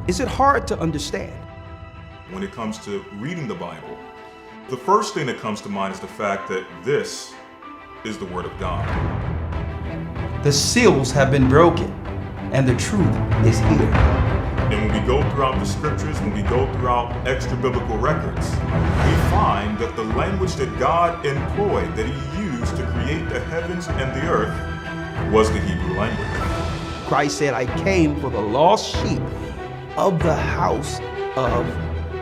Is it hard to understand? When it comes to reading the Bible, the first thing that comes to mind is the fact that this is the Word of God. The seals have been broken, and the truth is here. And when we go throughout the scriptures, when we go throughout extra biblical records, we find that the language that God employed, that He used to create the heavens and the earth, was the Hebrew language. Christ said, I came for the lost sheep of the house of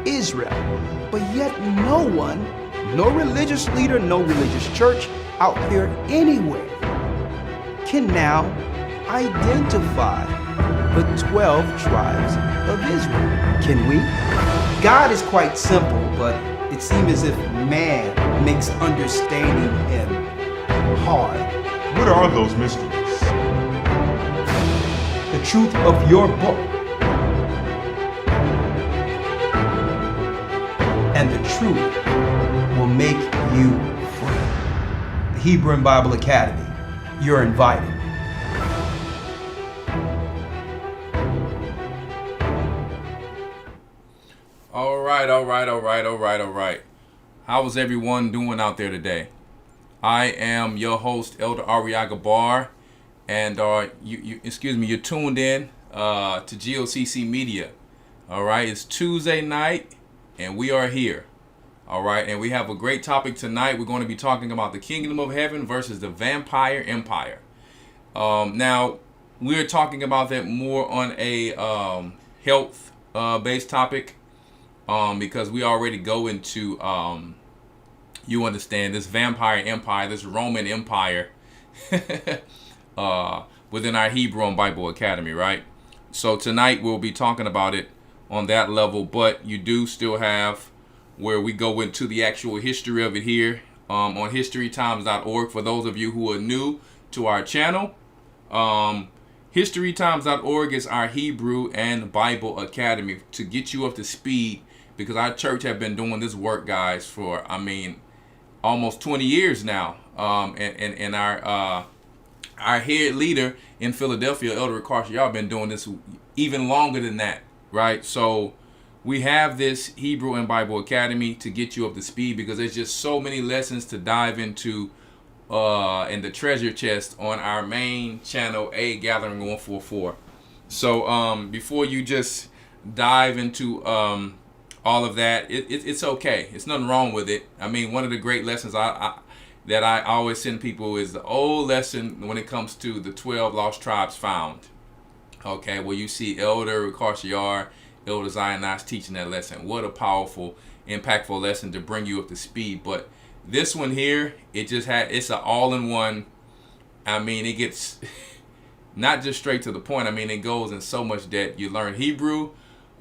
Israel. But yet no one, no religious leader, no religious church out there anywhere can now identify the 12 tribes of Israel. Can we? God is quite simple, but it seems as if man makes understanding Him hard. What are those mysteries? The truth of your book and the truth will make you free. The Hebrew and Bible Academy, you're invited. All right. How is everyone doing out there today? I am your host, Elder Rawchaa, and you're tuned in to G.O.C.C. Media. All right, it's Tuesday night, and we are here. All right, and we have a great topic tonight. We're going to be talking about the kingdom of heaven versus the vampire empire. Now, we're talking about that more on a health-based topic. Because we already go into, you understand, this vampire empire, this Roman empire within our Hebrew and Bible Academy, right? So tonight we'll be talking about it on that level, but you do still have where we go into the actual history of it here on historytimes.org. For those of you who are new to our channel, historytimes.org is our Hebrew and Bible Academy to get you up to speed. Because our church have been doing this work, guys, for, almost 20 years now. And our head leader in Philadelphia, Elder Rawchaa, y'all been doing this even longer than that, right? So we have this Hebrew and Bible Academy to get you up to speed because there's just so many lessons to dive into in the treasure chest on our main channel, A Gathering 144. So before you just dive into all of that, it's okay. It's nothing wrong with it. One of the great lessons that I always send people is the old lesson when it comes to the 12 lost tribes found. Okay, well, you see Elder Rawchaa, Elder Zionist teaching that lesson. What a powerful, impactful lesson to bring you up to speed. But this one here, it's an all-in-one. It gets not just straight to the point. It goes in so much depth. You learn Hebrew.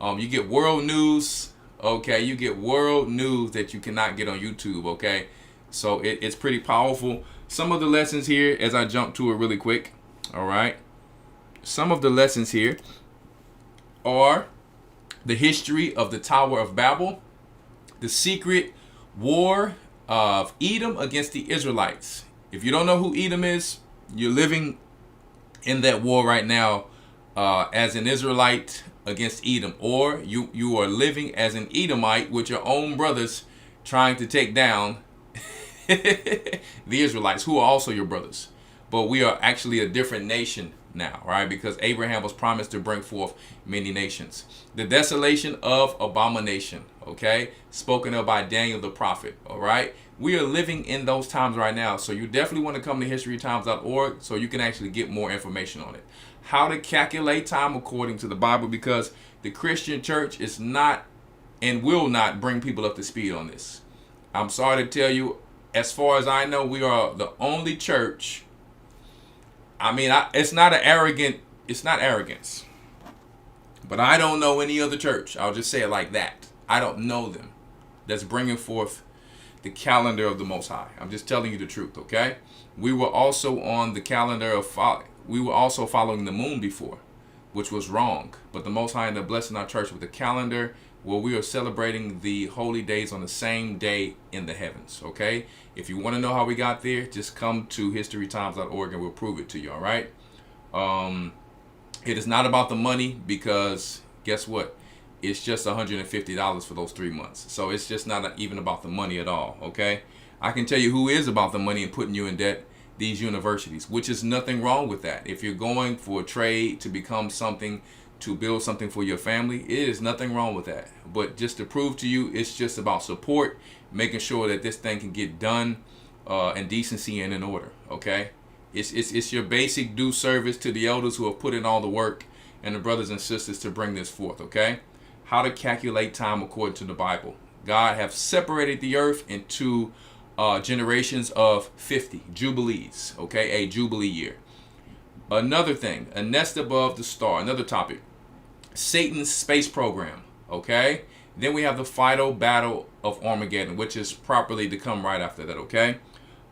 You get world news. Okay, you get world news that you cannot get on YouTube, okay? So it's pretty powerful. Some of the lessons here, as I jump to it really quick, all right? Some of the lessons here are the history of the Tower of Babel, the secret war of Edom against the Israelites. If you don't know who Edom is, you're living in that war right now as an Israelite against Edom, or you are living as an Edomite with your own brothers trying to take down the Israelites, who are also your brothers. But we are actually a different nation now, right? Because Abraham was promised to bring forth many nations. The desolation of abomination, okay? Spoken of by Daniel the prophet, all right? We are living in those times right now. So you definitely want to come to historytimes.org so you can actually get more information on it. How to calculate time according to the Bible, because the Christian church is not and will not bring people up to speed on this. I'm sorry to tell you, as far as I know, we are the only church. It's not arrogance, but I don't know any other church. I'll just say it like that. I don't know them that's bringing forth the calendar of the Most High. I'm just telling you the truth, okay? We were also on the calendar of we were also following the moon before, which was wrong. But the Most High ended up blessing our church with a calendar where we are celebrating the holy days on the same day in the heavens, okay? If you want to know how we got there, just come to historytimes.org and we'll prove it to you, all right? It is not about the money, because guess what? It's just $150 for those 3 months. So it's just not even about the money at all, okay? I can tell you who is about the money and putting you in debt: these universities, which is nothing wrong with that. If you're going for a trade to become something, to build something for your family, it is nothing wrong with that. But just to prove to you, it's just about support, making sure that this thing can get done in decency and in order, okay? It's your basic due service to the elders who have put in all the work, and the brothers and sisters to bring this forth, okay? How to calculate time according to the Bible. God have separated the earth into generations of 50 jubilees, okay? A jubilee year. Another thing, a nest above the star, another topic, Satan's space program, okay? Then we have the final battle of Armageddon, which is properly to come right after that, okay?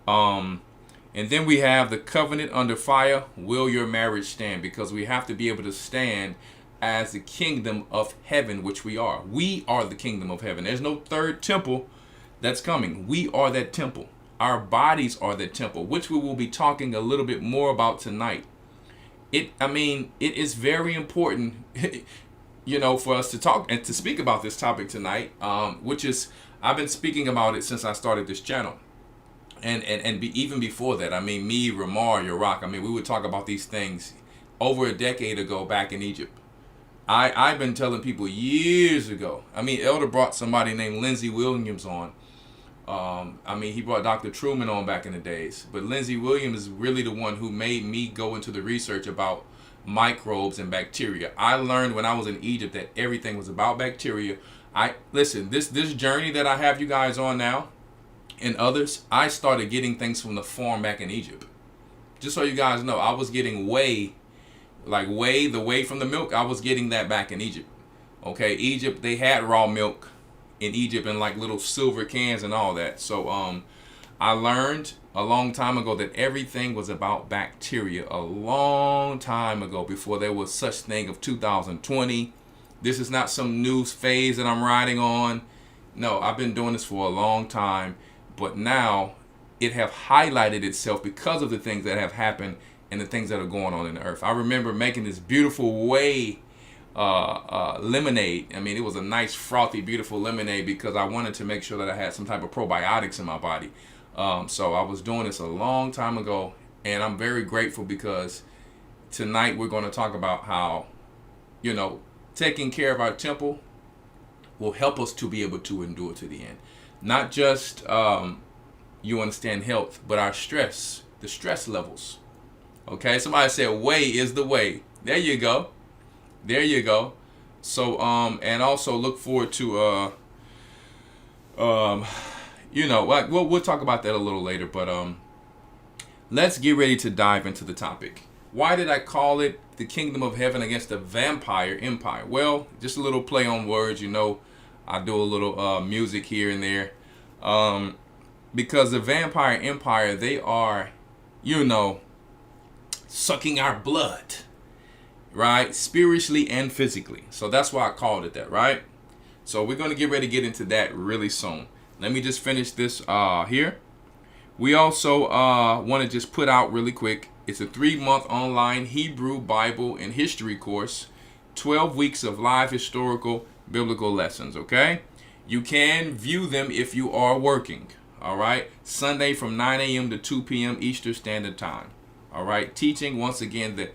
And then we have the covenant under fire. Will your marriage stand? Because we have to be able to stand as the kingdom of heaven, which we are. We are the kingdom of heaven. There's no third temple that's coming. We are that temple. Our bodies are that temple, which we will be talking a little bit more about tonight. It is very important, for us to talk and to speak about this topic tonight, which is, I've been speaking about it since I started this channel. Even before that, me, Ramar, Rawchaa, we would talk about these things over a decade ago back in Egypt. I've been telling people years ago. Elder brought somebody named Lindsey Williams on. He brought Dr. Truman on back in the days. But Lindsey Williams is really the one who made me go into the research about microbes and bacteria. I learned when I was in Egypt that everything was about bacteria. Listen, this journey that I have you guys on now, and others, I started getting things from the farm back in Egypt. Just so you guys know, I was getting the whey from the milk, I was getting that back in Egypt. Okay, Egypt, they had raw milk in Egypt in like little silver cans and all that. So I learned a long time ago that everything was about bacteria, a long time ago, before there was such thing of 2020. This is not some new phase that I'm riding on. No, I've been doing this for a long time. But now it have highlighted itself because of the things that have happened and the things that are going on in the earth. I remember making this beautiful whey lemonade. It was a nice, frothy, beautiful lemonade because I wanted to make sure that I had some type of probiotics in my body. So I was doing this a long time ago, and I'm very grateful because tonight we're going to talk about how, taking care of our temple will help us to be able to endure to the end. Not just, health, but our stress, the stress levels. Okay, somebody said way is the way. There you go. There you go. So, and also look forward to, we'll talk about that a little later, but let's get ready to dive into the topic. Why did I call it the kingdom of heaven against the vampire empire? Well, just a little play on words, I do a little music here and there. Because the vampire empire, they are, sucking our blood, right? Spiritually and physically. So that's why I called it that, right? So we're going to get ready to get into that really soon. Let me just finish this here. We also want to just put out really quick. It's a 3-month online Hebrew Bible and history course. 12 weeks of live historical biblical lessons, okay? You can view them if you are working, all right? Sunday from 9 a.m. to 2 p.m. Eastern Standard Time, all right? Teaching, once again, the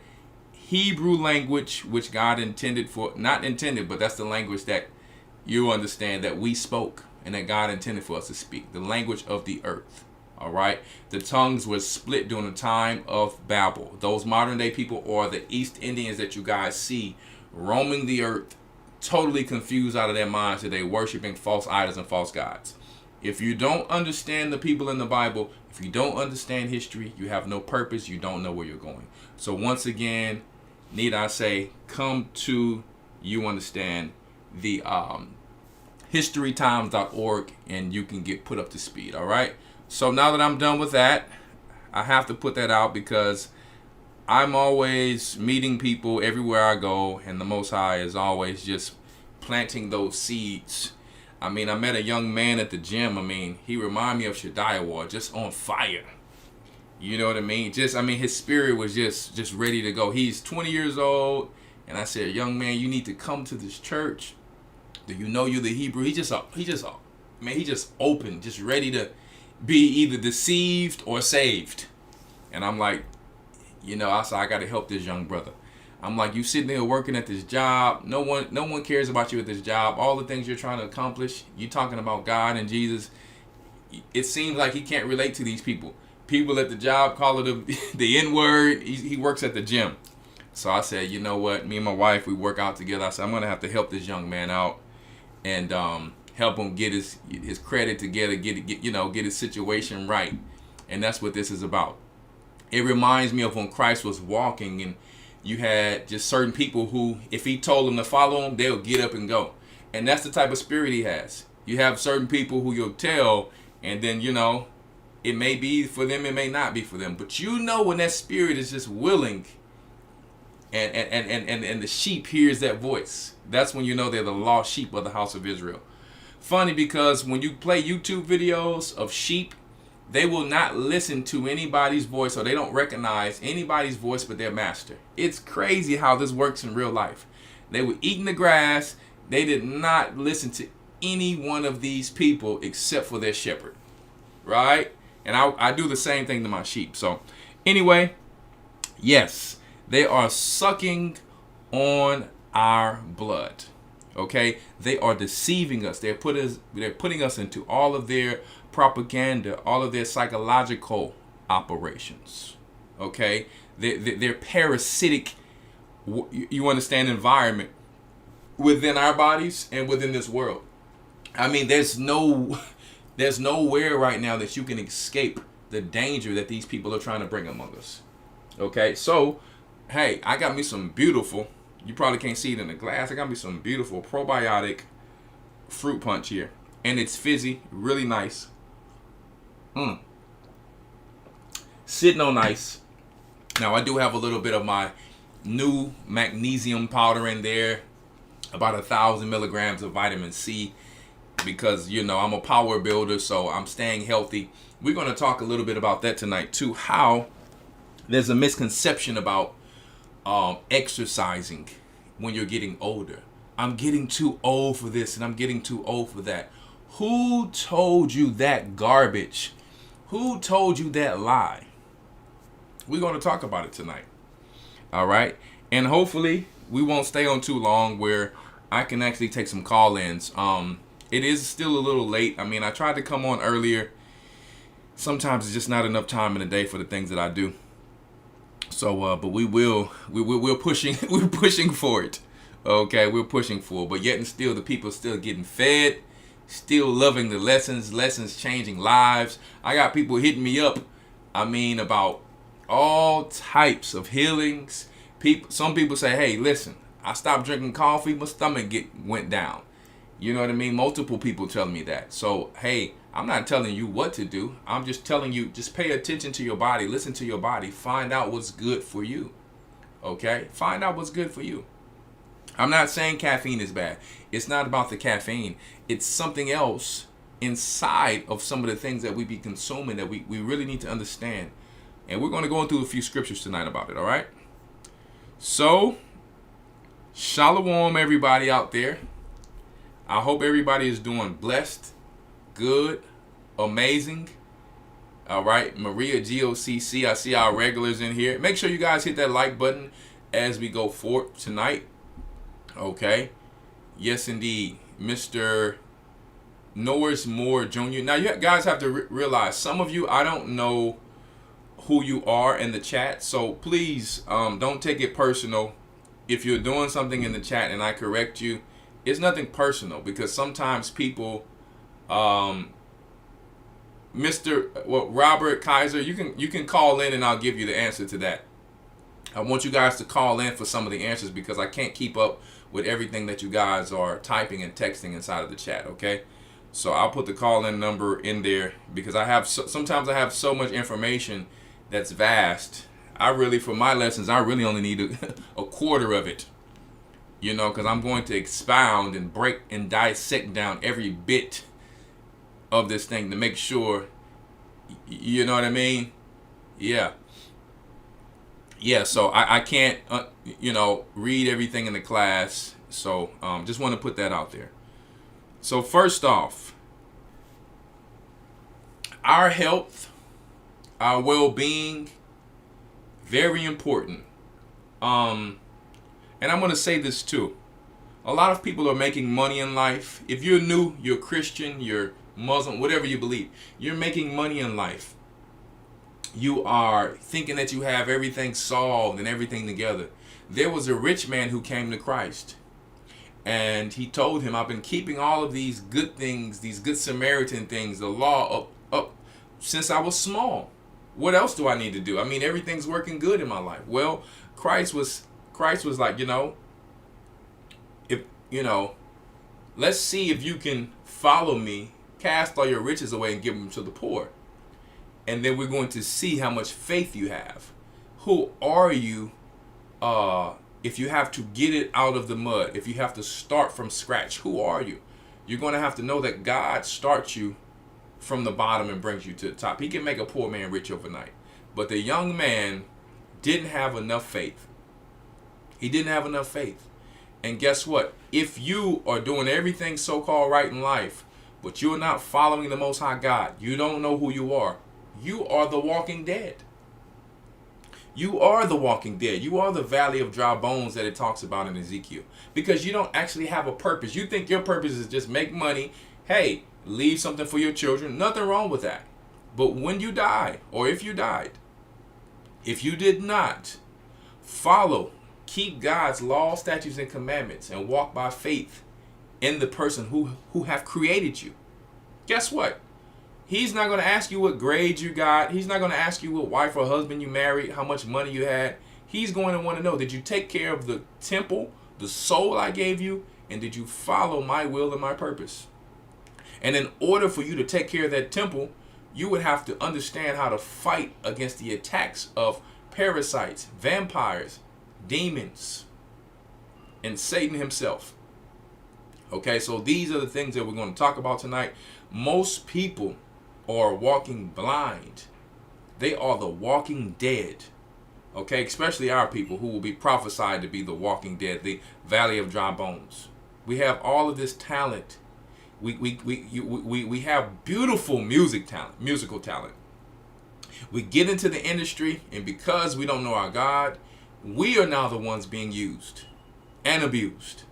Hebrew language, which God intended for, not intended, but that's the language that you understand that we spoke and that God intended for us to speak, the language of the earth, all right? The tongues were split during the time of Babel. Those modern day people are the East Indians that you guys see roaming the earth, totally confused out of their minds today, worshiping false idols and false gods. If you don't understand the people in the Bible, if you don't understand history, you have no purpose, you don't know where you're going. So once again, need I say, come to you understand the historytimes.org and you can get put up to speed, all right? So now that I'm done with that, I have to put that out because I'm always meeting people everywhere I go, and the Most High is always just planting those seeds. I met a young man at the gym. He reminded me of Shadiah, just on fire. You know what I mean? His spirit was just ready to go. He's 20 years old, And I said, young man, you need to come to this church. Do you know you're the Hebrew? He just open, just ready to be either deceived or saved. And I'm like, I said, I got to help this young brother. I'm like, you sitting there working at this job. No one cares about you at this job. All the things you're trying to accomplish, you talking about God and Jesus. It seems like he can't relate to these people. People at the job call it the N-word. He works at the gym. So I said, you know what? Me and my wife, we work out together. I said, I'm going to have to help this young man out and help him get his credit together, get his situation right. And that's what this is about. It reminds me of when Christ was walking and you had just certain people who, if he told them to follow him, they'll get up and go. And that's the type of spirit he has. You have certain people who you'll tell, and then, it may be for them, it may not be for them. But when that spirit is just willing and the sheep hears that voice, that's when you know they're the lost sheep of the house of Israel. Funny, because when you play YouTube videos of sheep, they will not listen to anybody's voice, or they don't recognize anybody's voice but their master. It's crazy how this works in real life. They were eating the grass. They did not listen to any one of these people except for their shepherd, right? And I do the same thing to my sheep. So anyway, yes, they are sucking on our blood. Okay, they are deceiving us. They're putting us into all of their propaganda, all of their psychological operations. Okay, their parasitic, you understand, environment within our bodies and within this world. I mean, there's nowhere right now that you can escape the danger that these people are trying to bring among us. Okay, so hey, I got me some beautiful. You probably can't see it in the glass. I got me some beautiful probiotic fruit punch here. And it's fizzy, really nice. Sitting on ice. Now, I do have a little bit of my new magnesium powder in there. About 1,000 milligrams of vitamin C. Because, I'm a power builder, so I'm staying healthy. We're going to talk a little bit about that tonight, too. How there's a misconception about exercising when you're getting older. I'm getting too old for this and I'm getting too old for that. Who told you that garbage? Who told you that lie? We're going to talk about it tonight. All right. And hopefully we won't stay on too long where I can actually take some call-ins. It is still a little late. I mean, I tried to come on earlier. Sometimes it's just not enough time in the day for the things that I do. So, but we're pushing for it. Okay, we're pushing for it. But yet and still, the people still getting fed, still loving the lessons changing lives. I got people hitting me up, about all types of healings. Some people say, hey, listen, I stopped drinking coffee, my stomach went down. You know what I mean? Multiple people tell me that. So, hey, I'm not telling you what to do. I'm just telling you, just pay attention to your body. Listen to your body. Find out what's good for you. Okay? Find out what's good for you. I'm not saying caffeine is bad. It's not about the caffeine. It's something else inside of some of the things that we be consuming that we really need to understand. And we're going to go into a few scriptures tonight about it, all right? So, shalom, everybody out there. I hope everybody is doing blessed, good, amazing. All right, Maria G.O.C.C. I see our regulars in here. Make sure you guys hit that like button as we go forth tonight. Okay. Yes, indeed. Mr. Norris Moore Jr. Now, you guys have to realize, some of you, I don't know who you are in the chat. So please don't take it personal. If you're doing something in the chat and I correct you, it's nothing personal, because sometimes people, Robert Kaiser, you can call in and I'll give you the answer to that. I want you guys to call in for some of the answers because I can't keep up with everything that you guys are typing and texting inside of the chat. Okay, so I'll put the call-in number in there because sometimes I have so much information that's vast. For my lessons, I really only need a quarter of it. Because I'm going to expound and break and dissect down every bit of this thing to make sure, you know what I mean? Yeah. yeah, so I can't, read everything in the class. So just want to put that out there. So first off, our health, our well-being, very important. And I'm going to say this too. A lot of people are making money in life. If you're new, you're Christian, you're Muslim, whatever you believe, you're making money in life. You are thinking that you have everything solved and everything together. There was a rich man who came to Christ. And he told him, I've been keeping all of these good things, these good Samaritan things, the law up since I was small. What else do I need to do? I mean, everything's working good in my life. Well, Christ was like, let's see if you can follow me, cast all your riches away and give them to the poor. And then we're going to see how much faith you have. Who are you if you have to get it out of the mud, if you have to start from scratch? Who are you? You're going to have to know that God starts you from the bottom and brings you to the top. He can make a poor man rich overnight. But the young man didn't have enough faith. He didn't have enough faith. And guess what? If you are doing everything so-called right in life, but you're not following the Most High God, you don't know who you are the walking dead. You are the walking dead. You are the valley of dry bones that it talks about in Ezekiel. Because you don't actually have a purpose. You think your purpose is just make money. Hey, leave something for your children. Nothing wrong with that. But when you die, or if you died, if you did not follow, keep God's law, statutes, and commandments, and walk by faith in the person who have created you, guess what? He's not going to ask you what grades you got. He's not going to ask you what wife or husband you married, how much money you had. He's going to want to know, did you take care of the temple, the soul I gave you, and did you follow my will and my purpose? And in order for you to take care of that temple, you would have to understand how to fight against the attacks of parasites, vampires, demons, and Satan himself. Okay, so these are the things that we're going to talk about tonight. Most people are walking blind. They are the walking dead. Okay, especially our people who will be prophesied to be the walking dead, the valley of dry bones. We have all of this talent. We have beautiful musical talent. We get into the industry, and because we don't know our God, we are now the ones being used and abused.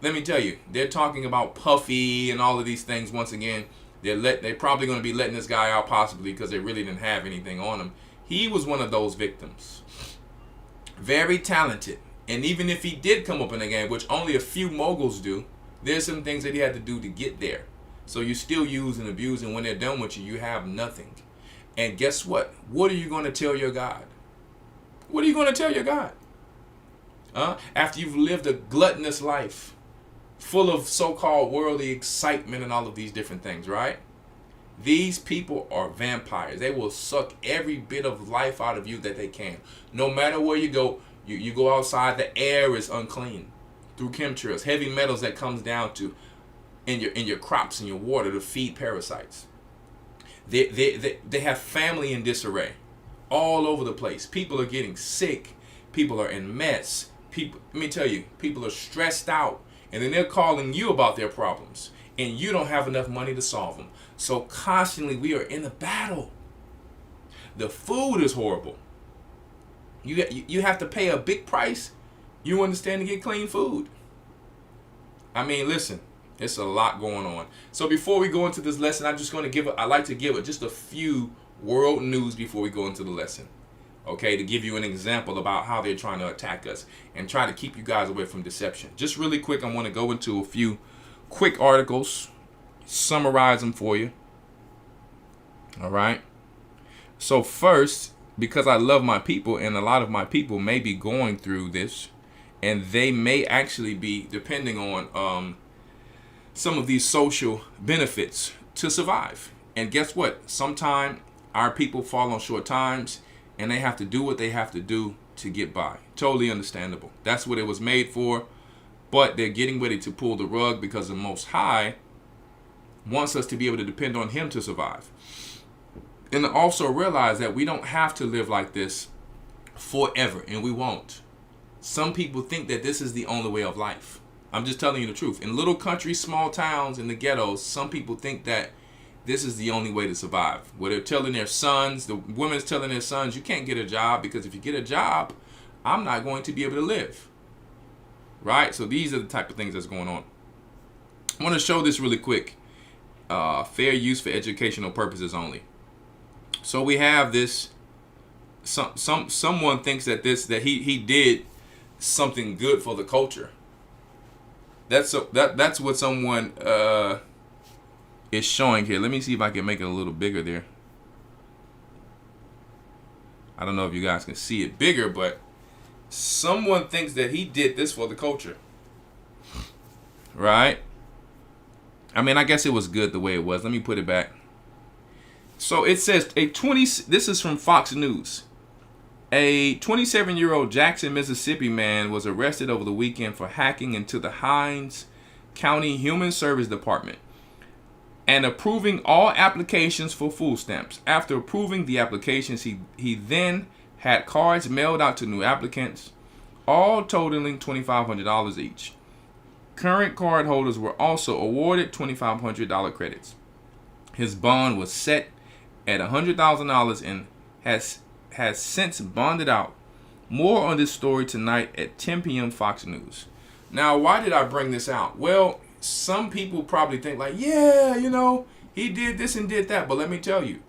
Let me tell you, they're talking about Puffy and all of these things once again. They're probably going to be letting this guy out possibly because they really didn't have anything on him. He was one of those victims. Very talented. And even if he did come up in the game, which only a few moguls do, there's some things that he had to do to get there. So you still use and abuse, and when they're done with you, you have nothing. And guess what? What are you going to tell your God? What are you going to tell your God? After you've lived a gluttonous life, full of so-called worldly excitement and all of these different things, right? These people are vampires. They will suck every bit of life out of you that they can. No matter where you go, you go outside, the air is unclean through chemtrails, heavy metals that comes down to in your crops and your water to feed parasites. They have family in disarray all over the place. People are getting sick. People are in mess. Let me tell you, people are stressed out. And then they're calling you about their problems. And you don't have enough money to solve them. So constantly we are in a battle. The food is horrible. You have to pay a big price, you understand, to get clean food. I mean, listen, it's a lot going on. So before we go into this lesson, I like to give just a few world news before we go into the lesson. Okay, to give you an example about how they're trying to attack us and try to keep you guys away from deception. Just really quick, I want to go into a few quick articles, summarize them for you. All right. So first, because I love my people, and a lot of my people may be going through this, and they may actually be depending on some of these social benefits to survive. And guess what? Sometimes our people fall on short times, and they have to do what they have to do to get by. Totally understandable. That's what it was made for. But they're getting ready to pull the rug because the Most High wants us to be able to depend on Him to survive. And also realize that we don't have to live like this forever, and we won't. Some people think that this is the only way of life. I'm just telling you the truth. In little countries, small towns, in the ghettos, some people think that this is the only way to survive. Where they're telling their sons, the women's telling their sons, you can't get a job because if you get a job, I'm not going to be able to live. Right? So these are the type of things that's going on. I want to show this really quick. Fair use for educational purposes only. So we have this. Someone thinks that he did something good for the culture. That's what someone is showing here. Let me see if I can make it a little bigger there. I don't know if you guys can see it bigger, but someone thinks that he did this for the culture. Right? I mean, I guess it was good the way it was. Let me put it back. So it says this is from Fox News. A 27-year-old Jackson, Mississippi man was arrested over the weekend for hacking into the Hinds County Human Service Department and approving all applications for food stamps. After approving the applications, he then had cards mailed out to new applicants, all totaling $2,500 each. Current card holders were also awarded $2,500 credits. His bond was set at $100,000 and has since bonded out. More on this story tonight at 10 p.m. Fox News. Now, why did I bring this out? Well, some people probably think like, yeah, he did this and did that. But let me tell you,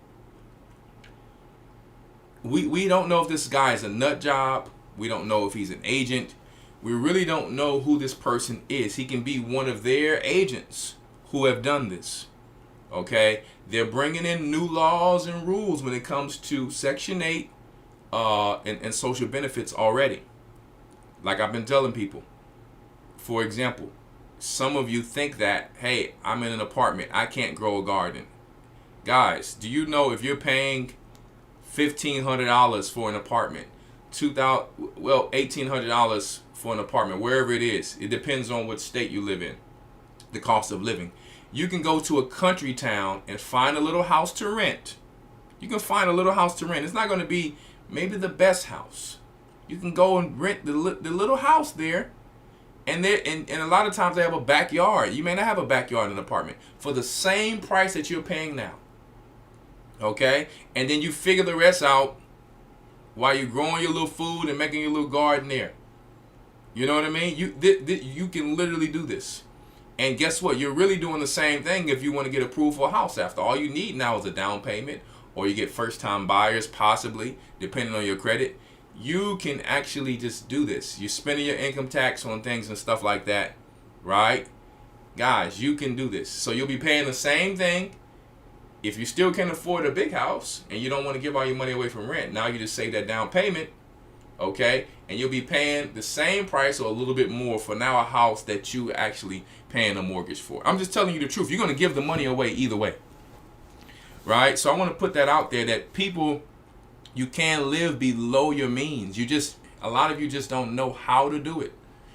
we don't know if this guy is a nut job. We don't know if he's an agent. We really don't know who this person is. He can be one of their agents who have done this. Okay? They're bringing in new laws and rules when it comes to Section 8 and social benefits already. Like I've been telling people. For example, some of you think that, hey, I'm in an apartment, I can't grow a garden. Guys, do you know if you're paying $1,500 for an apartment, $1,800 for an apartment, wherever it is, it depends on what state you live in, the cost of living. You can go to a country town and find a little house to rent. You can find a little house to rent. It's not going to be maybe the best house. You can go and rent the little house there. And a lot of times they have a backyard. You may not have a backyard in an apartment for the same price that you're paying now. Okay? And then you figure the rest out while you're growing your little food and making your little garden there. You know what I mean? You can literally do this. And guess what? You're really doing the same thing if you want to get approved for a house after. All you need now is a down payment, or you get first-time buyers, possibly, depending on your credit. You can actually just do this. You're spending your income tax on things and stuff like that, right? Guys, you can do this. So you'll be paying the same thing. If you still can't afford a big house and you don't want to give all your money away from rent, now you just save that down payment, okay? And you'll be paying the same price or a little bit more for now a house that you actually paying a mortgage for. I'm just telling you the truth. You're going to give the money away either way, right? So I want to put that out there that people, you can't live below your means. A lot of you just don't know how to do it.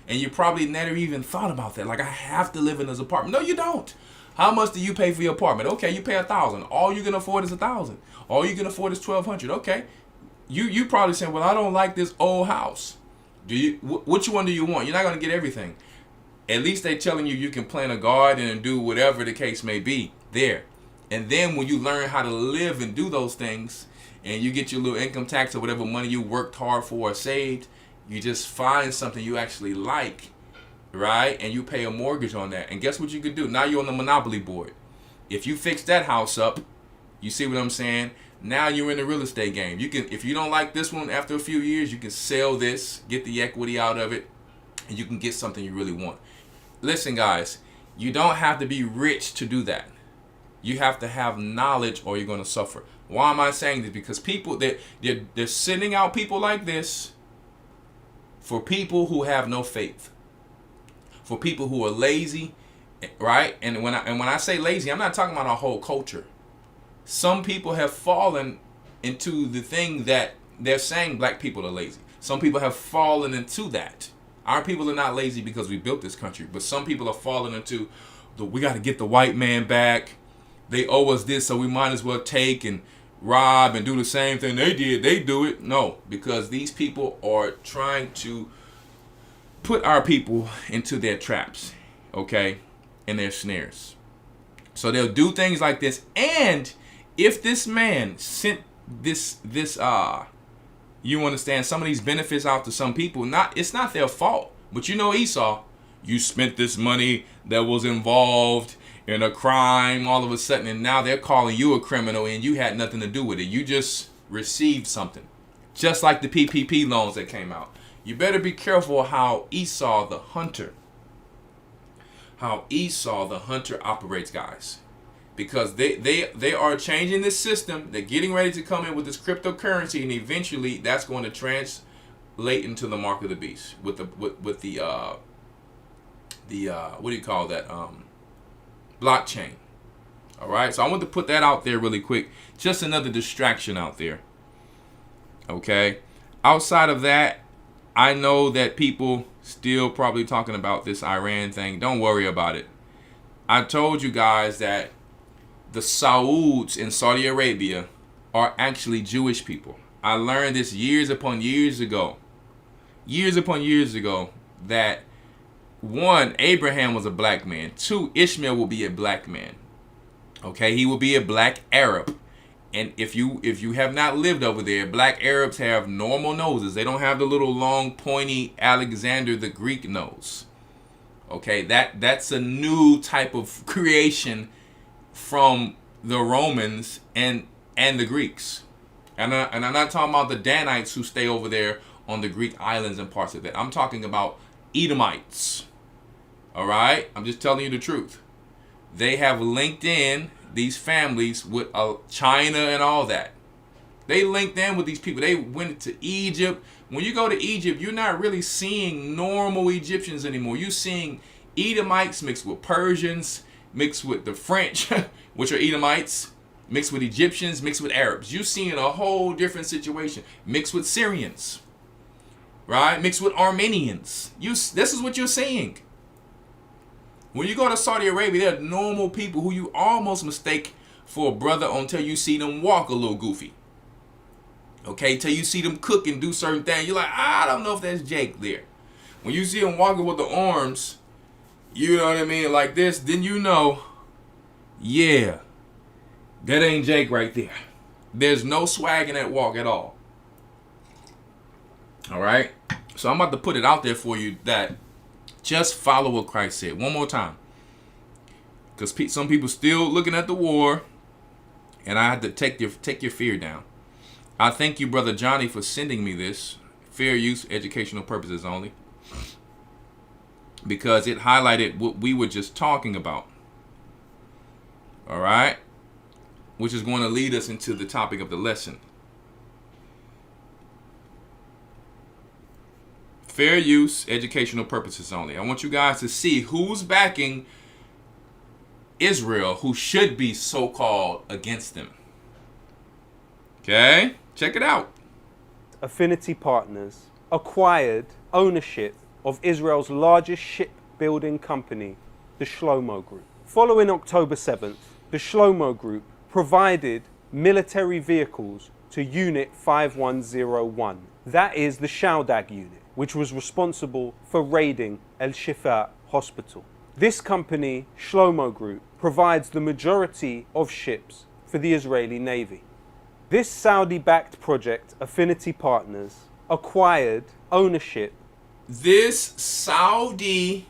And you probably never even thought about that. Like, I have to live in this apartment. No, you don't. How much do you pay for your apartment? Okay, you pay $1,000. All you can afford is $1,000. All you can afford is $1,200. Okay. You probably saying, well, I don't like this old house. Which one do you want? You're not going to get everything. At least they're telling you can plant a garden and do whatever the case may be there. And then when you learn how to live and do those things, and you get your little income tax or whatever money you worked hard for or saved, you just find something you actually like, right? And you pay a mortgage on that. And guess what you can do? Now you're on the Monopoly board. If you fix that house up, you see what I'm saying? Now you're in the real estate game. You can, if you don't like this one after a few years, you can sell this, get the equity out of it, and you can get something you really want. Listen, guys, you don't have to be rich to do that. You have to have knowledge or you're going to suffer. Why am I saying this? Because people, they're sending out people like this for people who have no faith, for people who are lazy, right? And when I say lazy, I'm not talking about our whole culture. Some people have fallen into the thing that they're saying black people are lazy. Some people have fallen into that. Our people are not lazy because we built this country, but some people are falling into we got to get the white man back. They owe us this, so we might as well take, and rob and do the same thing they did. They do it. No, because these people are trying to put our people into their traps, okay, and their snares. So they'll do things like this. And if this man sent this you understand, some of these benefits out to some people, it's not their fault. But you know, Esau, you spent this money that was involved in a crime all of a sudden, and now they're calling you a criminal and you had nothing to do with it. You just received something. Just like the PPP loans that came out. You better be careful how Esau the hunter operates, guys. Because they are changing this system. They're getting ready to come in with this cryptocurrency, and eventually that's going to translate into the mark of the beast with the what do you call that, blockchain. All right, so I want to put that out there really quick. Just another distraction out there. Okay, outside of that, I know that people still probably talking about this Iran thing. Don't worry about it. I told you guys that the Sauds in Saudi Arabia are actually Jewish people. I learned this years upon years ago. That 1, Abraham was a black man. 2, Ishmael will be a black man. Okay, he will be a black Arab. And if you have not lived over there, black Arabs have normal noses. They don't have the little long pointy Alexander the Greek nose. Okay, that's a new type of creation from the Romans and the Greeks. And I'm not talking about the Danites who stay over there on the Greek islands and parts of it. I'm talking about Edomites. All right, I'm just telling you the truth. They have linked in these families with China and all that. They linked in with these people. They went to Egypt. When you go to Egypt, you're not really seeing normal Egyptians anymore. You're seeing Edomites mixed with Persians, mixed with the French, which are Edomites, mixed with Egyptians, mixed with Arabs. You're seeing a whole different situation. Mixed with Syrians, right? Mixed with Armenians. This is what you're seeing. When you go to Saudi Arabia, they're normal people who you almost mistake for a brother until you see them walk a little goofy. Okay, till you see them cook and do certain things. You're like, I don't know if that's Jake there. When you see them walking with the arms, you know what I mean, like this, then you know, yeah, that ain't Jake right there. There's no swag in that walk at all. All right, so I'm about to put it out there for you that just follow what Christ said. One more time. Because some people still looking at the war. And I had to take your fear down. I thank you, Brother Johnny, for sending me this. Fair use, educational purposes only. Because it highlighted what we were just talking about. All right? Which is going to lead us into the topic of the lesson. Fair use, educational purposes only. I want you guys to see who's backing Israel, who should be so-called against them. Okay, check it out. Affinity Partners acquired ownership of Israel's largest shipbuilding company, the Shlomo Group. Following October 7th, the Shlomo Group provided military vehicles to Unit 5101. That is the Shaudag unit, which was responsible for raiding El Shifa Hospital. This company, Shlomo Group, provides the majority of ships for the Israeli Navy. This Saudi-backed project, Affinity Partners, acquired ownership. This Saudi-backed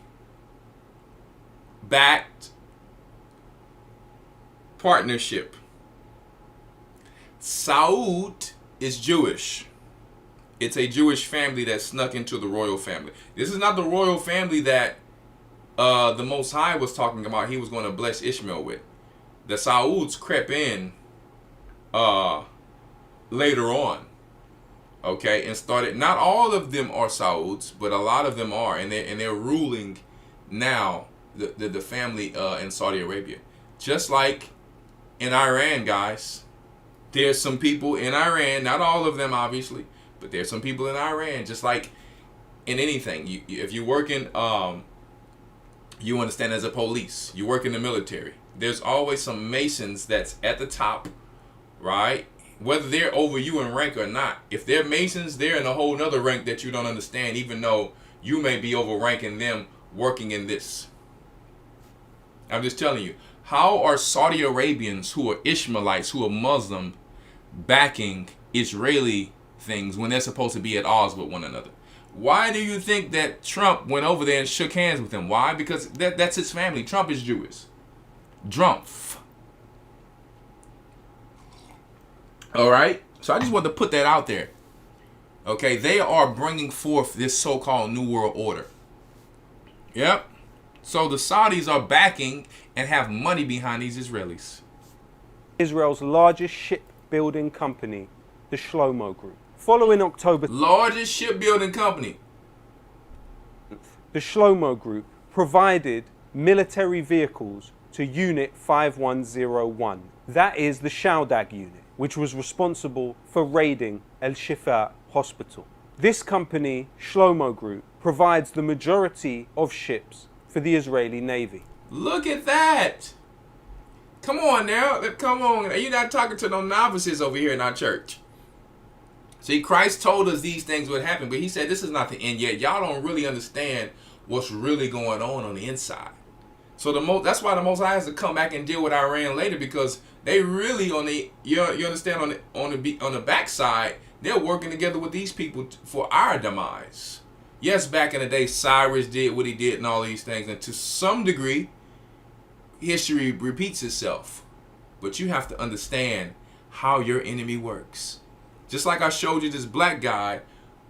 partnership. Saud is Jewish. It's a Jewish family that snuck into the royal family. This is not the royal family that the Most High was talking about. He was going to bless Ishmael with. The Sauds crept in later on. Okay, and started. Not all of them are Sauds, but a lot of them are, and they're ruling now the family in Saudi Arabia. Just like in Iran, guys. There's some people in Iran, not all of them obviously, but there's some people in Iran, just like in anything. If you work in, you understand, as a police, you work in the military, there's always some Masons that's at the top, right? whether they're over you in rank or not. If they're Masons, they're in a whole nother rank that you don't understand, even though you may be overranking them working in this. I'm just telling you, how are Saudi Arabians who are Ishmaelites, who are Muslim, backing Israeli things when they're supposed to be at odds with one another? Why do you think that Trump went over there and shook hands with him? Why? Because that's his family. Trump is Jewish. Drumpf. All right? So I just wanted to put that out there. Okay? They are bringing forth this so-called New World Order. Yep. So the Saudis are backing and have money behind these Israelis. Israel's largest shipbuilding company, the Shlomo Group. Following October, Largest shipbuilding company. the Shlomo Group provided military vehicles to Unit 5101. That is the Shaudag unit, which was responsible for raiding El Shifa Hospital. This company, Shlomo Group, provides the majority of ships for the Israeli Navy. Look at that. Come on now. Come on. You're not talking to no novices over here in our church. See, Christ told us these things would happen, but he said this is not the end yet. Y'all don't really understand what's really going on the inside. So that's why the Most High has to come back and deal with Iran later, because they really you understand on the backside, they're working together with these people for our demise. Yes, back in the day, Cyrus did what he did and all these things, and to some degree, history repeats itself. But you have to understand how your enemy works. Just like I showed you this black guy,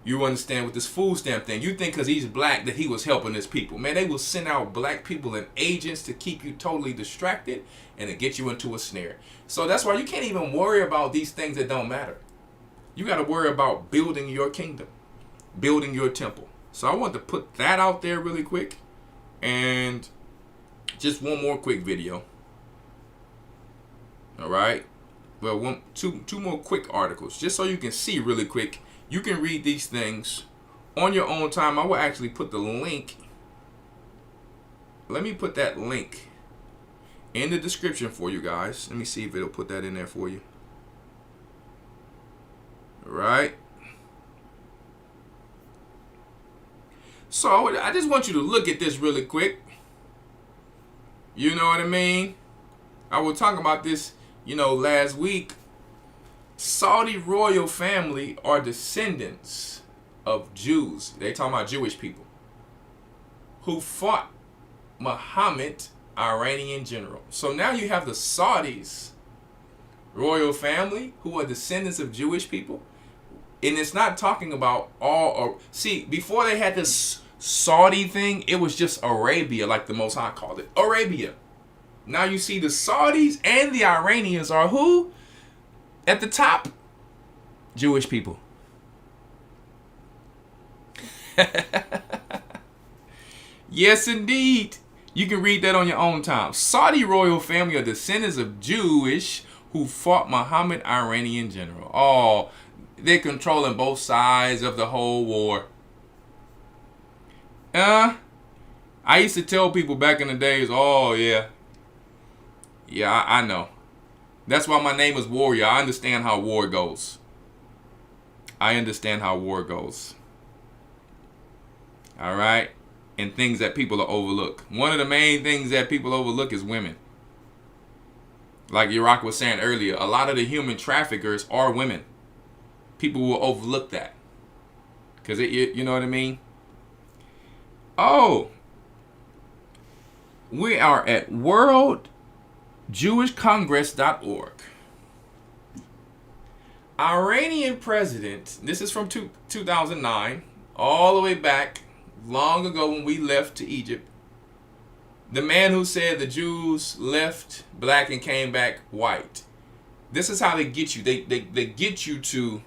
you understand with this food stamp thing. You think because he's black that he was helping his people. Man, they will send out black people and agents to keep you totally distracted and to get you into a snare. So that's why you can't even worry about these things that don't matter. You got to worry about building your kingdom, building your temple. So I want to put that out there really quick. And just one more quick video. All right. Well, two more quick articles, just so you can see really quick. You can read these things on your own time. I will actually put the link. Let me put that link in the description for you guys. Let me see if it'll put that in there for you. All right. So I just want you to look at this really quick. You know what I mean? I was talking about this, last week. Saudi royal family are descendants of Jews. They talking about Jewish people who fought Muhammad, Iranian general. So now you have the Saudis royal family who are descendants of Jewish people. And it's not talking about see, before they had this Saudi thing, it was just Arabia, like the Most High called it. Arabia. Now you see the Saudis and the Iranians are who? At the top, Jewish people. Yes, indeed. You can read that on your own time. Saudi royal family are descendants of Jewish who fought Muhammad, Iranian general. Oh, they're controlling both sides of the whole war. I used to tell people back in the days, oh, yeah. Yeah, I know. That's why my name is Warrior. I understand how war goes. I understand how war goes. All right? And things that people overlook. One of the main things that people overlook is women. Like Rawchaa was saying earlier, a lot of the human traffickers are women. People will overlook that. Because, you know what I mean? Oh. We are at worldjewishcongress.org. Iranian president, this is from 2009, all the way back, long ago when we left to Egypt. The man who said the Jews left black and came back white. This is how they get you. They get you to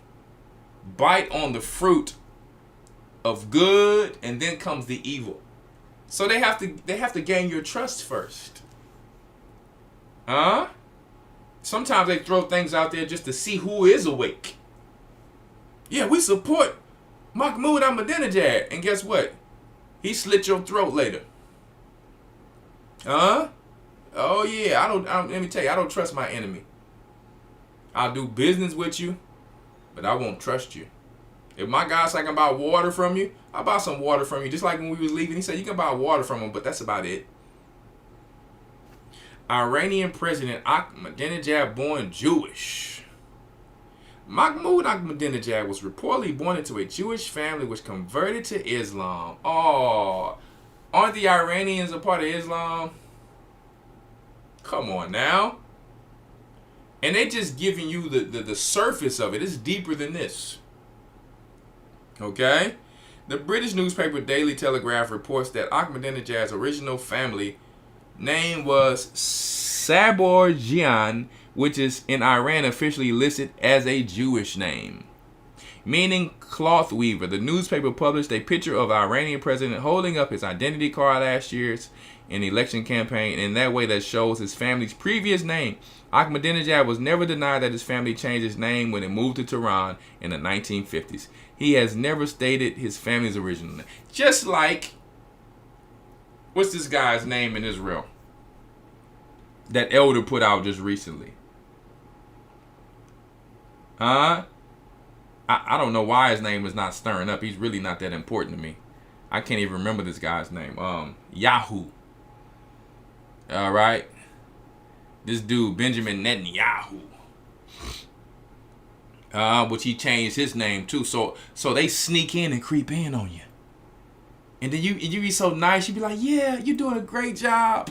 bite on the fruit of good, and then comes the evil. So they have to gain your trust first. Huh? Sometimes they throw things out there just to see who is awake. Yeah, we support Mahmoud Ahmadinejad. And guess what? He slit your throat later. Huh? Oh yeah, let me tell you, I don't trust my enemy. I'll do business with you, but I won't trust you. If my guy's like, I can buy water from you, I'll buy some water from you. Just like when we was leaving, he said, you can buy water from him, but that's about it. Iranian President Ahmadinejad born Jewish. Mahmoud Ahmadinejad was reportedly born into a Jewish family which converted to Islam. Oh, aren't the Iranians a part of Islam? Come on now. And they just giving you the surface of it. It's deeper than this. Okay? The British newspaper Daily Telegraph reports that Ahmadinejad's original family name was Saborjian, which is in Iran officially listed as a Jewish name, meaning cloth weaver. The newspaper published a picture of the Iranian president holding up his identity card last year's in the election campaign in that way that shows his family's previous name. Ahmadinejad was never denied that his family changed his name when it moved to Tehran in the 1950s. He has never stated his family's original name. Just like, what's this guy's name in Israel that Elder put out just recently? I don't know why his name is not stirring up. He's really not that important to me. I can't even remember this guy's name. Yahoo. All right. This dude, Benjamin Netanyahu. Which he changed his name too. So they sneak in and creep in on you. And then you be so nice, you be like, yeah, you're doing a great job.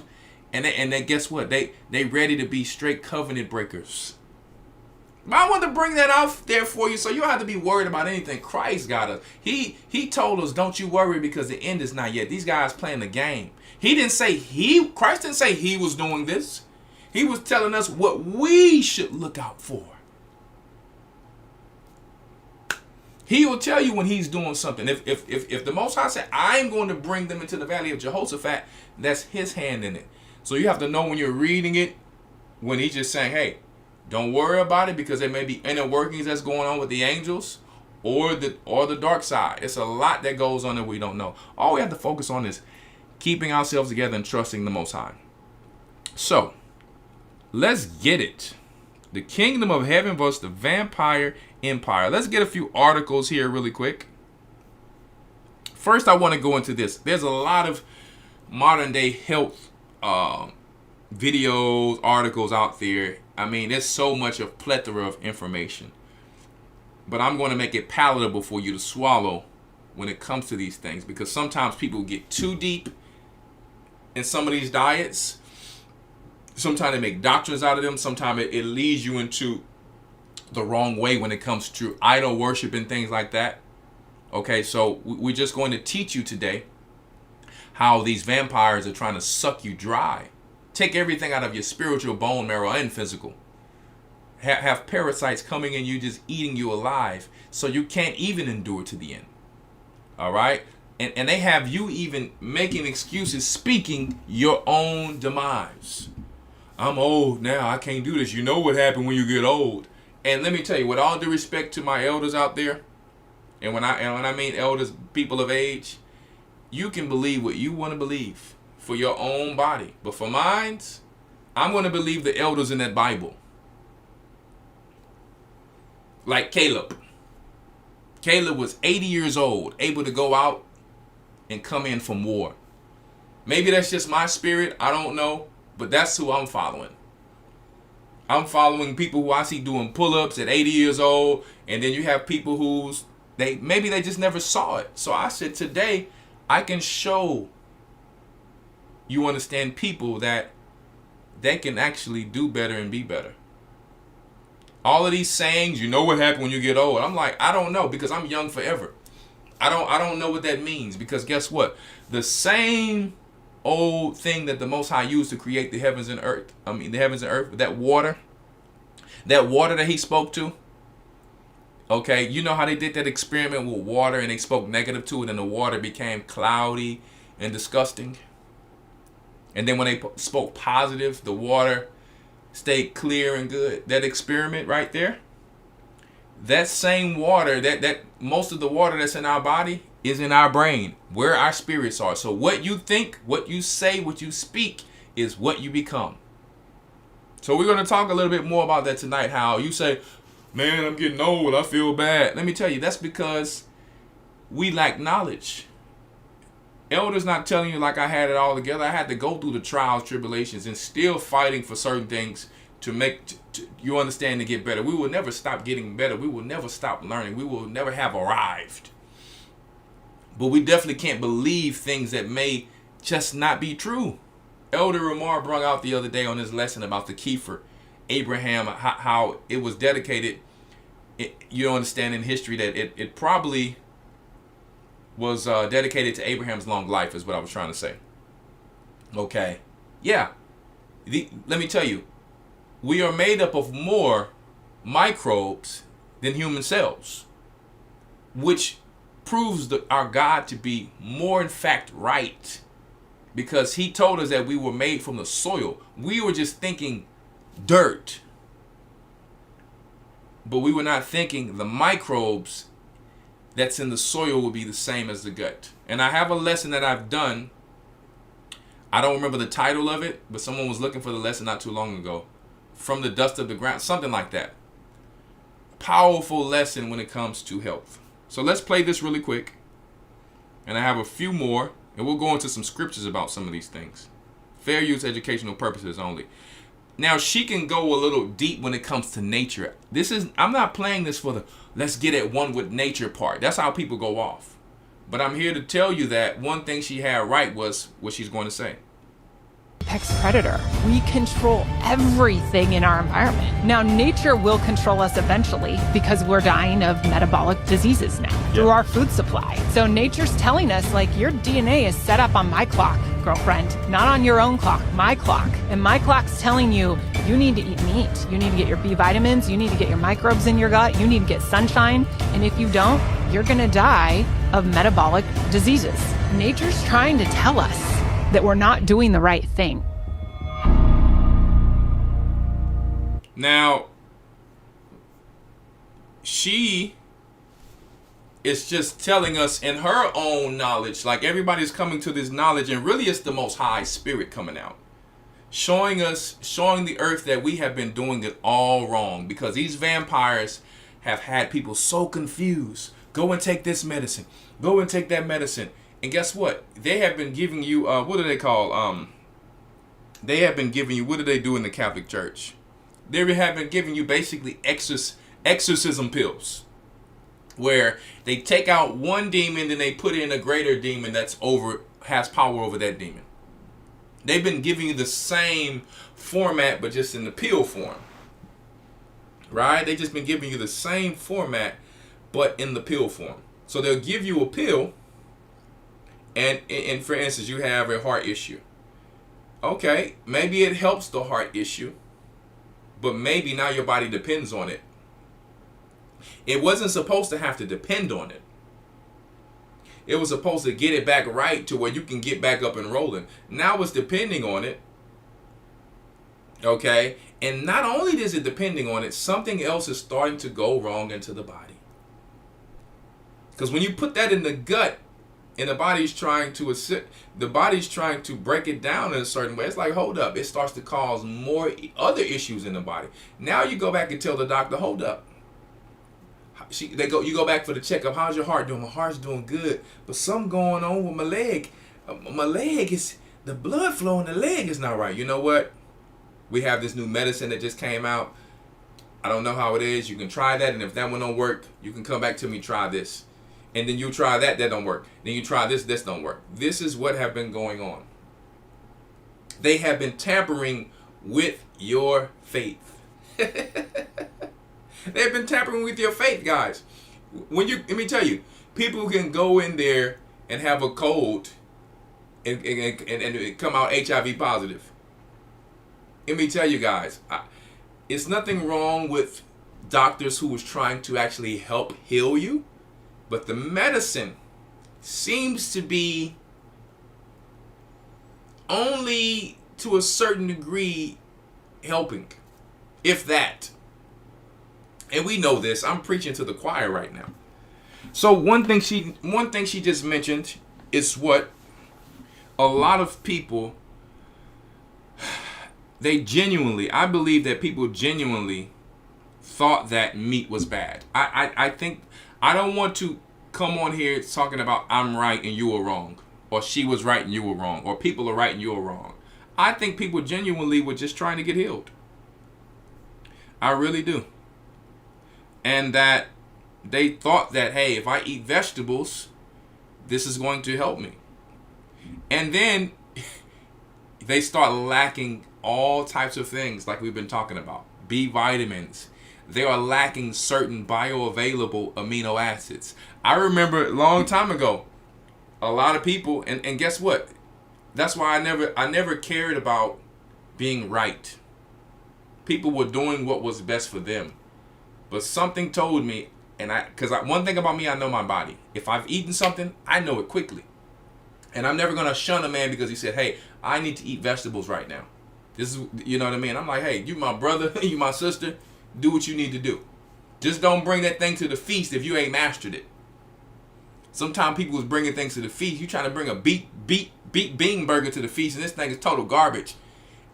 And then guess what? They ready to be straight covenant breakers. But I want to bring that out there for you so you don't have to be worried about anything. Christ got us. He told us, don't you worry because the end is not yet. These guys playing the game. Christ didn't say he was doing this. He was telling us what we should look out for. He will tell you when he's doing something. If the Most High said, I'm going to bring them into the valley of Jehoshaphat, that's his hand in it. So you have to know when you're reading it, when he's just saying, hey, don't worry about it because there may be inner workings that's going on with the angels or the dark side. It's a lot that goes on that we don't know. All we have to focus on is keeping ourselves together and trusting the Most High. So, let's get it. The kingdom of heaven versus the vampire empire. Let's get a few articles here really quick. First, I want to go into this. There's a lot of modern day health videos, articles out there. I mean, there's so much of plethora of information. But I'm going to make it palatable for you to swallow when it comes to these things. Because sometimes people get too deep in some of these diets. Sometimes they make doctrines out of them. Sometimes it leads you into the wrong way when it comes to idol worship and things like that. Okay, so we're just going to teach you today how these vampires are trying to suck you dry. Take everything out of your spiritual bone marrow and physical. Have parasites coming in you, just eating you alive, so you can't even endure to the end. All right? And they have you even making excuses, speaking your own demise. I'm old now. I can't do this. You know what happened when you get old. And let me tell you, with all due respect to my elders out there, and when I mean elders, people of age, you can believe what you want to believe for your own body. But for mine, I'm going to believe the elders in that Bible. Like Caleb. Caleb was 80 years old, able to go out and come in from war. Maybe that's just my spirit. I don't know. But that's who I'm following. I'm following people who I see doing pull-ups at 80 years old. And then you have people who's maybe they just never saw it. So I said today I can show you understand people that they can actually do better and be better. All of these sayings, you know what happened when you get old. I'm like, I don't know because I'm young forever. I don't know what that means because guess what? The same old thing that the Most High used to create the heavens and earth. That water that he spoke to. Okay, you know how they did that experiment with water and they spoke negative to it and the water became cloudy and disgusting. And then when they spoke positive, the water stayed clear and good. That experiment right there, that same water, that most of the water that's in our body is in our brain, where our spirits are. So what you think, what you say, what you speak is what you become. So we're going to talk a little bit more about that tonight. How you say, man, I'm getting old, I feel bad. Let me tell you, that's because we lack knowledge. Elders not telling you like I had it all together. I had to go through the trials, tribulations, and still fighting for certain things to make you understand to get better. We will never stop getting better. We will never stop learning. We will never have arrived. But we definitely can't believe things that may just not be true. Elder Rawchaa brought out the other day on his lesson about the kefir, Abraham, how it was dedicated. You understand in history that it probably was dedicated to Abraham's long life, is what I was trying to say. Okay. Yeah. Let me tell you, we are made up of more microbes than human cells, which proves our God to be more, in fact, right. Because he told us that we were made from the soil. We were just thinking dirt. But we were not thinking the microbes that's in the soil will be the same as the gut. And I have a lesson that I've done. I don't remember the title of it, but someone was looking for the lesson not too long ago. From the dust of the ground, something like that. Powerful lesson when it comes to health. So let's play this really quick. And I have a few more, and we'll go into some scriptures about some of these things. Fair use, educational purposes only. Now, she can go a little deep when it comes to nature. I'm not playing this for the let's get at one with nature part. That's how people go off. But I'm here to tell you that one thing she had right was what she's going to say. Apex predator. We control everything in our environment. Now, nature will control us eventually because we're dying of metabolic diseases now through our food supply. So nature's telling us, like, your DNA is set up on my clock, girlfriend, not on your own clock, my clock. And my clock's telling you, you need to eat meat. You need to get your B vitamins. You need to get your microbes in your gut. You need to get sunshine. And if you don't, you're going to die of metabolic diseases. Nature's trying to tell us that we're not doing the right thing. Now, she is just telling us in her own knowledge, like everybody's coming to this knowledge, and really it's the Most High Spirit coming out, showing the earth that we have been doing it all wrong, because these vampires have had people so confused. Go and take this medicine. Go and take that medicine. And guess what? They have been giving you, what do they call? They have been giving you, what do they do in the Catholic Church? They have been giving you basically exorcism pills, where they take out one demon, then they put in a greater demon has power over that demon. They've been giving you the same format, but just in the pill form. Right? They've just been giving you the same format, but in the pill form. So they'll give you a pill, and for instance, you have a heart issue. Okay, maybe it helps the heart issue, but maybe now your body depends on it. It wasn't supposed to have to depend on it. It was supposed to get it back right to where you can get back up and rolling. Now it's depending on it. Okay, and not only is it depending on it, something else is starting to go wrong into the body. Because when you put that in the gut, and the body's trying to break it down in a certain way, it's like, hold up, it starts to cause more other issues in the body. Now you go back and tell the doctor, hold up. You go back for the checkup. How's your heart doing? My heart's doing good, but something going on with my leg. My leg is, the blood flow in the leg is not right. You know what? We have this new medicine that just came out. I don't know how it is. You can try that, and if that one don't work, you can come back to me, try this. And then you try that don't work. Then you try this don't work. This is what have been going on. They have been tampering with your faith. They've been tampering with your faith, guys. Let me tell you, people can go in there and have a cold and come out HIV positive. Let me tell you guys, it's nothing wrong with doctors who was trying to actually help heal you. But the medicine seems to be only to a certain degree helping, if that. And we know this. I'm preaching to the choir right now. So one thing she just mentioned is what a lot of people I believe that people genuinely thought that meat was bad. I think, I don't want to come on here talking about I'm right and you were wrong, or she was right and you were wrong, or people are right and you were wrong. I think people genuinely were just trying to get healed. I really do. And that they thought that, hey, if I eat vegetables, this is going to help me. And then they start lacking all types of things like we've been talking about. B vitamins. They are lacking certain bioavailable amino acids. I remember a long time ago, a lot of people, and guess what? That's why I never cared about being right. People were doing what was best for them. But something told me, one thing about me, I know my body. If I've eaten something, I know it quickly. And I'm never going to shun a man because he said, hey, I need to eat vegetables right now. This is, you know what I mean? I'm like, hey, you my brother, you my sister, do what you need to do. Just don't bring that thing to the feast if you ain't mastered it. Sometimes people was bringing things to the feast. You trying to bring a beet bean burger to the feast, and this thing is total garbage.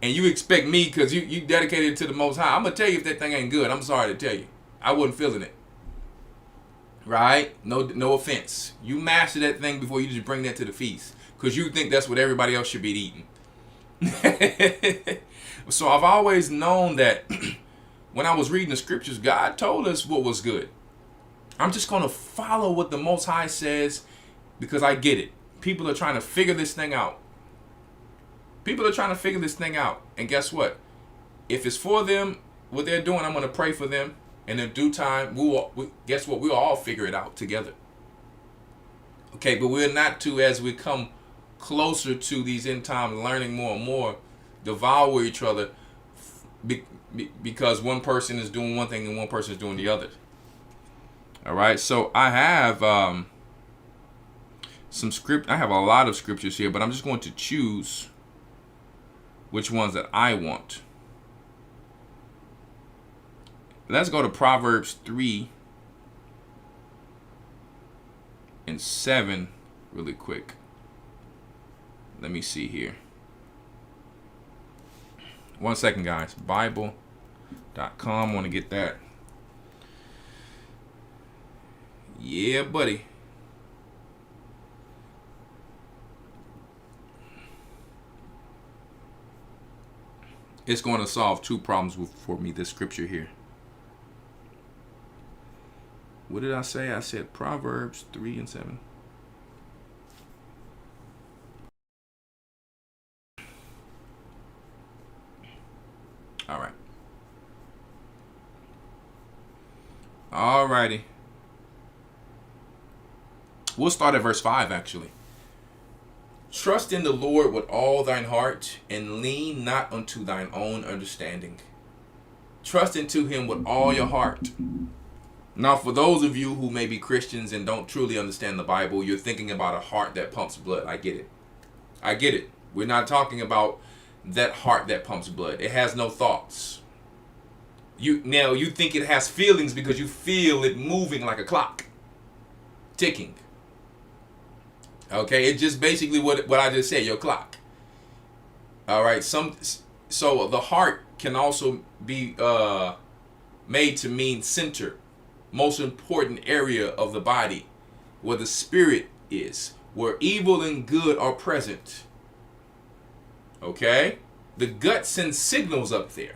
And you expect me, because you dedicated it to the Most High. I'm going to tell you if that thing ain't good. I'm sorry to tell you. I wasn't feeling it. Right? No offense. You master that thing before you just bring that to the feast, because you think that's what everybody else should be eating. So I've always known that when I was reading the scriptures, God told us what was good. I'm just going to follow what the Most High says because I get it. People are trying to figure this thing out. And guess what? If it's for them, what they're doing, I'm going to pray for them. And in due time, guess what? We'll all figure it out together. Okay, but we're not to, as we come closer to these end times, learning more and more, devour each other because one person is doing one thing and one person is doing the other. All right, so I have I have a lot of scriptures here, but I'm just going to choose which ones that I want. Let's go to Proverbs 3:7 really quick. Let me see here. 1 second, guys. Bible.com. Want to get that. Yeah, buddy. It's going to solve two problems for me, this scripture here. What did I say? I said Proverbs 3:7. All right. All righty. We'll start at verse 5, actually. Trust in the Lord with all thine heart, and lean not unto thine own understanding. Trust into him with all your heart. Now, for those of you who may be Christians and don't truly understand the Bible, you're thinking about a heart that pumps blood. I get it. We're not talking about that heart that pumps blood. It has no thoughts. You think it has feelings because you feel it moving like a clock, ticking. Okay, it's just basically what I just said, your clock. All right, so the heart can also be made to mean center, most important area of the body, where the spirit is, where evil and good are present. Okay, the gut sends signals up there,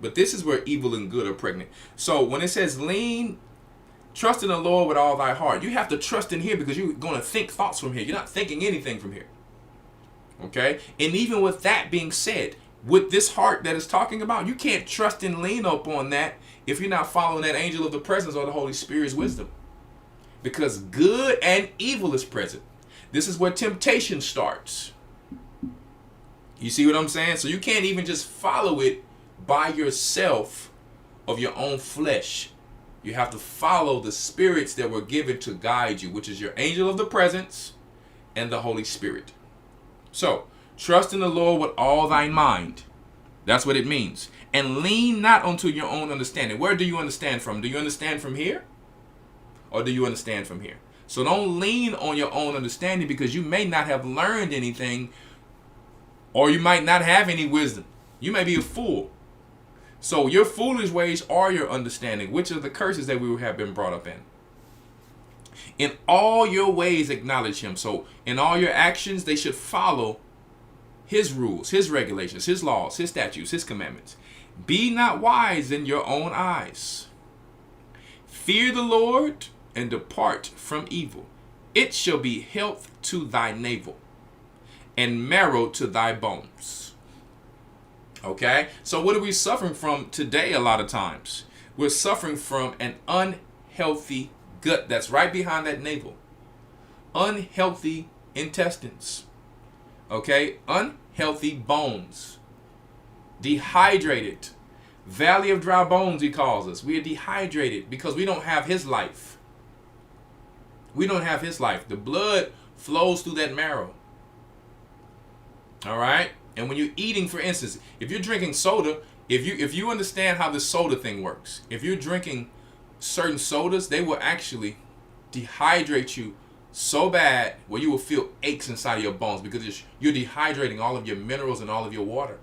but this is where evil and good are pregnant. So when it says lean, trust in the Lord with all thy heart, you have to trust in here because you're going to think thoughts from here. You're not thinking anything from here. Okay, and even with that being said, with this heart that is talking about, you can't trust and lean upon that if you're not following that angel of the presence or the Holy Spirit's wisdom, because good and evil is present. This is where temptation starts. You see what I'm saying? So you can't even just follow it by yourself of your own flesh. You have to follow the spirits that were given to guide you, which is your angel of the presence and the Holy Spirit. So, trust in the Lord with all thine mind. That's what it means. And lean not unto your own understanding. Where do you understand from? Do you understand from here? Or do you understand from here? So don't lean on your own understanding, because you may not have learned anything, or you might not have any wisdom. You may be a fool. So your foolish ways are your understanding, which are the curses that we have been brought up in. In all your ways acknowledge him. So in all your actions, they should follow his rules, his regulations, his laws, his statutes, his commandments. Be not wise in your own eyes. Fear the Lord and depart from evil. It shall be health to thy navel and marrow to thy bones. Okay, so what are we suffering from today a lot of times? We're suffering from an unhealthy gut that's right behind that navel. Unhealthy intestines. Okay, unhealthy bones. Dehydrated. Valley of dry bones, he calls us. We are dehydrated because we don't have his life. We don't have his life. The blood flows through that marrow. All right? And when you're eating, for instance, if you're drinking soda, if you understand how this soda thing works, if you're drinking certain sodas, they will actually dehydrate you so bad where you will feel aches inside of your bones because you're dehydrating all of your minerals and all of your water.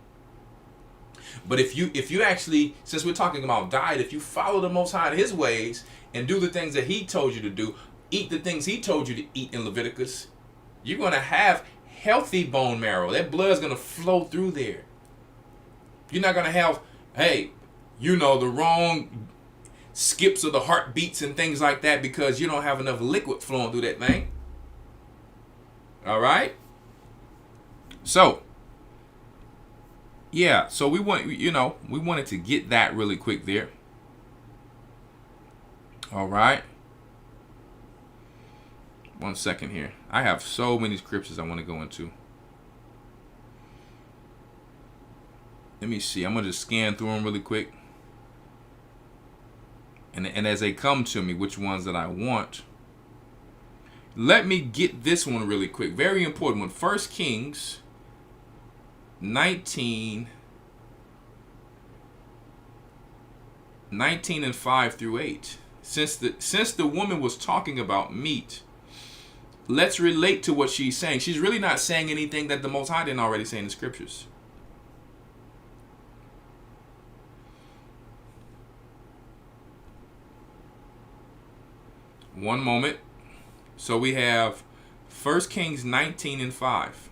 But if you actually, since we're talking about diet, if you follow the Most High in his ways and do the things that he told you to do, eat the things he told you to eat in Leviticus, you're going to have healthy bone marrow. That blood is going to flow through there. You're not going to have, the wrong skips of the heartbeats and things like that because you don't have enough liquid flowing through that thing. All right? So, yeah, so we wanted to get that really quick there. All right. 1 second here. I have so many scriptures I want to go into. Let me see. I'm going to just scan through them really quick. And as they come to me, which ones that I want. Let me get this one really quick. Very important one. 1 Kings 19 and 5 through 8. Since the woman was talking about meat, let's relate to what she's saying. She's really not saying anything that the Most High didn't already say in the scriptures. One moment. So we have 1 Kings 19 and 5.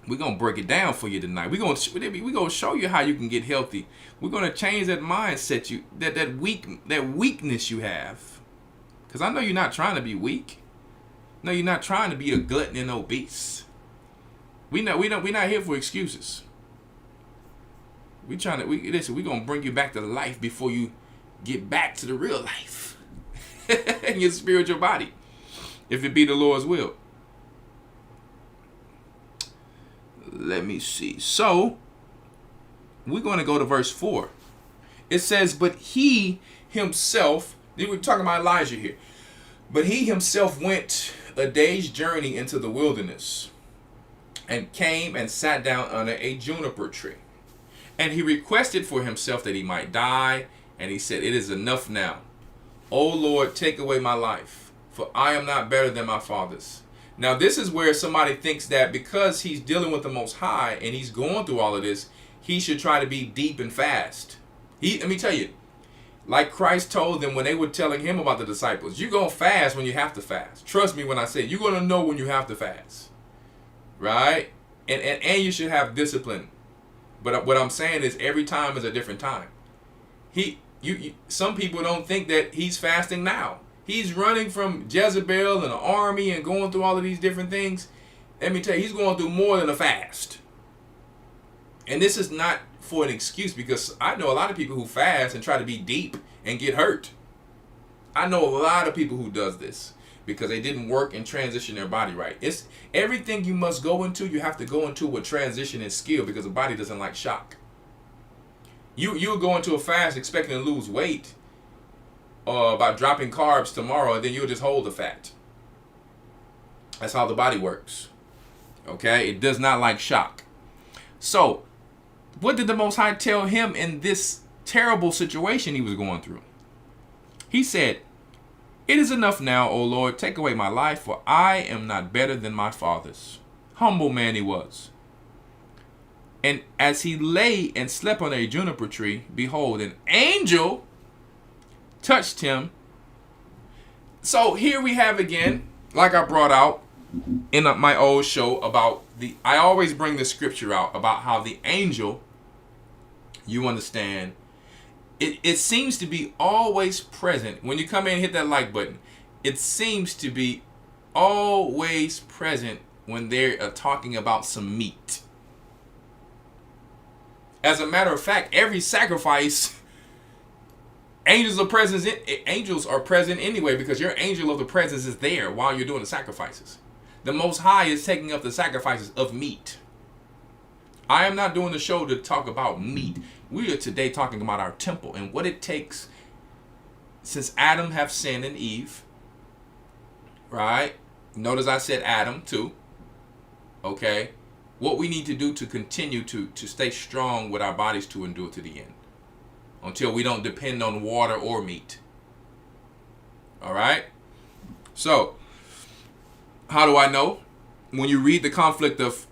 We're going to break it down for you tonight. We're going to show you how you can get healthy. We're going to change that mindset, that weakness you have. Because I know you're not trying to be weak. No, you're not trying to be a glutton and obese. We're not here for excuses. We're going to bring you back to life before you get back to the real life. In your spiritual body. If it be the Lord's will. Let me see. So, we're going to go to verse 4. It says, but he himself, we're talking about Elijah here. But he himself went a day's journey into the wilderness and came and sat down under a juniper tree. And he requested for himself that he might die. And he said, it is enough now. O Lord, take away my life, for I am not better than my fathers. Now, this is where somebody thinks that because he's dealing with the Most High and he's going through all of this, he should try to be deep and fast. Let me tell you, like Christ told them when they were telling him about the disciples, you're going to fast when you have to fast. Trust me when I say you're going to know when you have to fast. Right? And you should have discipline. But what I'm saying is every time is a different time. Some people don't think that he's fasting now. He's running from Jezebel and an army and going through all of these different things. Let me tell you, he's going through more than a fast. And this is not for an excuse because I know a lot of people who fast and try to be deep and get hurt. I know a lot of people who does this because they didn't work and transition their body right. It's everything you must go into, you have to go into with transition and skill because the body doesn't like shock. You'll go into a fast expecting to lose weight by dropping carbs tomorrow, and then you'll just hold the fat. That's how the body works. Okay? It does not like shock. So, what did the Most High tell him in this terrible situation he was going through? He said, it is enough now, O Lord, take away my life, for I am not better than my fathers. Humble man he was. And as he lay and slept on a juniper tree, behold, an angel touched him. So here we have again, like I brought out in my old show about I always bring the scripture out about how the angel, you understand, it seems to be always present. When you come in and hit that like button, it seems to be always present when they're talking about some meat. As a matter of fact, every sacrifice, angels are present anyway, because your angel of the presence is there while you're doing the sacrifices. The Most High is taking up the sacrifices of meat. I am not doing the show to talk about meat. We are today talking about our temple and what it takes since Adam have sinned and Eve. Right? Notice I said Adam too. Okay? What we need to do to continue to stay strong with our bodies to endure to the end. Until we don't depend on water or meat. Alright? So, how do I know? When you read the conflict of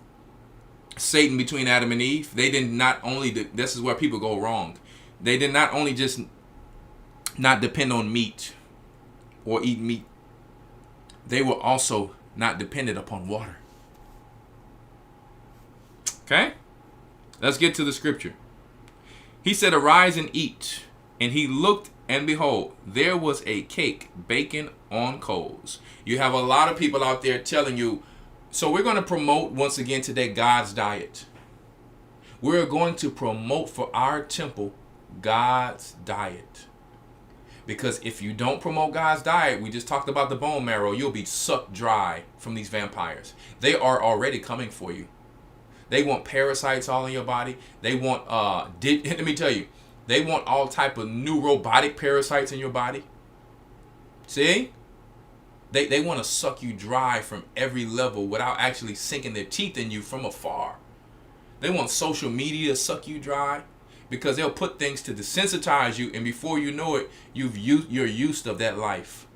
Satan between Adam and Eve, they did not only, this is where people go wrong. They did not only just not depend on meat or eat meat. They were also not dependent upon water. Okay? Let's get to the scripture. He said, arise and eat. And he looked, and behold, there was a cake baking on coals. You have a lot of people out there telling you, so we're going to promote once again today God's diet. We're going to promote for our temple God's diet. Because if you don't promote God's diet, we just talked about the bone marrow, you'll be sucked dry from these vampires. They are already coming for you. They want parasites all in your body. They want, let me tell you, they want all type of new robotic parasites in your body. See? They want to suck you dry from every level without actually sinking their teeth in you from afar. They want social media to suck you dry because they'll put things to desensitize you, and before you know it, you're used of that life.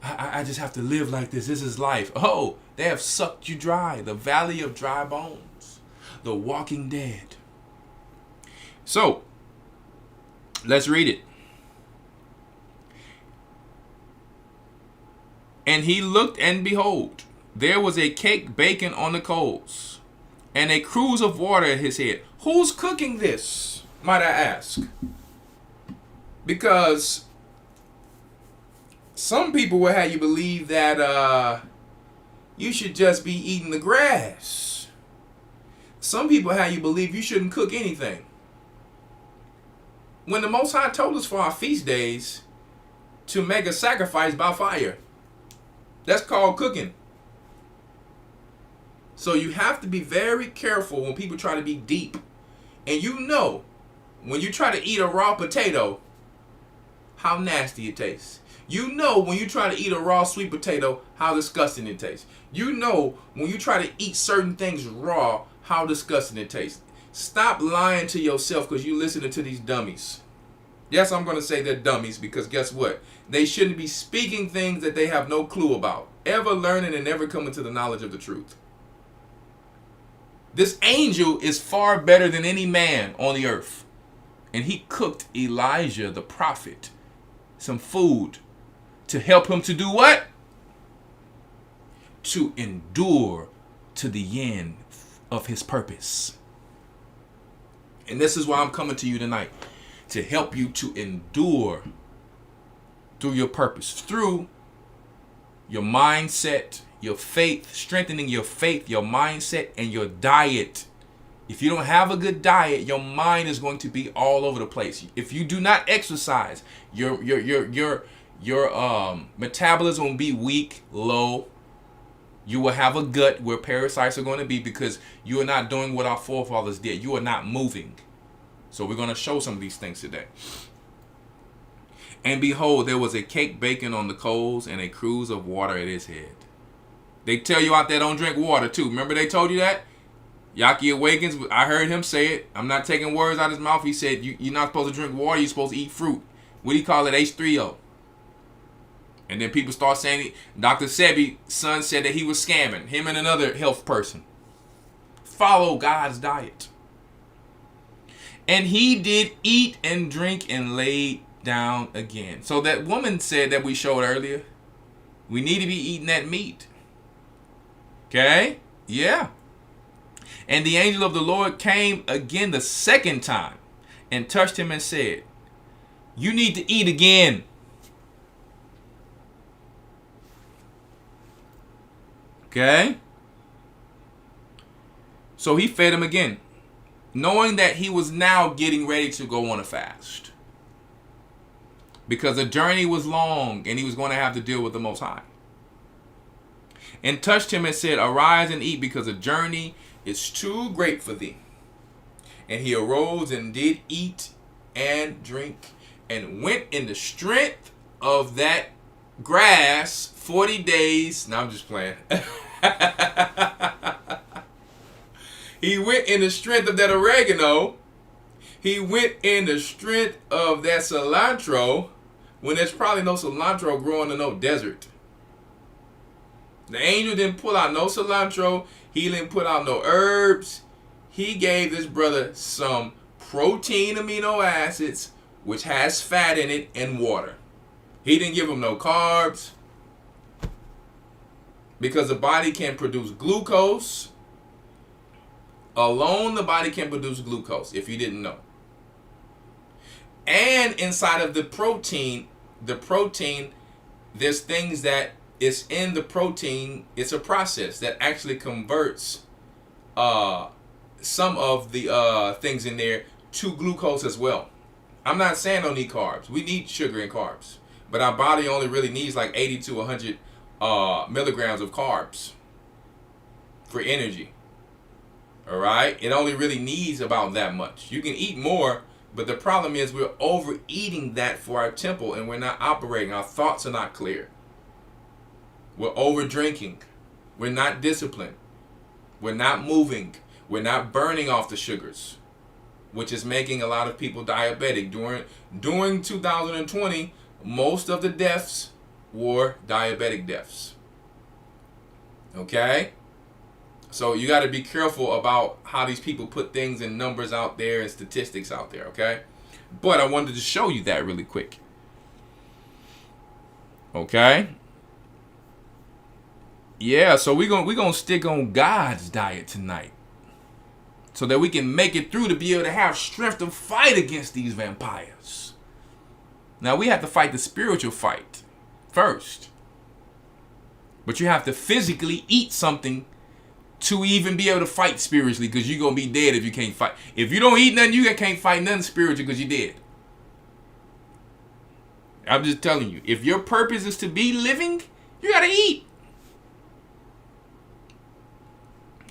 I just have to live like this. This is life. Oh, they have sucked you dry. The valley of dry bones. The walking dead. So, let's read it. And he looked, and behold, there was a cake baking on the coals, and a cruse of water at his head. Who's cooking this, might I ask? Because some people will have you believe that you should just be eating the grass. Some people have you believe you shouldn't cook anything. When the Most High told us for our feast days to make a sacrifice by fire. That's called cooking. So you have to be very careful when people try to be deep. And you know, when you try to eat a raw potato, how nasty it tastes. You know when you try to eat a raw sweet potato, how disgusting it tastes. You know when you try to eat certain things raw, how disgusting it tastes. Stop lying to yourself because you're listening to these dummies. Yes, I'm going to say they're dummies because guess what? They shouldn't be speaking things that they have no clue about. Ever learning and never coming to the knowledge of the truth. This angel is far better than any man on the earth. And he cooked Elijah, the prophet, some food to help him to do what? To endure to the end of his purpose. And this is why I'm coming to you tonight. To help you to endure through your purpose. Through your mindset, your faith, strengthening your faith, your mindset, and your diet. If you don't have a good diet, your mind is going to be all over the place. If you do not exercise, your metabolism will be weak, low. You will have a gut where parasites are going to be because you are not doing what our forefathers did. You are not moving. So we're going to show some of these things today. And behold, there was a cake baking on the coals and a cruse of water at his head. They tell you out there don't drink water too. Remember they told you that? Yaki Awakens, I heard him say it. I'm not taking words out of his mouth. He said, you're not supposed to drink water. You're supposed to eat fruit. What do you call it? H3O. And then people start saying, Dr. Sebi's son said that he was scamming, him and another health person. Follow God's diet. And he did eat and drink and laid down again. So that woman said that we showed earlier, we need to be eating that meat. Okay? Yeah. And the angel of the Lord came again the second time and touched him and said, you need to eat again. Okay? So he fed him again, knowing that he was now getting ready to go on a fast. Because the journey was long and he was going to have to deal with the Most High. And touched him and said, arise and eat, because the journey is too great for thee. And he arose and did eat and drink and went in the strength of that grass 40 days. Now I'm just playing. He went in the strength of that oregano. He went in the strength of that cilantro, when there's probably no cilantro growing in no desert. The angel didn't pull out no cilantro. He didn't put out no herbs. He gave this brother some protein amino acids, which has fat in it, and water. He didn't give him no carbs, because the body can produce glucose. Alone, the body can produce glucose, if you didn't know. And inside of the protein, there's things that is in the protein. It's a process that actually converts some of the things in there to glucose as well. I'm not saying don't need carbs. We need sugar and carbs. But our body only really needs like 80 to 100 milligrams of carbs for energy. All right? It only really needs about that much. You can eat more, but the problem is we're overeating that for our temple, and we're not operating. Our thoughts are not clear. We're over drinking. We're not disciplined. We're not moving. We're not burning off the sugars, which is making a lot of people diabetic. During 2020, most of the deaths were diabetic deaths. Okay? So you got to be careful about how these people put things in numbers out there and statistics out there, okay? But I wanted to show you that really quick. Okay? Yeah, so we're gonna stick on God's diet tonight, so that we can make it through to be able to have strength to fight against these vampires. Now, we have to fight the spiritual fight first. But you have to physically eat something to even be able to fight spiritually, because you're going to be dead if you can't fight. If you don't eat nothing, you can't fight nothing spiritual, because you're dead. I'm just telling you, if your purpose is to be living, you got to eat.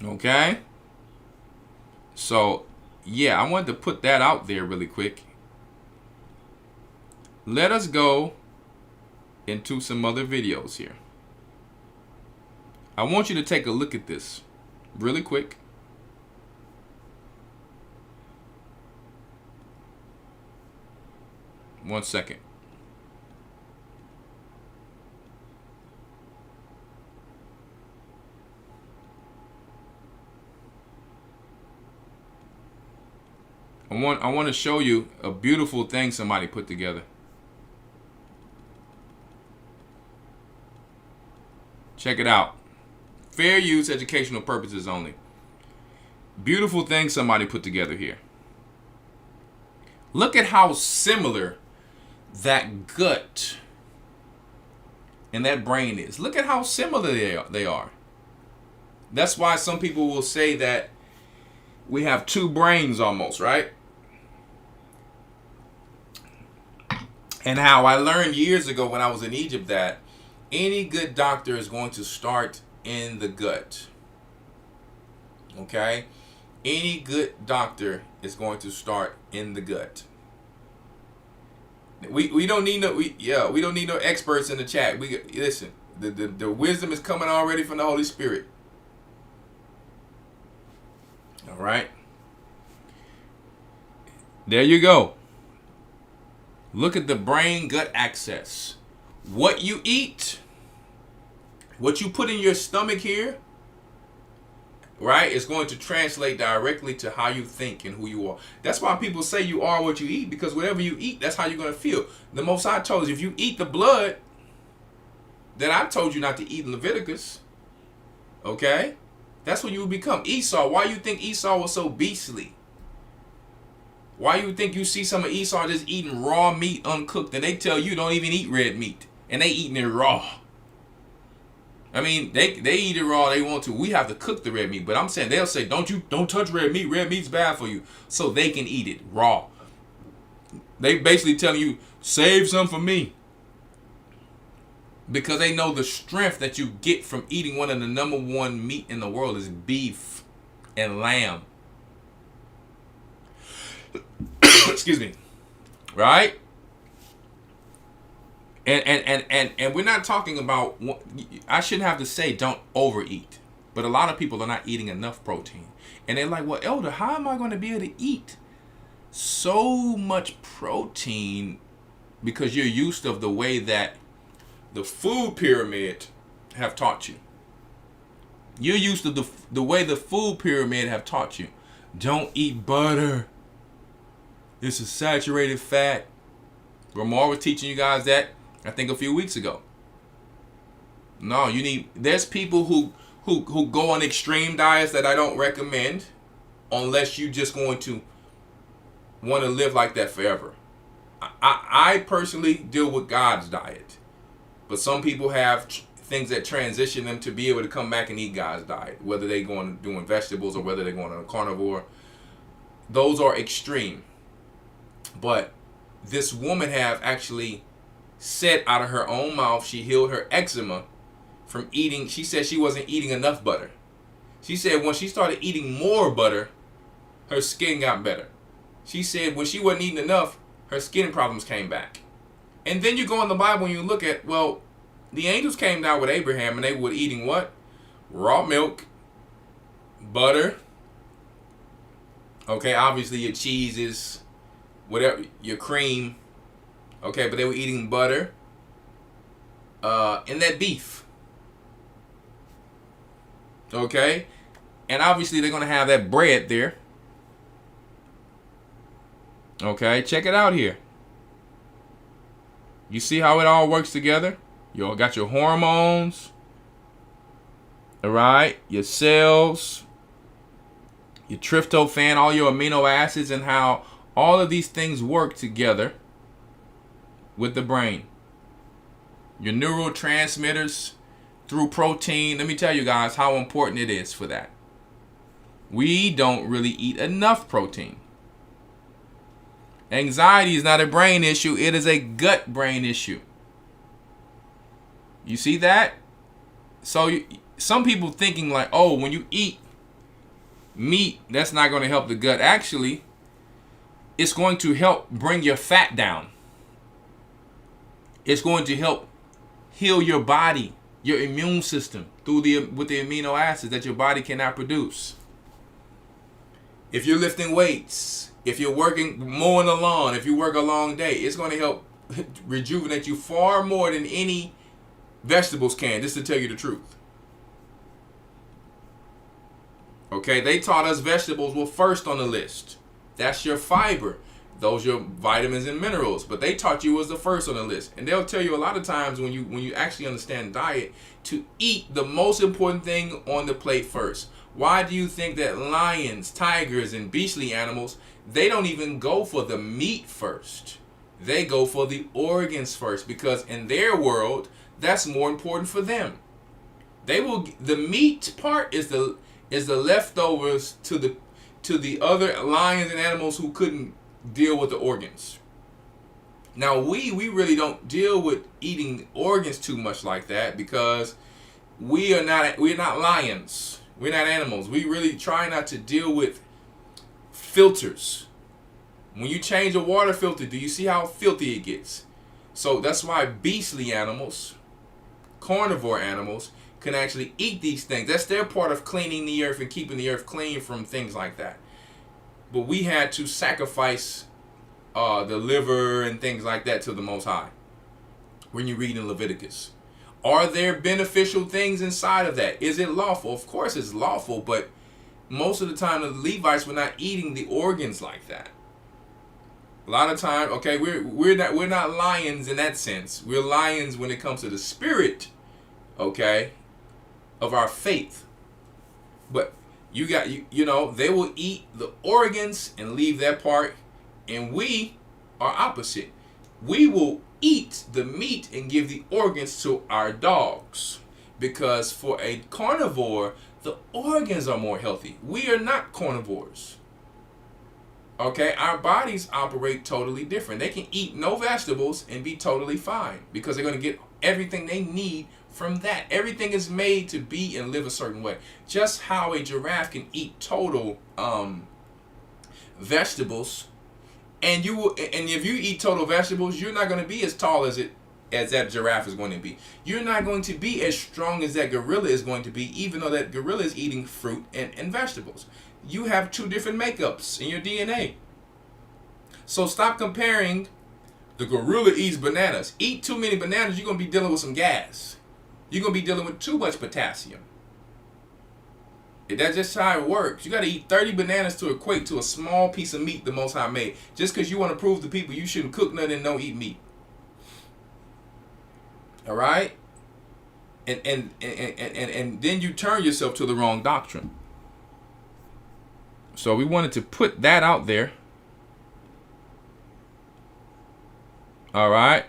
Okay? So, yeah, I wanted to put that out there really quick. Let us go into some other videos here. I want you to take a look at this really quick. One second. I want to show you a beautiful thing somebody put together. Check it out. Fair use, educational purposes only. Beautiful thing somebody put together here. Look at how similar that gut and that brain is. Look at how similar they are. That's why some people will say that we have two brains almost, right? And how I learned years ago when I was in Egypt that any good doctor is going to start in the gut. Okay? Any good doctor is going to start in the gut. We don't need we don't need no experts in the chat. We listen. The wisdom is coming already from the Holy Spirit. All right. There you go. Look at the brain gut axis. what you eat, what you put in your stomach here, right, is going to translate directly to how you think and who you are. That's why people say you are what you eat, because whatever you eat, that's how you're going to feel. The Most High told us, if you eat the blood that I told you not to eat in Leviticus, okay, that's what you will become. Esau, why you think Esau was so beastly? Why you think you see some of Esau just eating raw meat uncooked, and they tell you don't even eat red meat, and they eating it raw? I mean, they eat it raw, they want to. We have to cook the red meat, but I'm saying, they'll say, don't touch red meat. Red meat's bad for you, so they can eat it raw. They basically telling you, save some for me, because they know the strength that you get from eating one of the number one meat in the world is beef and lamb. Excuse me. Right? And we're not talking about, I shouldn't have to say don't overeat, but a lot of people are not eating enough protein. And they're like, well, Elder, how am I going to be able to eat so much protein? Because you're used to the way that the food pyramid have taught you. You're used to the way the food pyramid have taught you. Don't eat butter. It's a saturated fat. Ramar was teaching you guys that, I think, a few weeks ago. No, there's people who go on extreme diets that I don't recommend, unless you just going to want to live like that forever. I personally deal with God's diet, but some people have things that transition them to be able to come back and eat God's diet, whether they're going doing vegetables or whether they're going on a carnivore. Those are extreme. But this woman have actually said out of her own mouth she healed her eczema from eating. She said she wasn't eating enough butter. She said when she started eating more butter, her skin got better. She said when she wasn't eating enough, her skin problems came back. And then you go in the Bible and you look at, well, the angels came down with Abraham and they were eating what? Raw milk, butter, okay, obviously your cheeses, whatever, your cream, okay, but they were eating butter and that beef, okay, and obviously they're going to have that bread there, okay. Check it out here. You see how it all works together? You got your hormones, all right, your cells, your tryptophan, all your amino acids, and how all of these things work together with the brain. Your neurotransmitters through protein. Let me tell you guys how important it is for that. We don't really eat enough protein. Anxiety is not a brain issue. It is a gut brain issue. You see that? So some people thinking like, oh, when you eat meat, that's not going to help the gut. Actually, it's going to help bring your fat down. It's going to help heal your body, your immune system with the amino acids that your body cannot produce. If you're lifting weights, if you're working, mowing the lawn, if you work a long day, it's going to help rejuvenate you far more than any vegetables can, just to tell you the truth. Okay, they taught us vegetables were first on the list. That's your fiber. Those are your vitamins and minerals. But they taught you was the first on the list. And they'll tell you a lot of times when you actually understand diet, to eat the most important thing on the plate first. Why do you think that lions, tigers, and beastly animals, they don't even go for the meat first? They go for the organs first, because in their world, that's more important for them. The meat part is the leftovers to the other lions and animals who couldn't deal with the organs. Now we really don't deal with eating organs too much like that, because we're not lions. We're not animals. We really try not to deal with filters. When you change a water filter, do you see how filthy it gets? So that's why beastly animals, carnivore animals, can actually eat these things. That's their part of cleaning the earth and keeping the earth clean from things like that. But we had to sacrifice the liver and things like that to the Most High. when you read in Leviticus? Are there beneficial things inside of that? Is it lawful? Of course it's lawful, but most of the time the Levites were not eating the organs like that. A lot of time, okay, we're not lions in that sense. We're lions when it comes to the spirit, okay, of our faith. But you know, they will eat the organs and leave that part, and we are opposite. We will eat the meat and give the organs to our dogs, because for a carnivore, the organs are more healthy. We are not carnivores. Okay, our bodies operate totally different. They can eat no vegetables and be totally fine because they're going to get everything they need from that. Everything is made to be and live a certain way. Just how a giraffe can eat total vegetables, and if you eat total vegetables, you're not going to be as tall as that giraffe is going to be. You're not going to be as strong as that gorilla is going to be, even though that gorilla is eating fruit and vegetables. You have two different makeups in your DNA. So stop comparing. The gorilla eats bananas. Eat too many bananas, you're going to be dealing with some gas. You're going to be dealing with too much potassium. That's just how it works. You got to eat 30 bananas to equate to a small piece of meat the Most High made. Just because you want to prove to people you shouldn't cook nothing and don't eat meat. All right? And then you turn yourself to the wrong doctrine. So we wanted to put that out there. All right.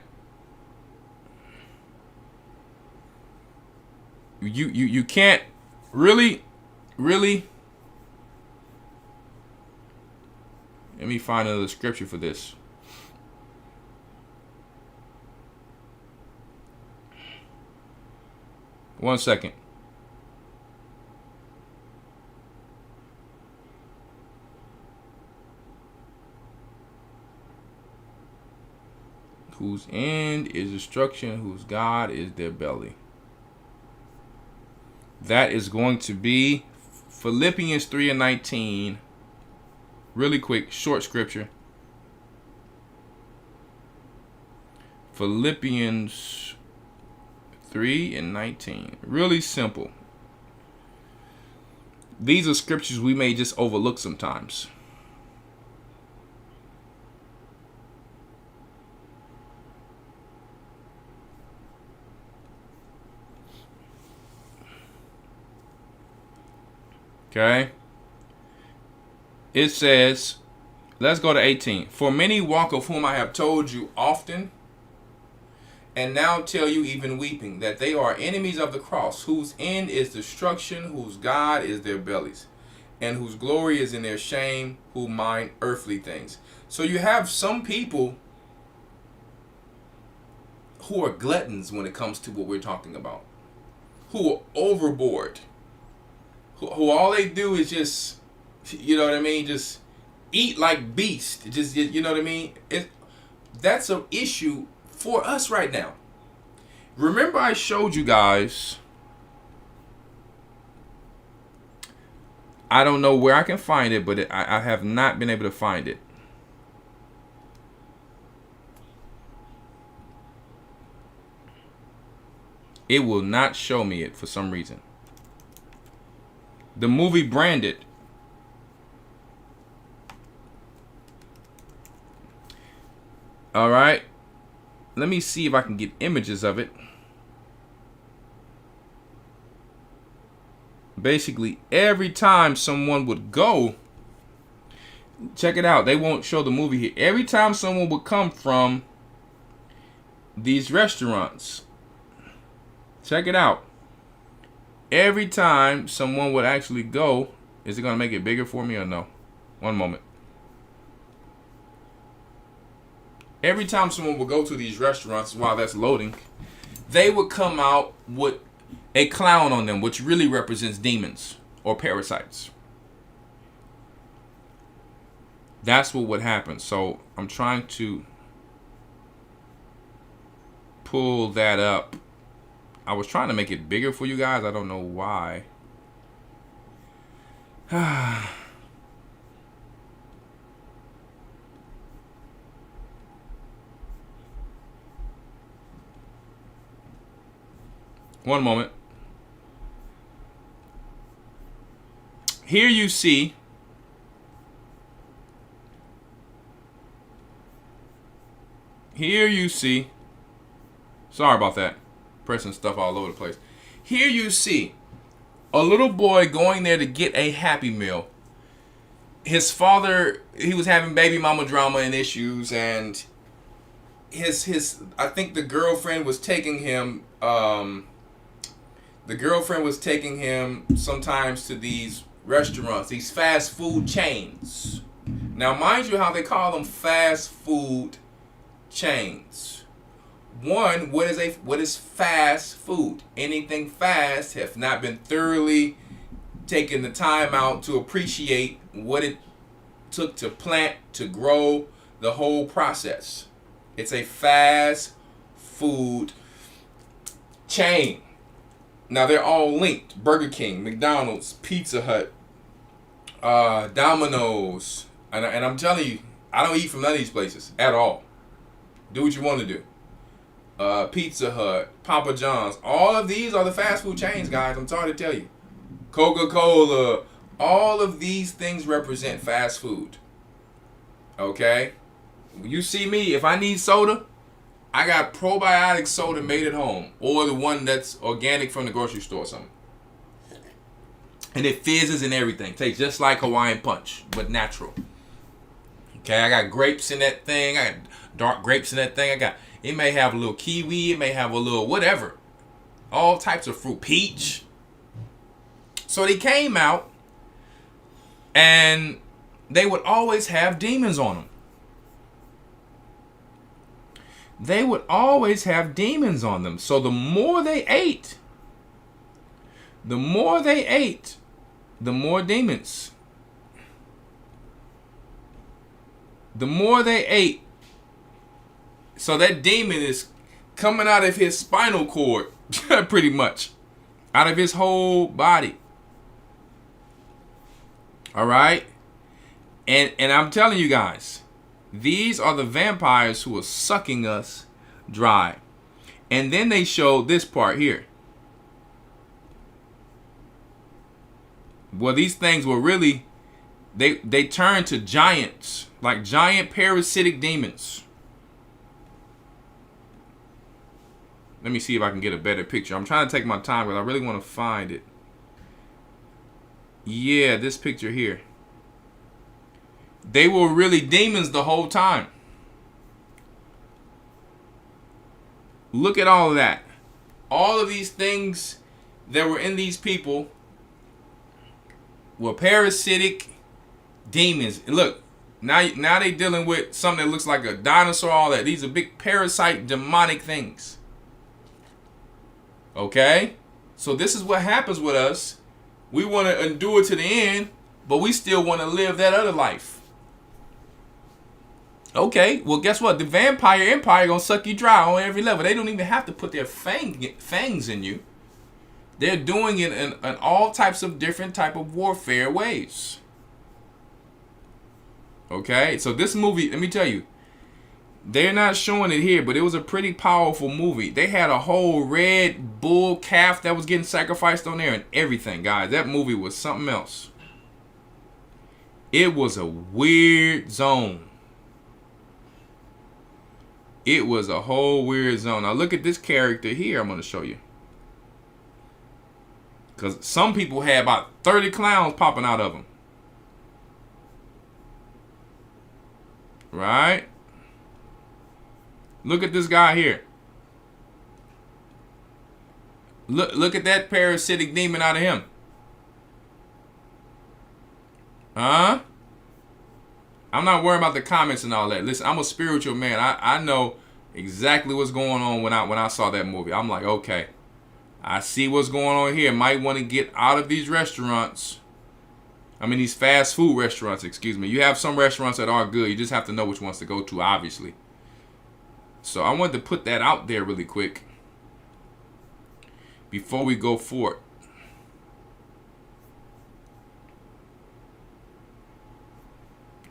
You can't really. Let me find another scripture for this. One second. Whose end is destruction, whose God is their belly. That is going to be Philippians 3:19. Really quick, short scripture. Philippians 3:19. Really simple. These are scriptures we may just overlook sometimes. Okay. It says, let's go to 18. For many walk, of whom I have told you often, and now tell you even weeping, that they are enemies of the cross, whose end is destruction, whose God is their bellies, and whose glory is in their shame, who mind earthly things. So you have some people who are gluttons when it comes to what we're talking about, who are overboard. Who all they do is just, you know what I mean, just eat like beasts. Just, you know what I mean? That's an issue for us right now. Remember I showed you guys, I don't know where I can find it, but I have not been able to find it. It will not show me it for some reason. The movie Branded. All right. Let me see if I can get images of it. Basically, every time someone would go, check it out. They won't show the movie here. Every time someone would come from these restaurants, check it out. Every time someone would actually go, is it going to make it bigger for me or no? One moment. Every time someone would go to these restaurants, while that's loading, they would come out with a clown on them, which really represents demons or parasites. That's what would happen. So I'm trying to pull that up. I was trying to make it bigger for you guys. I don't know why. One moment. Here you see sorry about that, pressing stuff all over the place. Here you see a little boy going there to get a Happy Meal. His father, he was having baby mama drama and issues, and his I think the girlfriend was taking him sometimes to these restaurants, these fast food chains. Now, mind you, how they call them fast food chains. One, what is fast food? Anything fast have not been thoroughly taken the time out to appreciate what it took to plant, to grow, the whole process. It's a fast food chain. Now they're all linked. Burger King, McDonald's, Pizza Hut, Domino's, and I'm telling you, I don't eat from none of these places at all. Do what you want to do. Pizza Hut, Papa John's, all of these are the fast food chains, guys. I'm sorry to tell you. Coca-Cola, all of these things represent fast food. Okay? You see me, if I need soda, I got probiotic soda made at home, or the one that's organic from the grocery store or something. And it fizzes and everything. Tastes just like Hawaiian Punch, but natural. Okay, I got grapes in that thing. I got dark grapes in that thing. It may have a little kiwi. It may have a little whatever. All types of fruit. Peach. So they came out, and they would always have demons on them. They would always have demons on them. So the more they ate, the more demons. The more they ate, so that demon is coming out of his spinal cord, pretty much, out of his whole body. All right, and I'm telling you guys, these are the vampires who are sucking us dry. And then they show this part here. Well, these things were really, they turned to giants, like giant parasitic demons. Let me see if I can get a better picture. I'm trying to take my time because I really want to find it. Yeah, this picture here. They were really demons the whole time. Look at all of that. All of these things that were in these people were parasitic demons. And look, now they dealing with something that looks like a dinosaur, all that. These are big parasite demonic things. Okay? So this is what happens with us. We want to endure to the end, but we still want to live that other life. Okay, well, guess what? The vampire empire gonna suck you dry on every level. They don't even have to put their fangs in you. They're doing it in all types of different type of warfare ways. Okay, so this movie, let me tell you, they're not showing it here, but it was a pretty powerful movie. They had a whole red bull calf that was getting sacrificed on there and everything, guys. That movie was something else. It was a weird zone. It was a whole weird zone. Now look at this character here I'm going to show you. Because some people had about 30 clowns popping out of them. Right? Look at this guy here. Look at that parasitic demon out of him. Huh? I'm not worried about the comments and all that. Listen, I'm a spiritual man. I know exactly what's going on when I saw that movie. I'm like, okay, I see what's going on here. Might want to get out of these restaurants. I mean, these fast food restaurants, excuse me. You have some restaurants that are good. You just have to know which ones to go to, obviously. So I wanted to put that out there really quick before we go forward.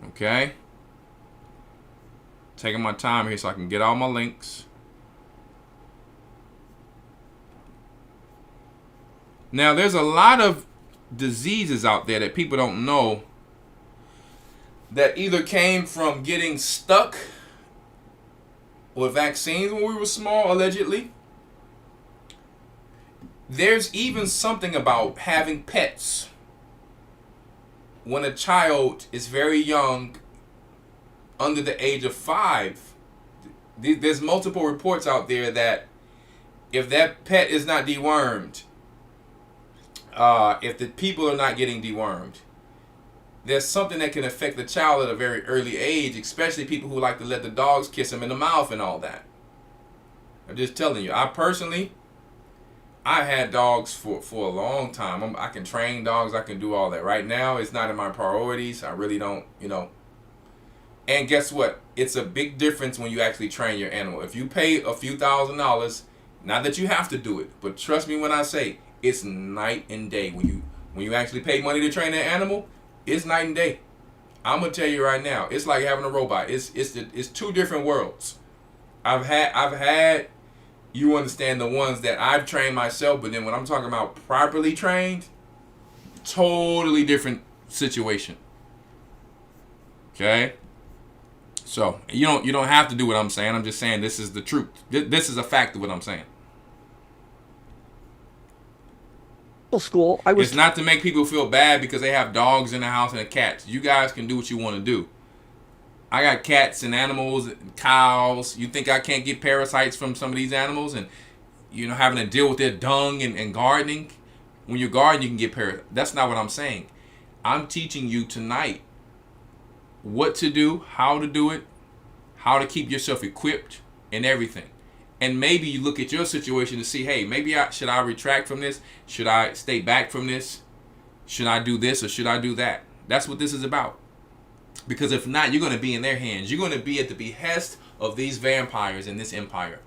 Okay. Taking my time here so I can get all my links. Now, there's a lot of diseases out there that people don't know that either came from getting stuck with vaccines when we were small, allegedly. There's even something about having pets when a child is very young, under the age of 5. There's multiple reports out there that if that pet is not dewormed, if the people are not getting dewormed, there's something that can affect the child at a very early age, especially people who like to let the dogs kiss them in the mouth and all that. I'm just telling you, I had dogs for a long time. I can train dogs. I can do all that. Right now, it's not in my priorities. I really don't, And guess what? It's a big difference when you actually train your animal. If you pay a few $1,000s, not that you have to do it, but trust me when I say it's night and day. When you actually pay money to train an animal, it's night and day. I'm gonna tell you right now, it's like having a robot. It's two different worlds. I've had you understand the ones that I've trained myself, but then when I'm talking about properly trained, totally different situation. Okay? So you don't have to do what I'm saying. I'm just saying this is the truth. This is a fact of what I'm saying. School, it's not to make people feel bad because they have dogs in the house and cats. You guys can do what you want to do. I got cats and animals and cows. You think I can't get parasites from some of these animals and having to deal with their dung and gardening? When you garden, you can get parasites. That's not what I'm saying. I'm teaching you tonight what to do, how to do it, how to keep yourself equipped, and everything. And maybe you look at your situation to see, hey, maybe should I retract from this? Should I stay back from this? Should I do this or should I do that? That's what this is about. Because if not, you're going to be in their hands. You're going to be at the behest of these vampires in this empire.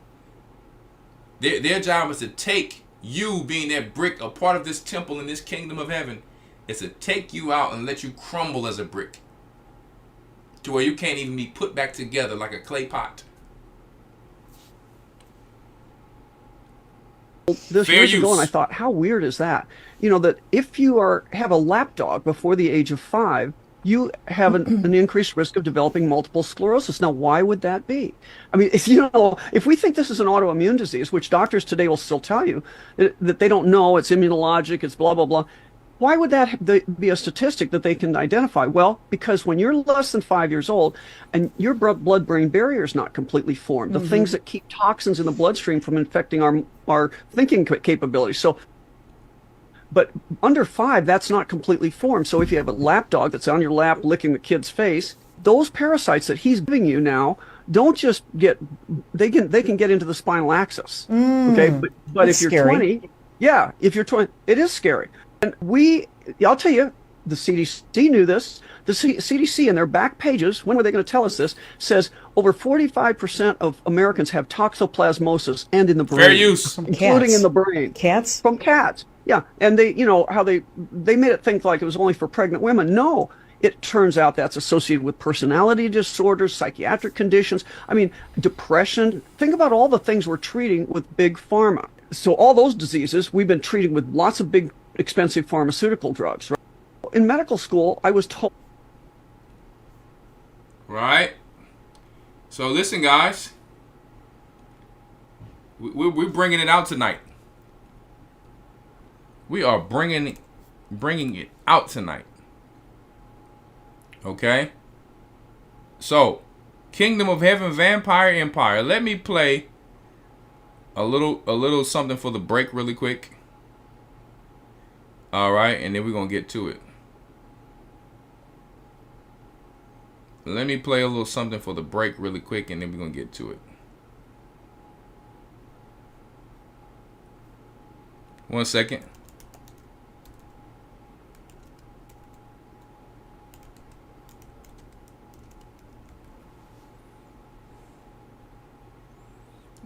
Their job is to take you, being that brick, a part of this temple in this kingdom of heaven, is to take you out and let you crumble as a brick to where you can't even be put back together like a clay pot. This years ago, and I thought, how weird is that? That if you have a lap dog before the age of 5, you have an increased risk of developing multiple sclerosis. Now, why would that be? I mean, if we think this is an autoimmune disease, which doctors today will still tell you that they don't know, it's immunologic, it's blah, blah, blah. Why would that be a statistic that they can identify? Well, because when you're less than 5 years old and your blood-brain barrier is not completely formed, the things that keep toxins in the bloodstream from infecting our thinking capabilities. But under 5, that's not completely formed. So if you have a lap dog that's on your lap licking the kid's face, those parasites that he's giving you now don't just they can get into the spinal axis. Okay, but if you're scary. 20, if you're 20, it is scary. And I'll tell you, the CDC knew this. The CDC in their back pages, when were they going to tell us this, says over 45% of Americans have toxoplasmosis and in the brain. Fair use. Including in the brain. Cats? From cats. Yeah. And they made it think like it was only for pregnant women. No. It turns out that's associated with personality disorders, psychiatric conditions. I mean, depression. Think about all the things we're treating with big pharma. So all those diseases we've been treating with lots of big, expensive pharmaceutical drugs. Right? In medical school, I was told. Right. So listen, guys. We're bringing it out tonight. We are bringing it out tonight. Okay. So, Kingdom of Heaven, Vampire Empire. Let me play a little something for the break really quick. All right, and then we're gonna get to it. Let me play a little something for the break really quick, and then we're gonna get to it. 1 second.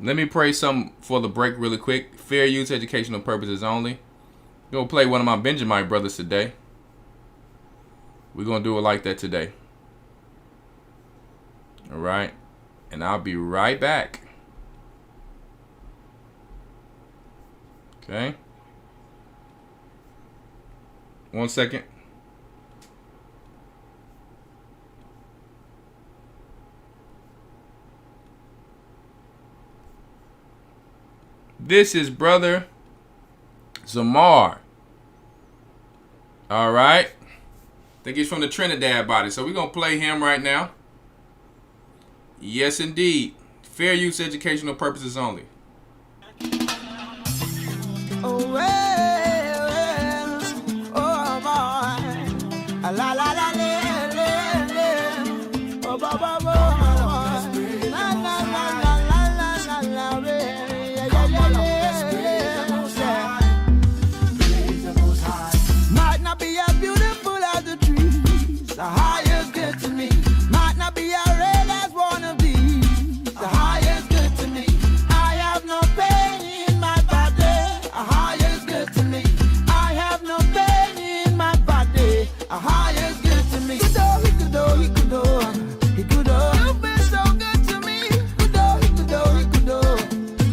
Let me pray some for the break really quick. Fair use, educational purposes only. Gonna play one of my Benjamite brothers today. We're gonna do it like that today. All right, and I'll be right back. 1 second. This is Brother Zamar. All right. I think he's from the Trinidad body. So we're going to play him right now. Yes, indeed. Fair use educational purposes only. Oh, well, oh, boy. La, la, la, la, la, la. Oh, boy, boy, boy. La, la, la, la, la, la, la, la. Yeah, yeah, yeah. Might not be as beautiful as the trees, the highest good to me. Might not be as red as one of these, the highest good to me. I have no pain in my body, the highest good to me. I have no pain in my body, the highest good to me. He could do, he could do, he could do. You've been so good to me. He could do, he could do, he could do,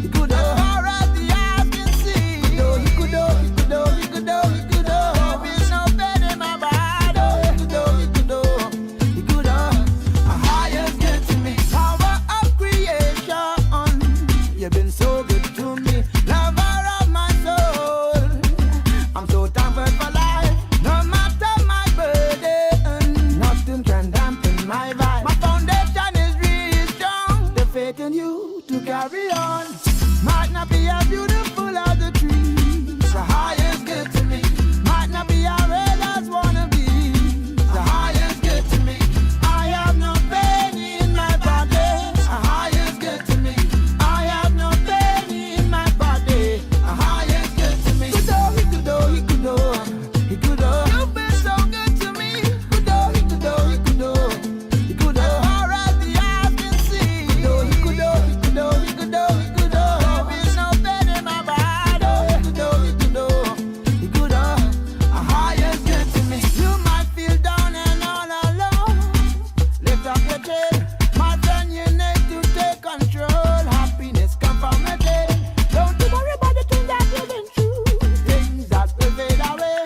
he could do. As far as the eyes can see, he could do, he could do, he could do, he could do. There is no pain in my body. He could do, he could do, he could do. A highest good to me. Power of creation, you've been so good to me. Lover of my soul, I'm so thankful for life. No matter my burden, nothing can dampen my vibe. My foundation is really strong. The faith in you to carry on. Might not be as beautiful as the trees, the highest good to me. Might not be as red as one of these, the highest good to me. I have no pain in my body, the highest good to me. I have no pain in my body, the highest good to me. He could do, he could do, he could do. You've been so good to me. He could do, he could do, he could do, he could do. As far as the eyes can see, he could do, he could do, he could do, he could do. There is no pain in my body. He could do, he could do, he could do. A highest good to me. You might feel down and all alone. Lift up your head, my friend. You need to take control. Happiness come from within. Don't you worry about the things that you've been through, things that will fade away.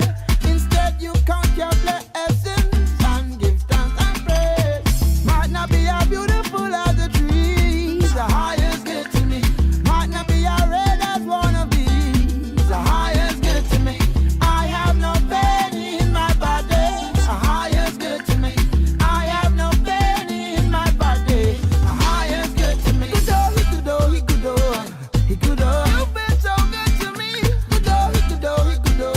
Instead, you count your blessings and give thanks and praise. Might not be as beautiful as the trees, the highest good to me. Might not be as red as one of these, the highest good to me. I have no pain in my body, the highest good to me. I have no pain in my body, the highest good to me. He could do, he could do, he could do. You've been so good to me. He could do, he could do, he could do,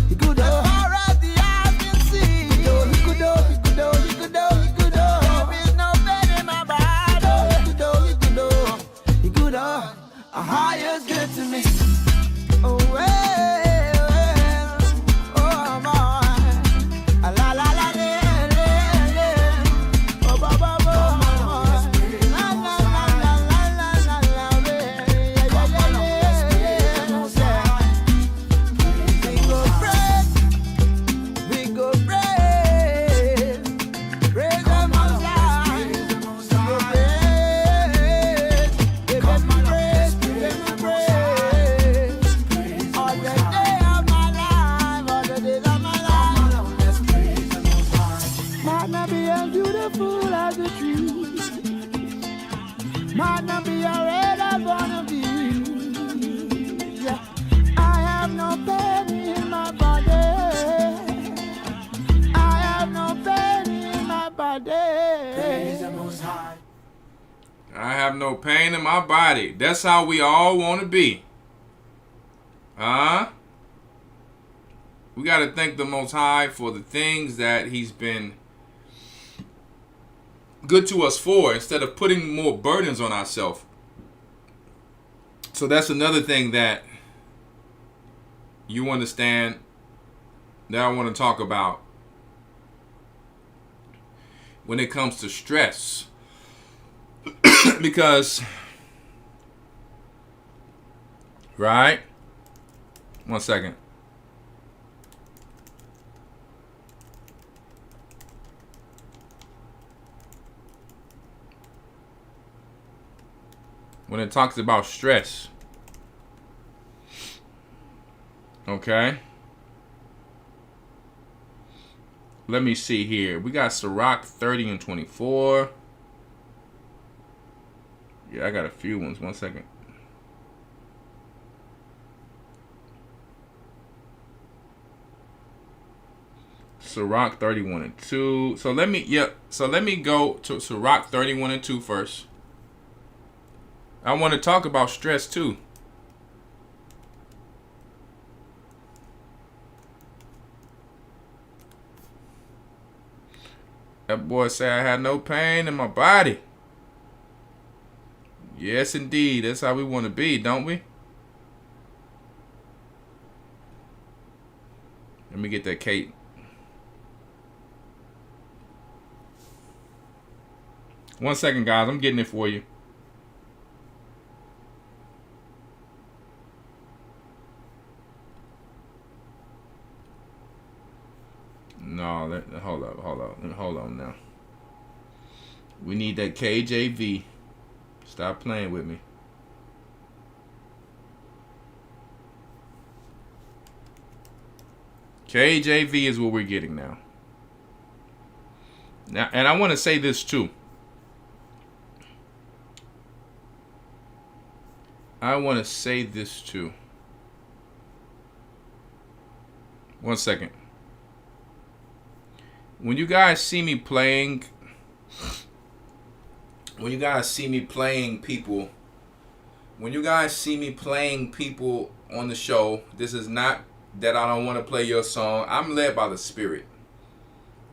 he could do. As far as the eyes can see, he could do, he could do, he could do, he could do. There is no pain in my body. He could do, he could do, he could do. A highest good to me. Oh well, oh boy, la la la la la, oh ba ba ba, la la la la la la la, yeah yeah yeah. We go praise, we go praise, praise the Most High. We go praise, give Him praise, give Him praise. All the day of my life, all the days of my life. Let's praise the Most High. Might not be as beautiful as the trees, might not be as red as one of these. Yeah. I have no pain in my body. I have no pain in my body. Praise the Most High. I have no pain in my body. That's how we all want to be. Huh? We got to thank the Most High for the things that He's been good to us for, instead of putting more burdens on ourselves. So that's another thing that you understand that I want to talk about when it comes to stress. Because, right? 1 second. When it talks about stress, okay? let me see here. We got Ciroc 30 and 24. Yeah, I got a few ones. 1 second. Ciroc 31 and 2. So let me go to Ciroc 31 and 2 first. I want to talk about stress too. That boy said I had no pain in my body. Yes, indeed. That's how we want to be, don't we? Let me get that cape. One second, guys. I'm getting it for you. No, hold on now. We need that KJV. Stop playing with me. KJV is what we're getting now. Now, and I want to say this too. One second. When you guys see me playing people on the show, this is not that I don't want to play your song. I'm led by the Spirit.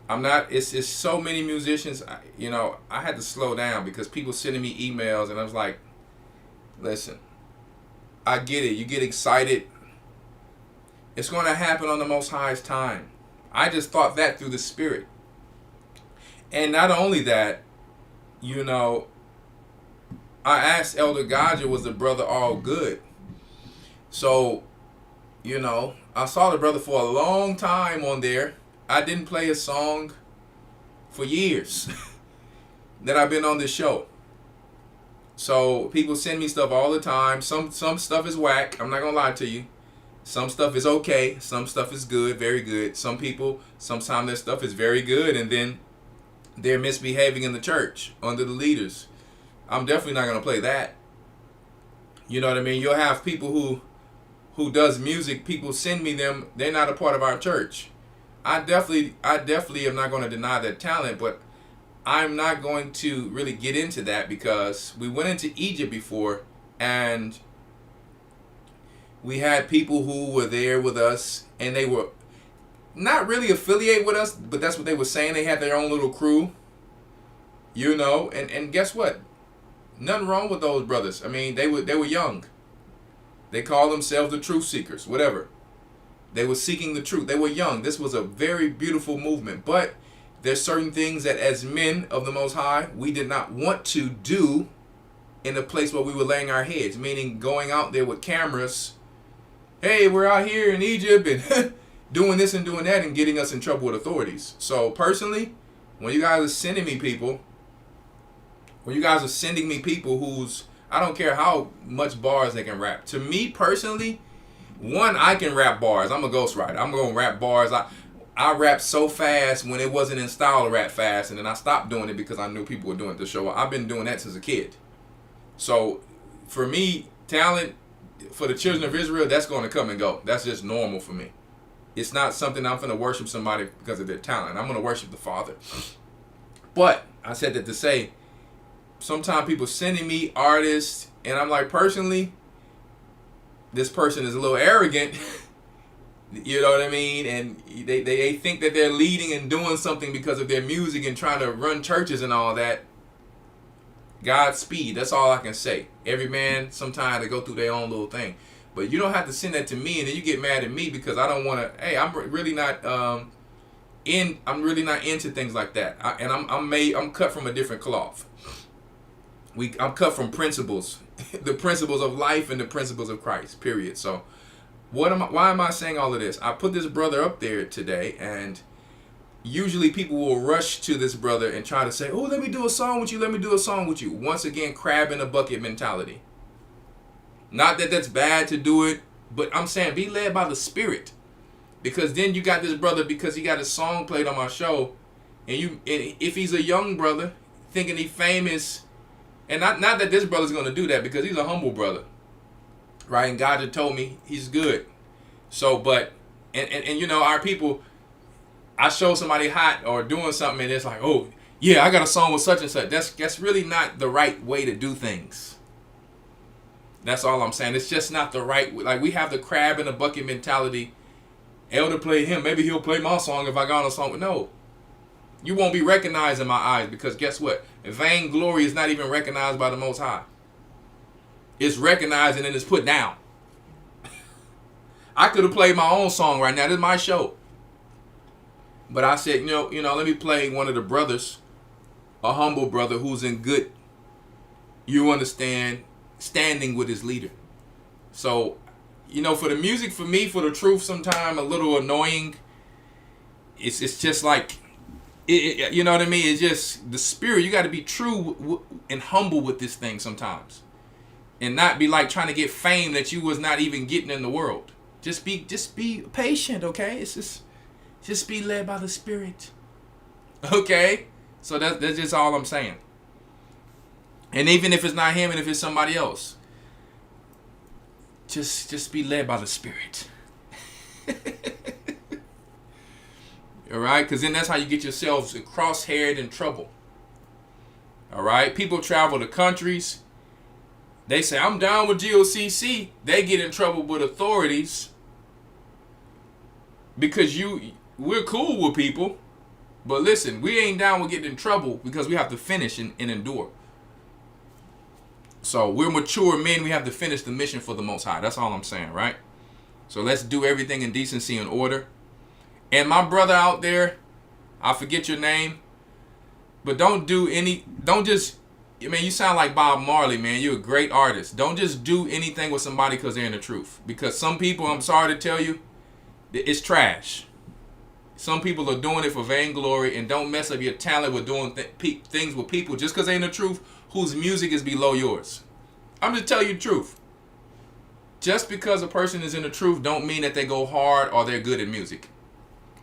I'm not, it's so many musicians, I had to slow down because people sending me emails and I was like, listen, I get it. You get excited. It's going to happen on the Most High's time. I just thought that through the Spirit. And not only that, I asked Elder Rawchaa, was the brother all good? So, I saw the brother for a long time on there. I didn't play a song for years that I've been on this show. So people send me stuff all the time. Some stuff is whack. I'm not going to lie to you. Some stuff is okay. Some stuff is good, very good. Some people, sometimes their stuff is very good, and then they're misbehaving in the church under the leaders. I'm definitely not going to play that. You know what I mean? You'll have people who does music, people send me them, they're not a part of our church. I definitely am not going to deny that talent, but I'm not going to really get into that because we went into Egypt before and we had people who were there with us and they were not really affiliated with us, but that's what they were saying. They had their own little crew, and guess what? Nothing wrong with those brothers. I mean, they were young. They called themselves the truth seekers, whatever. They were seeking the truth. They were young. This was a very beautiful movement, but there's certain things that as men of the Most High, we did not want to do in a place where we were laying our heads, meaning going out there with cameras. Hey, we're out here in Egypt and doing this and doing that and getting us in trouble with authorities. So personally, when you guys are sending me people who's, I don't care how much bars they can rap. To me personally, one, I can rap bars. I'm a ghostwriter. I'm going to rap bars. I rapped so fast when it wasn't in style to rap fast, and then I stopped doing it because I knew people were doing it to show up. I've been doing that since a kid. So for me, talent for the children of Israel, that's going to come and go. That's just normal for me. It's not something I'm going to worship somebody because of their talent. I'm going to worship the Father. But I said that to say, sometimes people sending me artists, and I'm like, personally, this person is a little arrogant. You know what I mean? And they think that they're leading and doing something because of their music and trying to run churches and all that. Godspeed. That's all I can say. Every man, sometimes they go through their own little thing. But you don't have to send that to me and then you get mad at me because I don't want to. Hey, I'm really not into things like that. I'm cut from a different cloth. I'm cut from principles, the principles of life and the principles of Christ. Period. So. Why am I saying all of this? I put this brother up there today, and usually people will rush to this brother and try to say, oh, let me do a song with you, let me do a song with you. Once again, crab in a bucket mentality. Not that that's bad to do it, but I'm saying be led by the Spirit. Because then you got this brother, because he got his song played on my show, and if he's a young brother thinking he famous, and not that this brother's gonna do that, because he's a humble brother, right? And God had told me he's good. So, but and you know, our people, I show somebody hot or doing something, and it's like, oh yeah, I got a song with such and such. That's really not the right way to do things. That's all I'm saying. It's just not the right. Like, we have the crab in a bucket mentality. Elder played him, maybe he'll play my song if I got on a song. No, you won't be recognized in my eyes, because guess what? Vainglory is not even recognized by the Most High. It's recognized and then it's put down. I could have played my own song right now. This is my show. But I said, you know, let me play one of the brothers, a humble brother who's in good, you understand, standing with his leader. So, you know, for the music, for me, for the truth, sometimes a little annoying. It's just like, you know what I mean? It's just the spirit. You got to be true and humble with this thing sometimes, and not be like trying to get fame that you was not even getting in the world. Just be patient, okay? It's just be led by the Spirit, okay? So that's just all I'm saying. And even if it's not him, and if it's somebody else, just be led by the Spirit. All right? Because then that's how you get yourselves crosshaired in trouble. All right? People travel to countries. They say, I'm down with G.O.C.C. They get in trouble with authorities because we're cool with people. But listen, we ain't down with getting in trouble because we have to finish and endure. So we're mature men. We have to finish the mission for the Most High. That's all I'm saying, right? So let's do everything in decency and order. And my brother out there, I forget your name, but don't just, I mean, you sound like Bob Marley, man. You're a great artist. Don't just do anything with somebody because they're in the truth. Because some people, I'm sorry to tell you, it's trash. Some people are doing it for vainglory, and don't mess up your talent with doing things with people just because they're in the truth whose music is below yours. I'm just telling you the truth. Just because a person is in the truth don't mean that they go hard or they're good at music.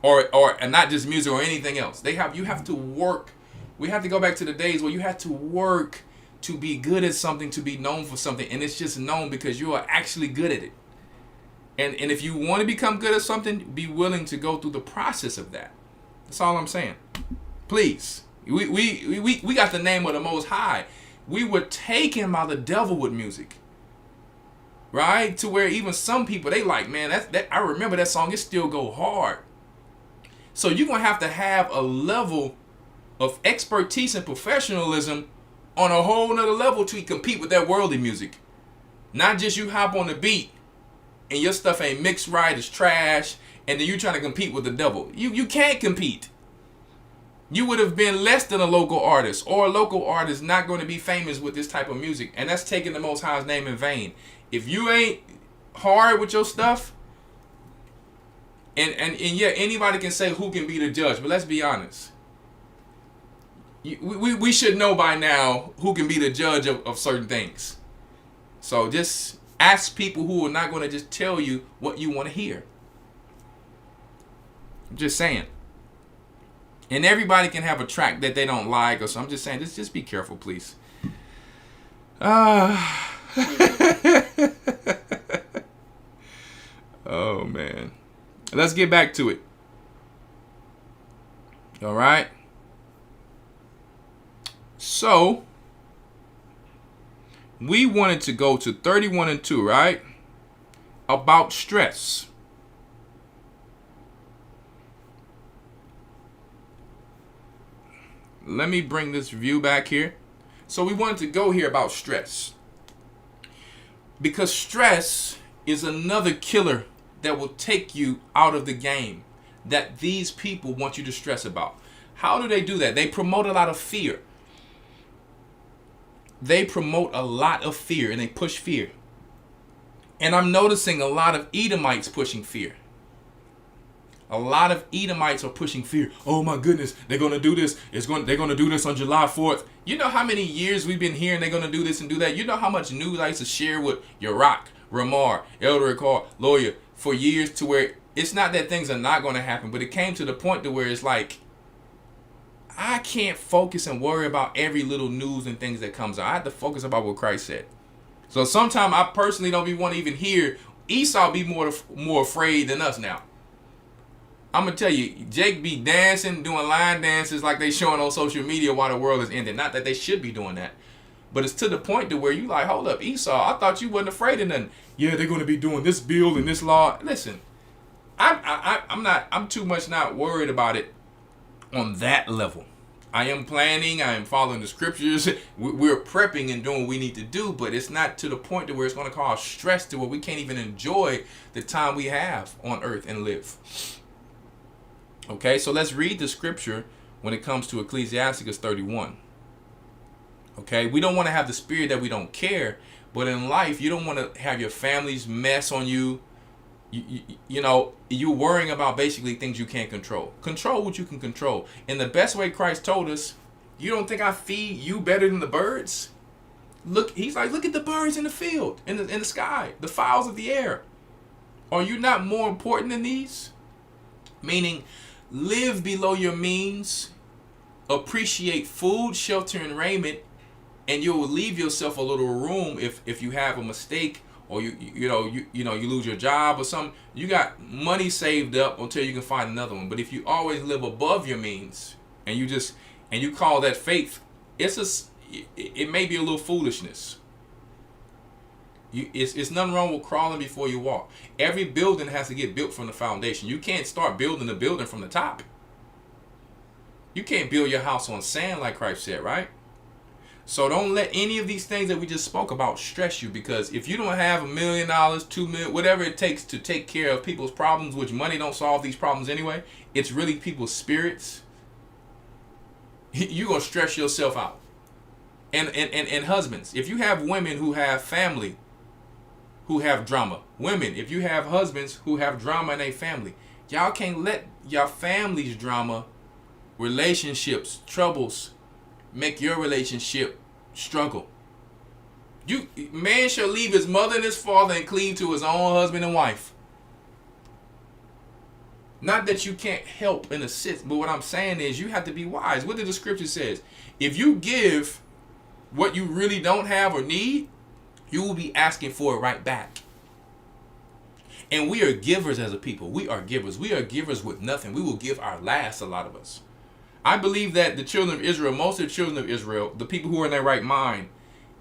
And not just music or anything else. You have to work. We have to go back to the days where you had to work to be good at something, to be known for something. And it's just known because you are actually good at it. And if you want to become good at something, be willing to go through the process of that. That's all I'm saying. Please. We got the name of the Most High. We were taken by the devil with music. Right? To where even some people, they like, man, I remember that song. It still go hard. So you're going to have a level of expertise and professionalism on a whole nother level to compete with that worldly music. Not just you hop on the beat and your stuff ain't mixed right, it's trash, and then you trying to compete with the devil. You can't compete. You would have been less than a local artist, or a local artist not going to be famous with this type of music, and that's taking the Most High's name in vain. If you ain't hard with your stuff, and yeah, anybody can say who can be the judge, but let's be honest. We should know by now who can be the judge of certain things. So just ask people who are not going to just tell you what you want to hear. I'm just saying. And everybody can have a track that they don't like or so. I'm just saying, just be careful, please. Oh, man. Let's get back to it. All right. So, we wanted to go to 31 and 2, right? About stress. Let me bring this view back here. So we wanted to go here about stress. Because stress is another killer that will take you out of the game that these people want you to stress about. How do they do that? They promote a lot of fear. They promote a lot of fear and they push fear. And I'm noticing a lot of Edomites pushing fear. A lot of Edomites are pushing fear. Oh my goodness, they're going to do this. They're going to do this on July 4th. You know how many years we've been hearing they're going to do this and do that? You know how much news I used to share with Rawchaa, Elder Rawchaa, Lawya for years, to where it's not that things are not going to happen, but it came to the point to where it's like, I can't focus and worry about every little news and things that comes out. I have to focus about what Christ said. So sometimes I personally don't want to even hear Esau be more afraid than us now. I'm going to tell you, Jake be dancing, doing line dances like they showing on social media while the world is ending. Not that they should be doing that. But it's to the point to where you like, hold up, Esau, I thought you wasn't afraid of nothing. Yeah, they're going to be doing this bill and this law. Listen, I'm too much not worried about it on that level. I am planning, I am following the scriptures. We're prepping and doing what we need to do, but it's not to the point to where it's going to cause stress to where we can't even enjoy the time we have on earth and live. Okay, so let's read the scripture when it comes to Ecclesiastes 31. Okay, we don't want to have the spirit that we don't care, but in life, you don't want to have your family's mess on you. You know, you're worrying about basically things you can't control. Control what you can control. And the best way Christ told us, you don't think I feed you better than the birds? Look, he's like, look at the birds in the field, in the sky, the fowls of the air. Are you not more important than these? Meaning, live below your means, appreciate food, shelter, and raiment, and you'll leave yourself a little room if you have a mistake, or you lose your job or something. You got money saved up until you can find another one. But if you always live above your means and you call that faith, it may be a little foolishness. It's nothing wrong with crawling before you walk. Every building has to get built from the foundation. You can't start building the building from the top. You can't build your house on sand like Christ said, right? So don't let any of these things that we just spoke about stress you, because if you don't have $1 million, $2 million, whatever it takes to take care of people's problems, which money don't solve these problems anyway, it's really people's spirits, you're going to stress yourself out. And husbands, if you have women who have family who have drama, women, if you have husbands who have drama in their family, y'all can't let your family's drama, relationships, troubles, make your relationship struggle. Man shall leave his mother and his father and cleave to his own husband and wife. Not that you can't help and assist, but what I'm saying is you have to be wise. What did the scripture says? If you give what you really don't have or need, you will be asking for it right back. And we are givers as a people. We are givers. We are givers with nothing. We will give our last, a lot of us. I believe that the children of Israel, most of the children of Israel, the people who are in their right mind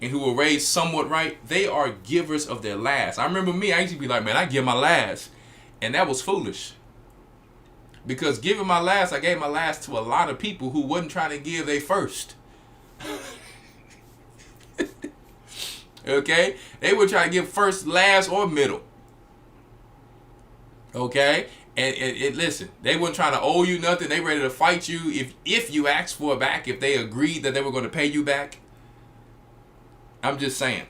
and who were raised somewhat right, they are givers of their last. I remember me, I used to be like, man, I give my last. And that was foolish. Because giving my last, I gave my last to a lot of people who wasn't trying to give their first. Okay? They were trying to give first, last, or middle. Okay? And listen, they weren't trying to owe you nothing. They ready to fight you if you asked for it back, if they agreed that they were going to pay you back. I'm just saying.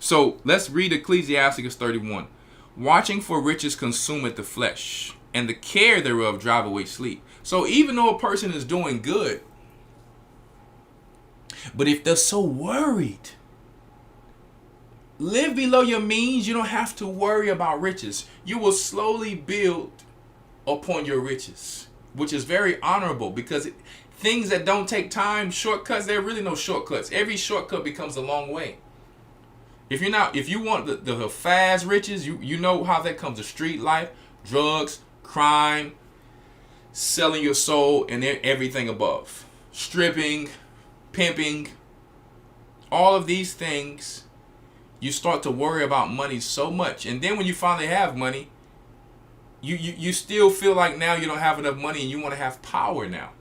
So let's read Ecclesiastes 31. Watching for riches consumeth the flesh, and the care thereof drive away sleep. So even though a person is doing good, but if they're so worried, live below your means. You don't have to worry about riches. You will slowly build upon your riches, which is very honorable, because things that don't take time, shortcuts, there are really no shortcuts. Every shortcut becomes a long way. If you want the fast riches, you know how that comes to street life, drugs, crime, selling your soul, and everything above. Stripping, pimping, all of these things. You start to worry about money so much. And then when you finally have money, you still feel like now you don't have enough money and you want to have power now.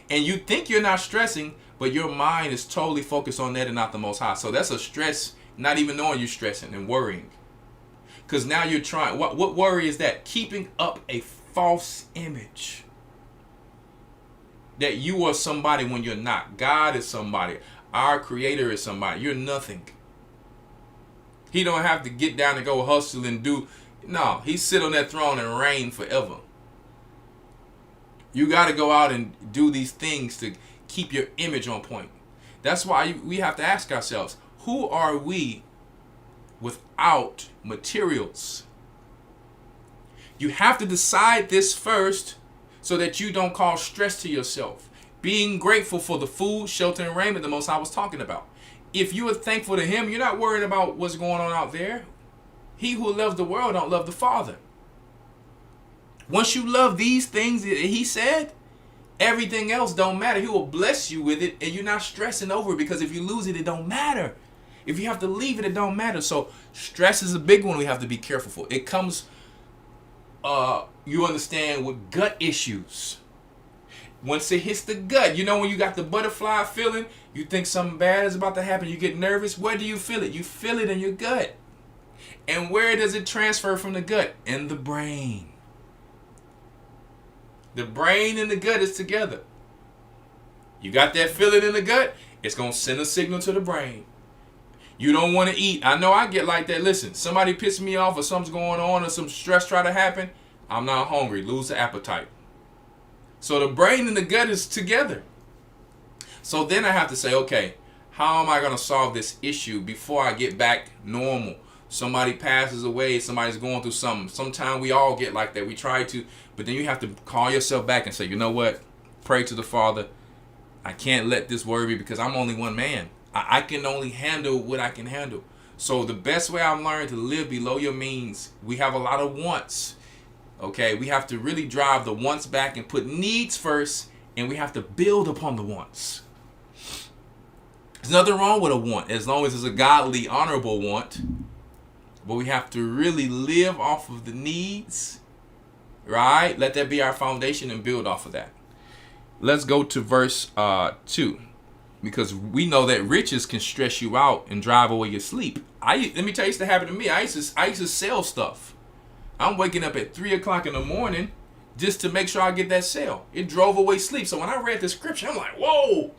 And you think you're not stressing, but your mind is totally focused on that and not the Most High. So that's a stress, not even knowing you're stressing and worrying. Because now you're trying, what worry is that? Keeping up a false image. That you are somebody when you're not. God is somebody. Our Creator is somebody. You're nothing. He don't have to get down and go hustle and do. No, he sit on that throne and reign forever. You got to go out and do these things to keep your image on point. That's why we have to ask ourselves, who are we without materials? You have to decide this first so that you don't cause stress to yourself. Being grateful for the food, shelter, and raiment the Most High was talking about. If you are thankful to him, you're not worried about what's going on out there. He who loves the world don't love the Father. Once you love these things that he said, everything else don't matter. He will bless you with it, and you're not stressing over it, because if you lose it, it don't matter. If you have to leave it, it don't matter. So stress is a big one we have to be careful for. It comes, you understand, with gut issues. Once it hits the gut, you know when you got the butterfly feeling, you think something bad is about to happen, you get nervous. Where do you feel it? You feel it in your gut. And where does it transfer from the gut? In the brain. The brain and the gut is together. You got that feeling in the gut, it's going to send a signal to the brain. You don't want to eat. I know I get like that. Listen, somebody pisses me off or something's going on or some stress try to happen. I'm not hungry. Lose the appetite. So the brain and the gut is together. So then I have to say, okay, how am I going to solve this issue before I get back normal? Somebody passes away. Somebody's going through something. Sometimes we all get like that. We try to, but then you have to call yourself back and say, you know what? Pray to the Father. I can't let this worry me because I'm only one man. I can only handle what I can handle. So the best way I've learned to live below your means, we have a lot of wants. Okay, we have to really drive the wants back and put needs first, and we have to build upon the wants. There's nothing wrong with a want as long as it's a godly, honorable want. But we have to really live off of the needs, right? Let that be our foundation and build off of that. Let's go to verse 2. Because we know that riches can stress you out and drive away your sleep. Let me tell you, it's to happen to me. I used to sell stuff. I'm waking up at 3 o'clock in the morning just to make sure I get that sale. It drove away sleep. So when I read the scripture, I'm like, whoa,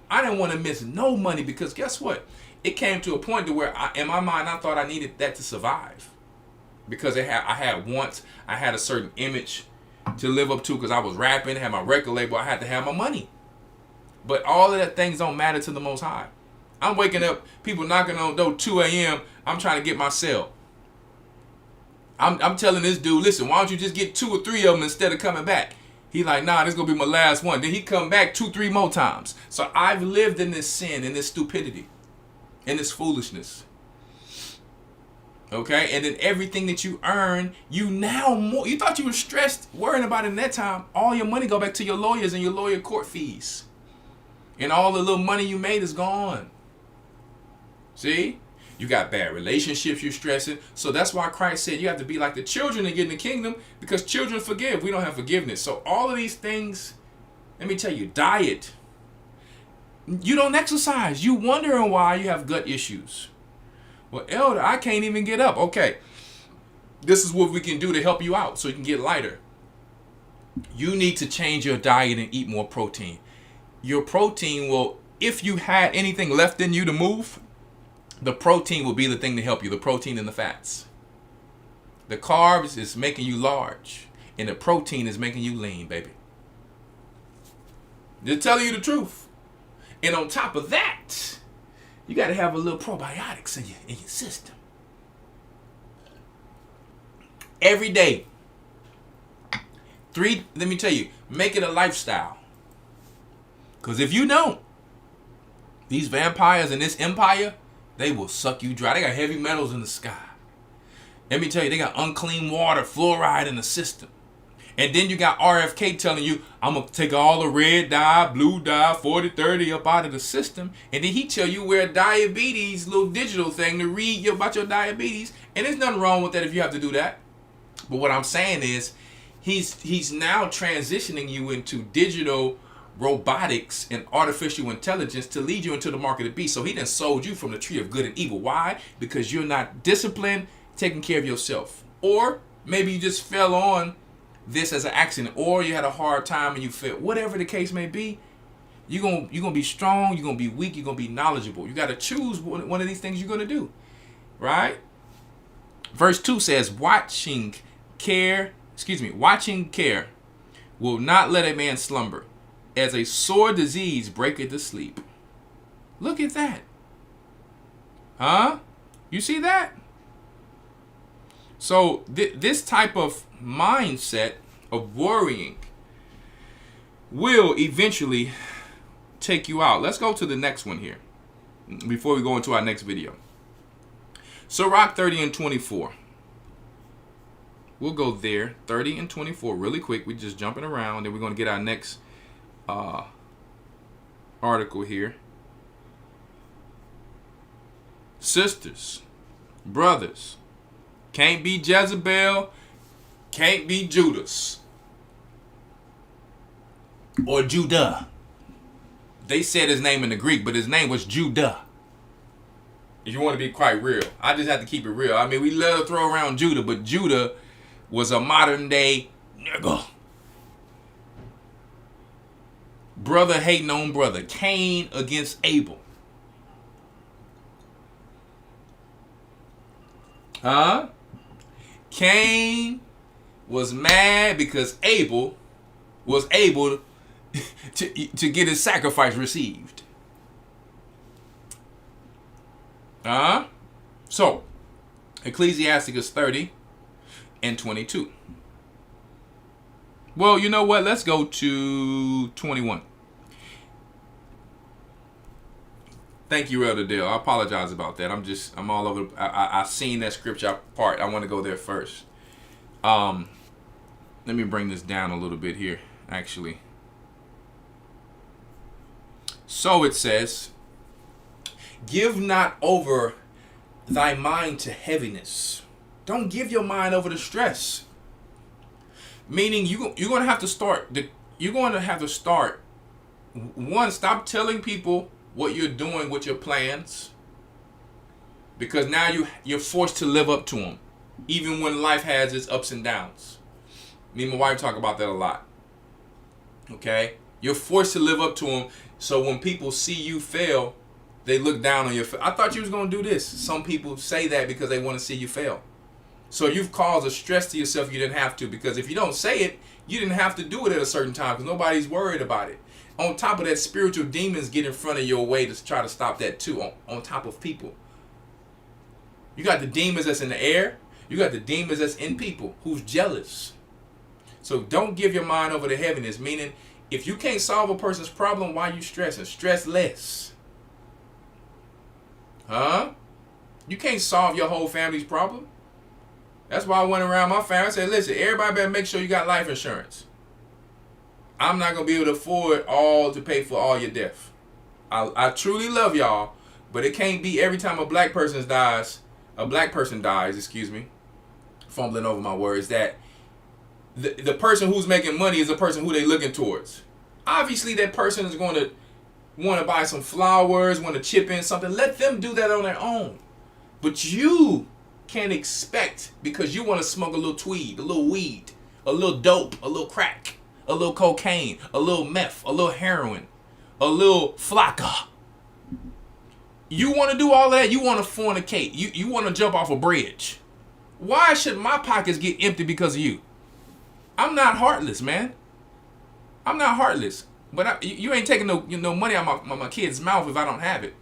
I didn't want to miss no money, because guess what? It came to a point to where in my mind, I thought I needed that to survive, because I had wants. I had a certain image to live up to because I was rapping, had my record label. I had to have my money. But all of that things don't matter to the Most High. I'm waking up, people knocking on the door 2 a.m. I'm trying to get my sale. I'm telling this dude, listen, why don't you just get 2 or 3 of them instead of coming back? He like, nah, this is going to be my last one. Then he come back 2, 3 more times. So I've lived in this sin, in this stupidity, in this foolishness. Okay? And then everything that you earn, you thought you were stressed worrying about it in that time. All your money go back to your lawyers and your lawyer court fees. And all the little money you made is gone. See? You got bad relationships you're stressing. So that's why Christ said you have to be like the children to get in the kingdom, because children forgive. We don't have forgiveness. So all of these things, let me tell you, diet. You don't exercise. You wondering why you have gut issues. Well, Elder, I can't even get up. Okay. This is what we can do to help you out so you can get lighter. You need to change your diet and eat more protein. Your protein will, if you had anything left in you to move, the protein will be the thing to help you. The protein and the fats. The carbs is making you large, and the protein is making you lean, baby. Just telling you the truth. And on top of that, you got to have a little probiotics in your system. Every day. Let me tell you, make it a lifestyle. Because if you don't, these vampires in this empire, they will suck you dry. They got heavy metals in the sky. Let me tell you, they got unclean water, fluoride in the system. And then you got RFK telling you, I'm going to take all the red dye, blue dye, 40-30 up out of the system. And then he tell you wear a diabetes little digital thing to read about your diabetes. And there's nothing wrong with that if you have to do that. But what I'm saying is, he's now transitioning you into digital robotics and artificial intelligence to lead you into the market of the beast. So he done sold you from the tree of good and evil. Why? Because you're not disciplined, taking care of yourself. Or maybe you just fell on this as an accident, or you had a hard time and you failed. Whatever the case may be, you're gonna be strong, you're gonna be weak, you're gonna be knowledgeable. You got to choose one of these things you're gonna do, right? Verse 2 says, watching care will not let a man slumber, as a sore disease breaketh the sleep. Look at that. Huh? You see that? So this type of mindset of worrying will eventually take you out. Let's go to the next one here before we go into our next video. Sirach 30 and 24. We'll go there, 30 and 24, really quick. We're just jumping around, and we're going to get our next article here. Sisters, brothers, can't be Jezebel, can't be Judas or Judah. They said his name in the Greek, but his name was Judah. If you want to be quite real, I just have to keep it real. I mean, we love to throw around Judah, but Judah was a modern day nigga. Brother hating on brother. Cain against Abel. Huh? Cain was mad because Abel was able to get his sacrifice received. So, Ecclesiasticus 30 and 22. Well, you know what? Let's go to 21. Thank you, Elder Dale. I apologize about that. I'm all over. I seen that scripture part. I want to go there first. Let me bring this down a little bit here, actually. So it says, give not over thy mind to heaviness. Don't give your mind over to stress. Meaning you're going to have to start. You're going to have to start. One, stop telling people what you're doing with your plans, because now you're forced to live up to them, even when life has its ups and downs. Me and my wife talk about that a lot. Okay, you're forced to live up to them, so when people see you fail, they look down on your. I thought you was gonna do this. Some people say that because they want to see you fail. So you've caused a stress to yourself you didn't have to, because if you don't say it, you didn't have to do it at a certain time because nobody's worried about it. On top of that, spiritual demons get in front of your way to try to stop that too, on top of people. You got the demons that's in the air. You got the demons that's in people who's jealous. So don't give your mind over to heaviness, meaning if you can't solve a person's problem, why are you stressing? Stress less. Huh? You can't solve your whole family's problem. That's why I went around my family and said, listen, everybody better make sure you got life insurance. I'm not going to be able to afford all to pay for all your death. I truly love y'all, but it can't be every time a black person dies, fumbling over my words, that the person who's making money is the person who they looking towards. Obviously, that person is going to want to buy some flowers, want to chip in something. Let them do that on their own. But you can't expect, because you want to smoke a little tweed, a little weed, a little dope, a little crack, a little cocaine, a little meth, a little heroin, a little flakka. You want to do all that? You want to fornicate. You want to jump off a bridge. Why should my pockets get empty because of you? I'm not heartless, man. I'm not heartless. But you ain't taking no money out of my kid's mouth if I don't have it.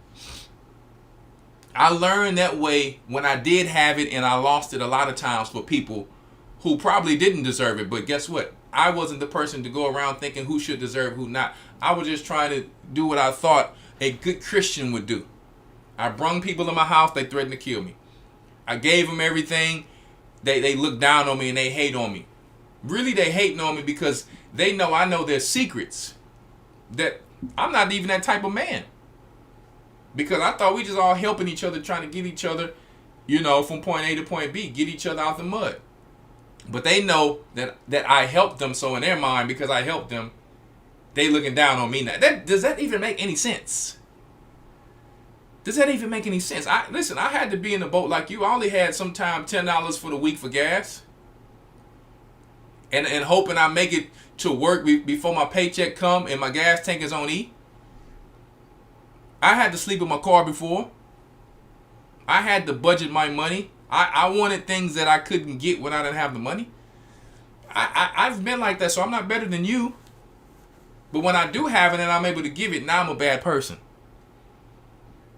I learned that way when I did have it, and I lost it a lot of times for people who probably didn't deserve it. But guess what? I wasn't the person to go around thinking who should deserve, who not. I was just trying to do what I thought a good Christian would do. I brung people in my house, they threatened to kill me. I gave them everything. They look down on me and they hate on me. Really, they hating on me because they know I know their secrets. That I'm not even that type of man. Because I thought we just all helping each other, trying to get each other, from point A to point B, get each other out the mud. But they know that I helped them, so in their mind, because I helped them, they looking down on me now. Does that even make any sense? Does that even make any sense? I had to be in the boat like you. I only had sometime $10 for the week for gas. And hoping I make it to work before my paycheck come and my gas tank is on E. I had to sleep in my car before. I had to budget my money. I wanted things that I couldn't get when I didn't have the money. I've been like that, so I'm not better than you. But when I do have it and I'm able to give it, now I'm a bad person.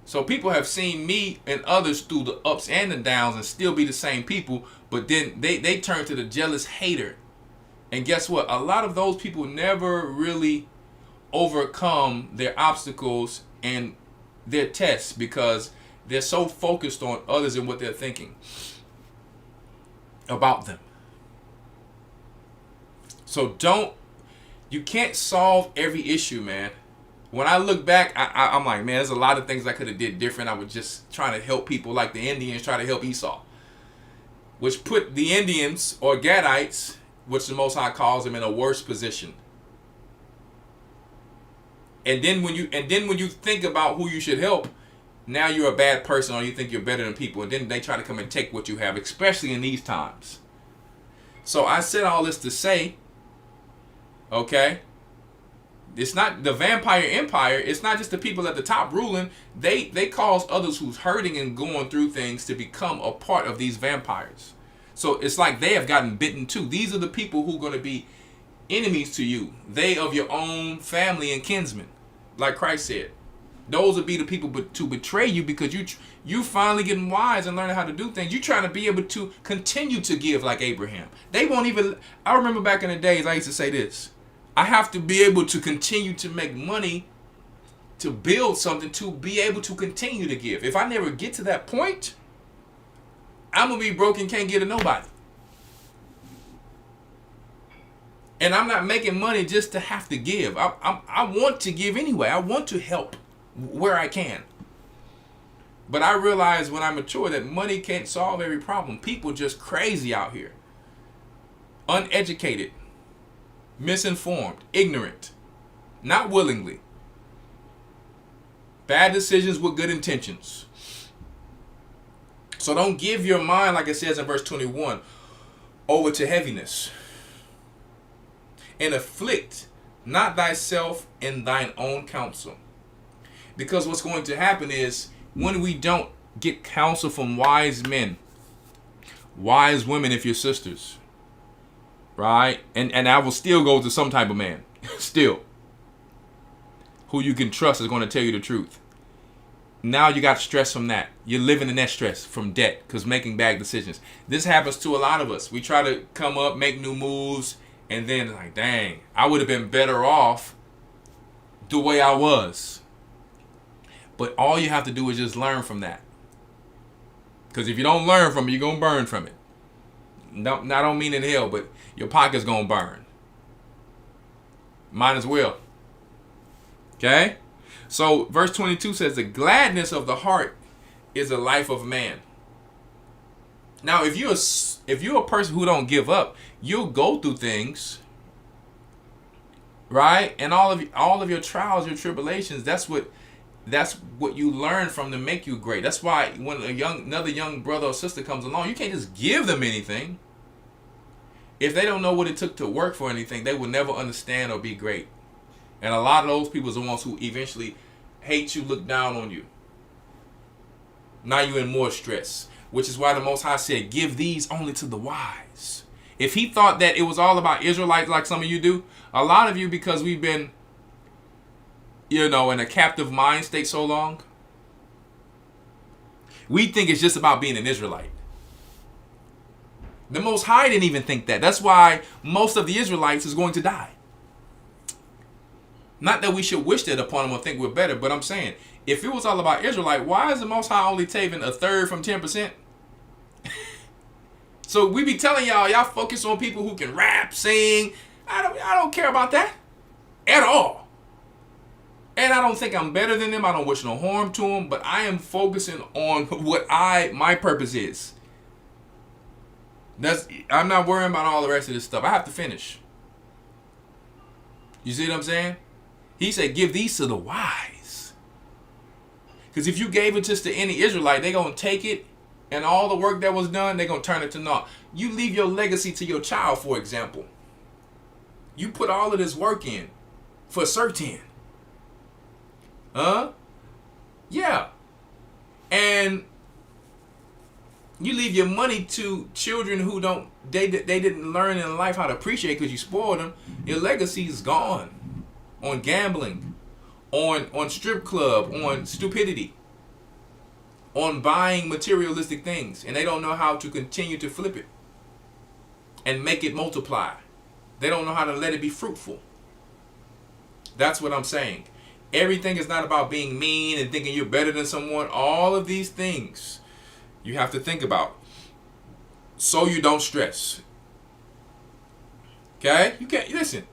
So people have seen me and others through the ups and the downs and still be the same people, But then they turn to the jealous hater. And guess what? A lot of those people never really overcome their obstacles and their tests because they're so focused on others and what they're thinking about them. So you can't solve every issue, man. When I look back, I'm like, man, there's a lot of things I could have did different. I was just trying to help people like the Indians try to help Esau, which put the Indians or Gadites, which the Most High calls them, in a worse position. And then when you think about who you should help, now you're a bad person or you think you're better than people, and then they try to come and take what you have, especially in these times. So I said all this to say, okay, it's not the vampire empire. It's not just the people at the top ruling. They cause others who's hurting and going through things to become a part of these vampires. So it's like they have gotten bitten too. These are the people who are going to be enemies to you. They of your own family and kinsmen, like Christ said. Those will be the people to betray you because you finally getting wise and learning how to do things. You trying to be able to continue to give like Abraham. They won't even. I remember back in the days I used to say this. I have to be able to continue to make money to build something to be able to continue to give. If I never get to that point, I'm going to be broke and can't get to nobody. And I'm not making money just to have to give. I want to give anyway. I want to help where I can. But I realize when I mature that money can't solve every problem. People just crazy out here. Uneducated. Misinformed, ignorant, not willingly. Bad decisions with good intentions. So don't give your mind, like it says in verse 21, over to heaviness. And afflict not thyself in thine own counsel. Because what's going to happen is when we don't get counsel from wise men, wise women if you're sisters, right? And I will still go to some type of man. Still. Who you can trust is going to tell you the truth. Now you got stress from that. You're living in that stress from debt because making bad decisions. This happens to a lot of us. We try to come up, make new moves, and then like, dang, I would have been better off the way I was. But all you have to do is just learn from that. Because if you don't learn from it, you're going to burn from it. No, I don't mean in hell, but your pocket's going to burn. Might as well. Okay? So verse 22 says, the gladness of the heart is the life of man. Now, if you're a person who don't give up, you'll go through things, right? And all of your trials, your tribulations, that's what you learn from to make you great. That's why when another young brother or sister comes along, you can't just give them anything. If they don't know what it took to work for anything, they will never understand or be great. And a lot of those people are the ones who eventually hate you, look down on you. Now you're in more stress, which is why the Most High said, give these only to the wise. If he thought that it was all about Israelites like some of you do, a lot of you, because we've been, in a captive mind state so long, we think it's just about being an Israelite. The Most High didn't even think that. That's why most of the Israelites is going to die. Not that we should wish that upon them or think we're better, but I'm saying, if it was all about Israelite, why is the Most High only taking a third from 10%? So we be telling y'all focus on people who can rap, sing. I don't care about that at all. And I don't think I'm better than them. I don't wish no harm to them, but I am focusing on what my purpose is. I'm not worrying about all the rest of this stuff. I have to finish. You see what I'm saying? He said, give these to the wise. Because if you gave it just to any Israelite, they're going to take it, and all the work that was done, they're going to turn it to naught. You leave your legacy to your child, for example. You put all of this work in for certain. Yeah. And you leave your money to children who they didn't learn in life how to appreciate because you spoiled them. Your legacy is gone on gambling, on strip club, on stupidity, on buying materialistic things, and they don't know how to continue to flip it. and make it multiply. They don't know how to let it be fruitful. That's what I'm saying. Everything is not about being mean and thinking you're better than someone. All of these things you have to think about so you don't stress. Okay? You can't, listen.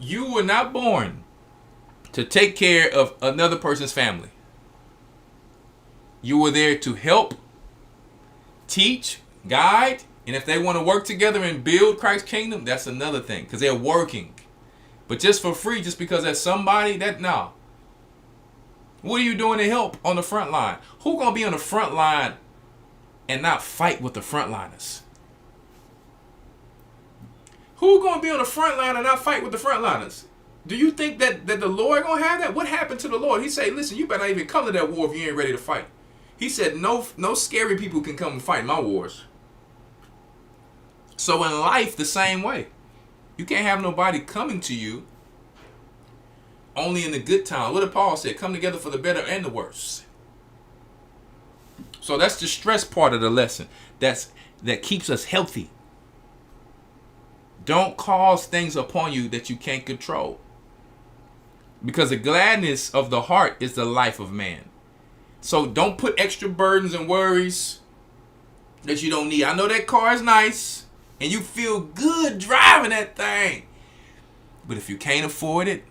You were not born to take care of another person's family. You were there to help, teach, guide, and if they want to work together and build Christ's kingdom, that's another thing, because they're working. But just for free, just because there's somebody, that, no. What are you doing to help on the front line? Who gonna be on the front line and not fight with the frontliners? Who gonna be on the front line and not fight with the frontliners? Do you think that the Lord gonna have that? What happened to the Lord? He said, listen, you better not even come to that war if you ain't ready to fight. He said, no scary people can come and fight my wars. So in life, the same way. You can't have nobody coming to you only in the good times. What did Paul say? Come together for the better and the worse. So that's the stress part of the lesson. That keeps us healthy. Don't cause things upon you that you can't control. Because the gladness of the heart is the life of man. So don't put extra burdens and worries that you don't need. I know that car is nice and you feel good driving that thing. But if you can't afford it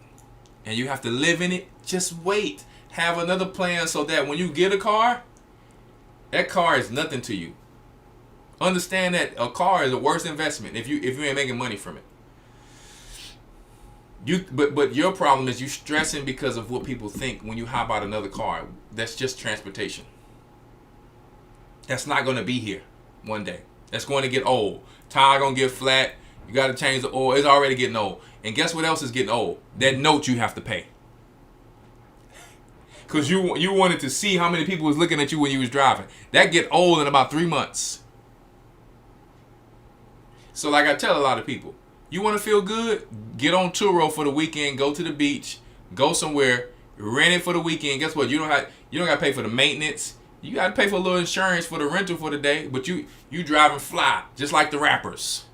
and you have to live in it, just wait. Have another plan so that when you get a car, that car is nothing to you. Understand that a car is the worst investment if you ain't making money from it. But your problem is you stressing because of what people think when you hop out another car. That's just transportation. That's not going to be here one day. That's going to get old. Tire going to get flat. You got to change the oil. It's already getting old. And guess what else is getting old? That note you have to pay. Because you wanted to see how many people was looking at you when you was driving. That get old in about 3 months. So like I tell a lot of people, you want to feel good? Get on Turo for the weekend. Go to the beach. Go somewhere. Rent it for the weekend. Guess what? You don't got to pay for the maintenance. You got to pay for a little insurance for the rental for the day. But you driving fly, just like the rappers.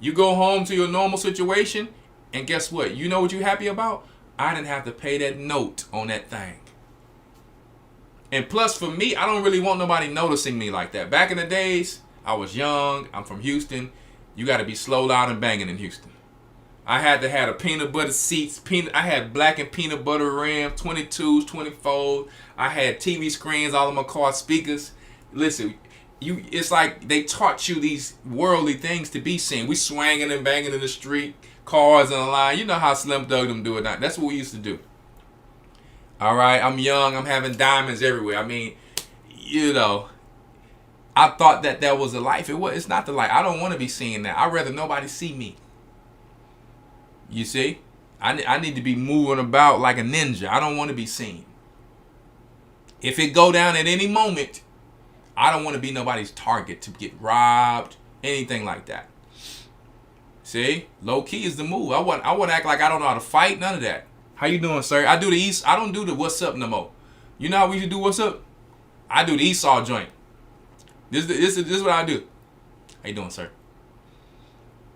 You go home to your normal situation, and guess what? You know what you're happy about? I didn't have to pay that note on that thing. And plus, for me, I don't really want nobody noticing me like that. Back in the days, I was young. I'm from Houston. You got to be slow, loud, and banging in Houston. I had to have a peanut butter seats. I had black and peanut butter rims, 22s, 24s. I had TV screens, all of my car speakers. Listen, it's like they taught you these worldly things to be seen. We swanging and banging in the street, cars in the line. You know how Slim Thug them do it now. That's what we used to do. All right, I'm young. I'm having diamonds everywhere. I mean, you know, I thought that was the life. It's not the life. I don't want to be seeing that. I'd rather nobody see me. You see? I need to be moving about like a ninja. I don't want to be seen. If it go down at any moment, I don't want to be nobody's target to get robbed, anything like that. See? Low key is the move. I want to act like I don't know how to fight. None of that. How you doing, sir? I do the East. I don't do the what's up no more. You know how we should do what's up? I do the Esau joint. This is what I do. How you doing, sir?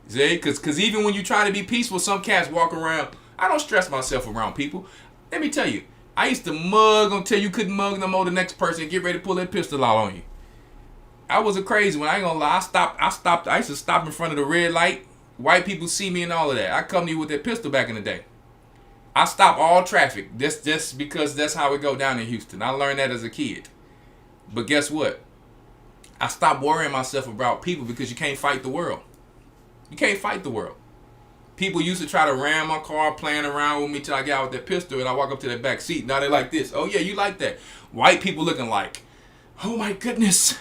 See? Because even when you try to be peaceful, some cats walk around. I don't stress myself around people. Let me tell you. I used to mug until you couldn't mug no more the next person and get ready to pull that pistol out on you. I was a crazy one. I ain't gonna lie. I stopped. I used to stop in front of the red light. White people see me and all of that. I come to you with that pistol back in the day. I stop all traffic. Just because that's how it go down in Houston. I learned that as a kid. But guess what? I stopped worrying myself about people because you can't fight the world. You can't fight the world. People used to try to ram my car, playing around with me till I get out with that pistol and I walk up to that back seat. Now they're like this. Oh yeah, you like that. White people looking like, oh my goodness.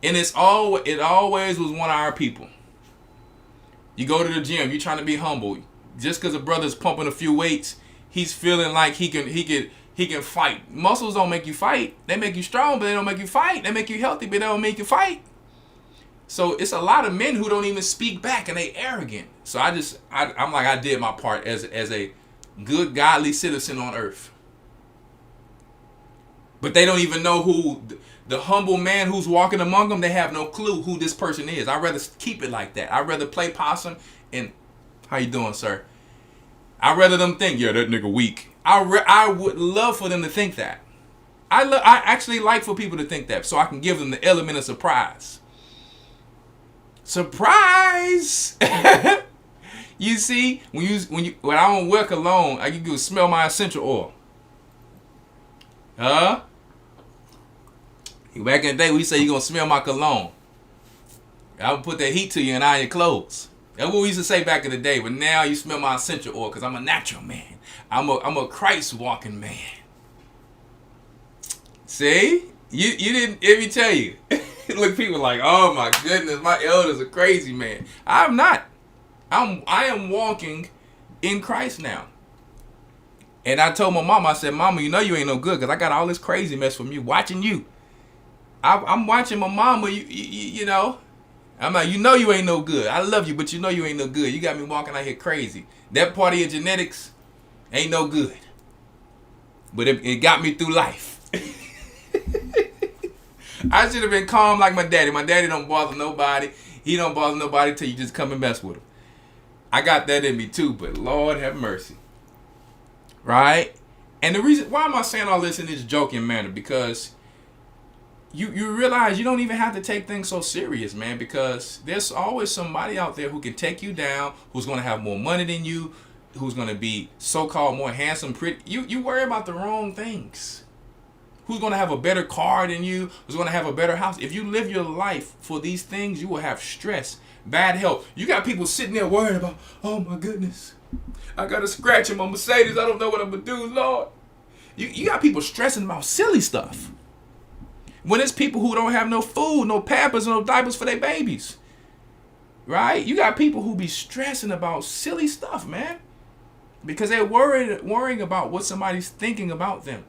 And it always was one of our people. You go to the gym, you trying to be humble. Just because a brother's pumping a few weights, he's feeling like he can fight. Muscles don't make you fight. They make you strong, but they don't make you fight. They make you healthy, but they don't make you fight. So it's a lot of men who don't even speak back and they arrogant. So I'm like, I did my part as a good godly citizen on earth. But they don't even know who The humble man who's walking among them, they have no clue who this person is. I'd rather keep it like that. I'd rather play possum and, how you doing, sir? I'd rather them think, yeah, that nigga weak. I would love for them to think that. I actually like for people to think that, so I can give them the element of surprise. Surprise! You see, when I don't work alone, I can go smell my essential oil. Huh? Back in the day, we say you gonna smell my cologne. I would put that heat to you and iron your clothes. That's what we used to say back in the day. But now you smell my essential oil because I'm a natural man. I'm a Christ walking man. See, you didn't. Let me tell you. Look, people like, oh my goodness, my elder's a crazy man. I'm not. I am walking in Christ now. And I told my mama, I said, Mama, you know you ain't no good because I got all this crazy mess from you watching you. I'm watching my mama, you know. I'm like, you know you ain't no good. I love you, but you know you ain't no good. You got me walking out here crazy. That part of your genetics ain't no good. But it got me through life. I should have been calm like my daddy. My daddy don't bother nobody. He don't bother nobody till you just come and mess with him. I got that in me too, but Lord have mercy. Right? And the reason, why am I saying all this in this joking manner? Because you realize you don't even have to take things so serious, man, because there's always somebody out there who can take you down, who's going to have more money than you, who's going to be so-called more handsome, pretty. You worry about the wrong things. Who's going to have a better car than you, who's going to have a better house. If you live your life for these things, you will have stress, bad health. You got people sitting there worried about, oh my goodness, I got a scratch in my Mercedes. I don't know what I'm going to do, Lord. You got people stressing about silly stuff. When it's people who don't have no food, no Pampers, no diapers for their babies. Right? You got people who be stressing about silly stuff, man. Because they're worrying about what somebody's thinking about them.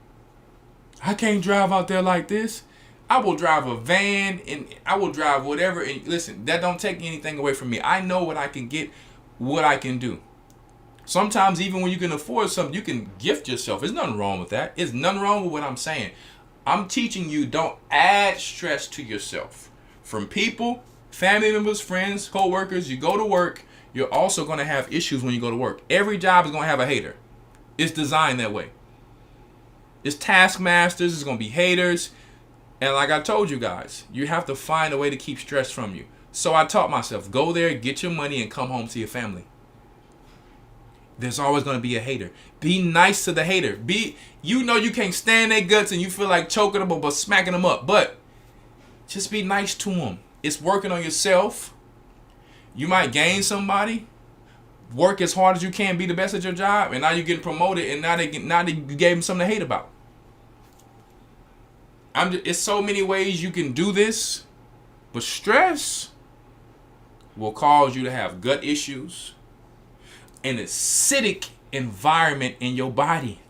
I can't drive out there like this. I will drive a van and I will drive whatever. And listen, that don't take anything away from me. I know what I can get, what I can do. Sometimes even when you can afford something, you can gift yourself. There's nothing wrong with that. There's nothing wrong with what I'm saying. I'm teaching you, don't add stress to yourself. From people, family members, friends, co-workers, you go to work, you're also going to have issues when you go to work. Every job is going to have a hater. It's designed that way. It's taskmasters, it's going to be haters. And like I told you guys, you have to find a way to keep stress from you. So I taught myself, go there, get your money, and come home to your family. There's always going to be a hater. Be nice to the hater. You know you can't stand their guts and you feel like choking them or smacking them up. But just be nice to them. It's working on yourself. You might gain somebody. Work as hard as you can. Be the best at your job. And now you're getting promoted. And now you gave them something to hate about. It's so many ways you can do this. But stress will cause you to have gut issues. An acidic environment in your body.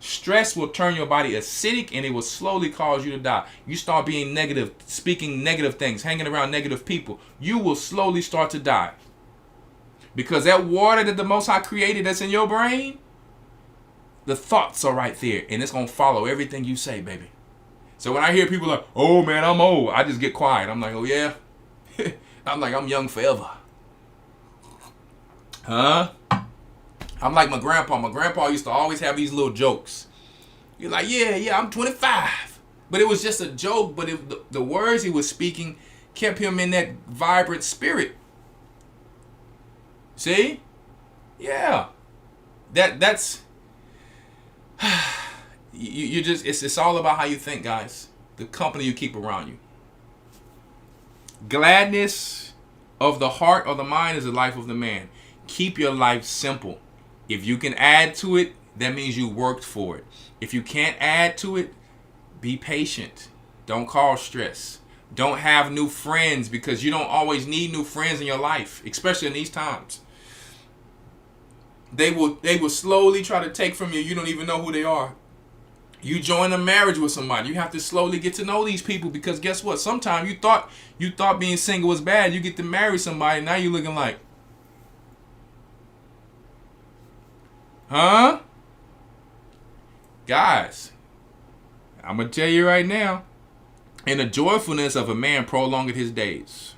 Stress will turn your body acidic and it will slowly cause you to die. You start being negative, speaking negative things, hanging around negative people. You will slowly start to die. Because that water that the Most High created that's in your brain, the thoughts are right there and it's going to follow everything you say, baby. So when I hear people like, oh man, I'm old, I just get quiet. I'm like, oh yeah? I'm like, I'm young forever. Huh? I'm like my grandpa. My grandpa used to always have these little jokes. You're like, yeah, I'm 25. But it was just a joke. But the words he was speaking kept him in that vibrant spirit. See? Yeah. That's... you just... It's all about how you think, guys. The company you keep around you. Gladness of the heart or the mind is the life of the man. Keep your life simple. If you can add to it, that means you worked for it. If you can't add to it, be patient. Don't cause stress. Don't have new friends because you don't always need new friends in your life, especially in these times. They will slowly try to take from you. You don't even know who they are. You join a marriage with somebody. You have to slowly get to know these people because guess what? Sometimes you thought being single was bad. You get to marry somebody. Now you're looking like, huh? Guys, I'm going to tell you right now, and the joyfulness of a man prolongeth his days.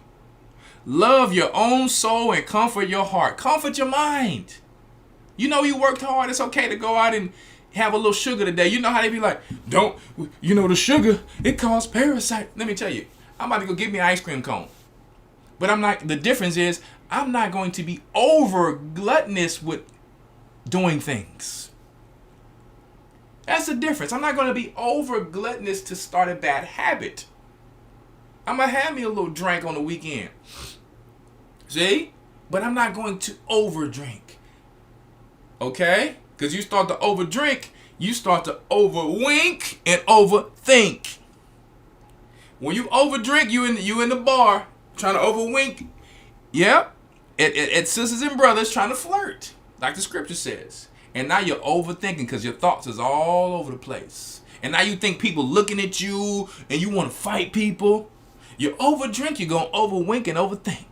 Love your own soul and comfort your heart. Comfort your mind. You know you worked hard. It's okay to go out and have a little sugar today. You know how they be like, don't, you know, the sugar, it causes parasite. Let me tell you, I'm about to go get me an ice cream cone. But I'm not, the difference is, I'm not going to be over gluttonous with doing things. That's the difference. I'm not going to be over gluttonous to start a bad habit. I'm going to have me a little drink on the weekend. See? But I'm not going to over drink. Okay? Because you start to over drink, you start to over wink and overthink. When you over drink, you in the bar trying to over wink. Yep. At sisters and brothers trying to flirt, like the scripture says. And now you're overthinking because your thoughts is all over the place. And now you think people looking at you and you want to fight people. You over drink, you're going to over wink and overthink.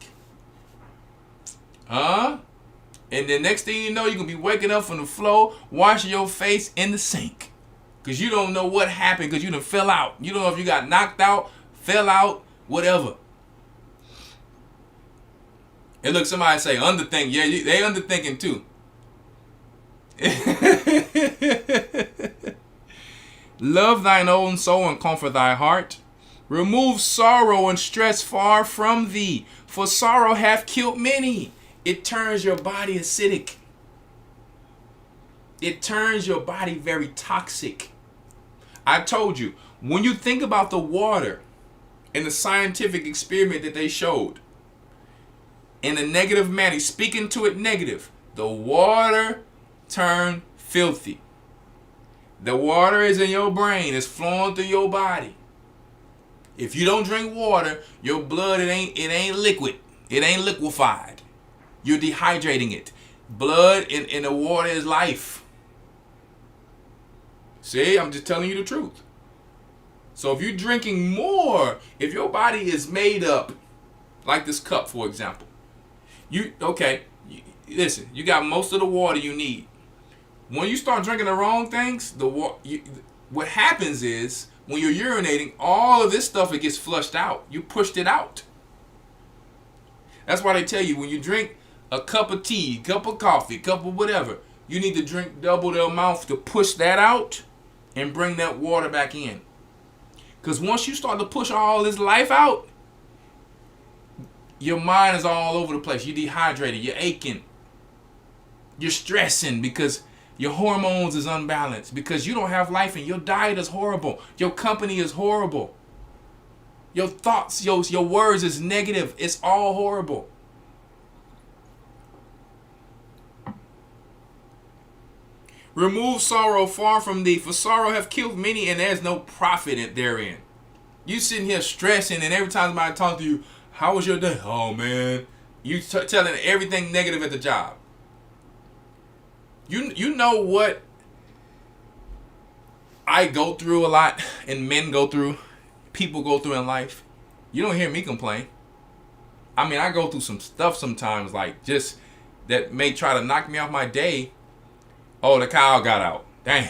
And the next thing you know, you're going to be waking up from the floor, washing your face in the sink. Because you don't know what happened because you done fell out. You don't know if you got knocked out, fell out, whatever. And look, somebody say underthink. Yeah, they underthinking too. Love thine own soul and comfort thy heart. Remove sorrow and stress far from thee, for sorrow hath killed many. It turns your body acidic. It turns your body very toxic. I told you, when you think about the water in the scientific experiment that they showed, in a negative manner, speaking to it negative, the water turned filthy. The water is in your brain, it's flowing through your body. If you don't drink water, your blood, it ain't liquid. It ain't liquefied. You're dehydrating it. Blood in the water is life. See, I'm just telling you the truth. So if you're drinking more, if your body is made up, like this cup, for example, listen, you got most of the water you need. When you start drinking the wrong things, what happens is, when you're urinating, all of this stuff, it gets flushed out. You pushed it out. That's why they tell you, when you drink a cup of tea, cup of coffee, cup of whatever, you need to drink double the amount to push that out and bring that water back in. Because once you start to push all this life out, your mind is all over the place. You're dehydrated. You're aching. You're stressing because your hormones is unbalanced. Because you don't have life and your diet is horrible. Your company is horrible. Your thoughts, your words is negative. It's all horrible. Remove sorrow far from thee, for sorrow hath killed many, and there's no profit therein. You sitting here stressing, and every time somebody talk to you, how was your day? Oh, man. You telling everything negative at the job. You know what I go through a lot, and men go through, people go through in life. You don't hear me complain. I mean, I go through some stuff sometimes, like just that may try to knock me off my day. Oh, the cow got out. Dang.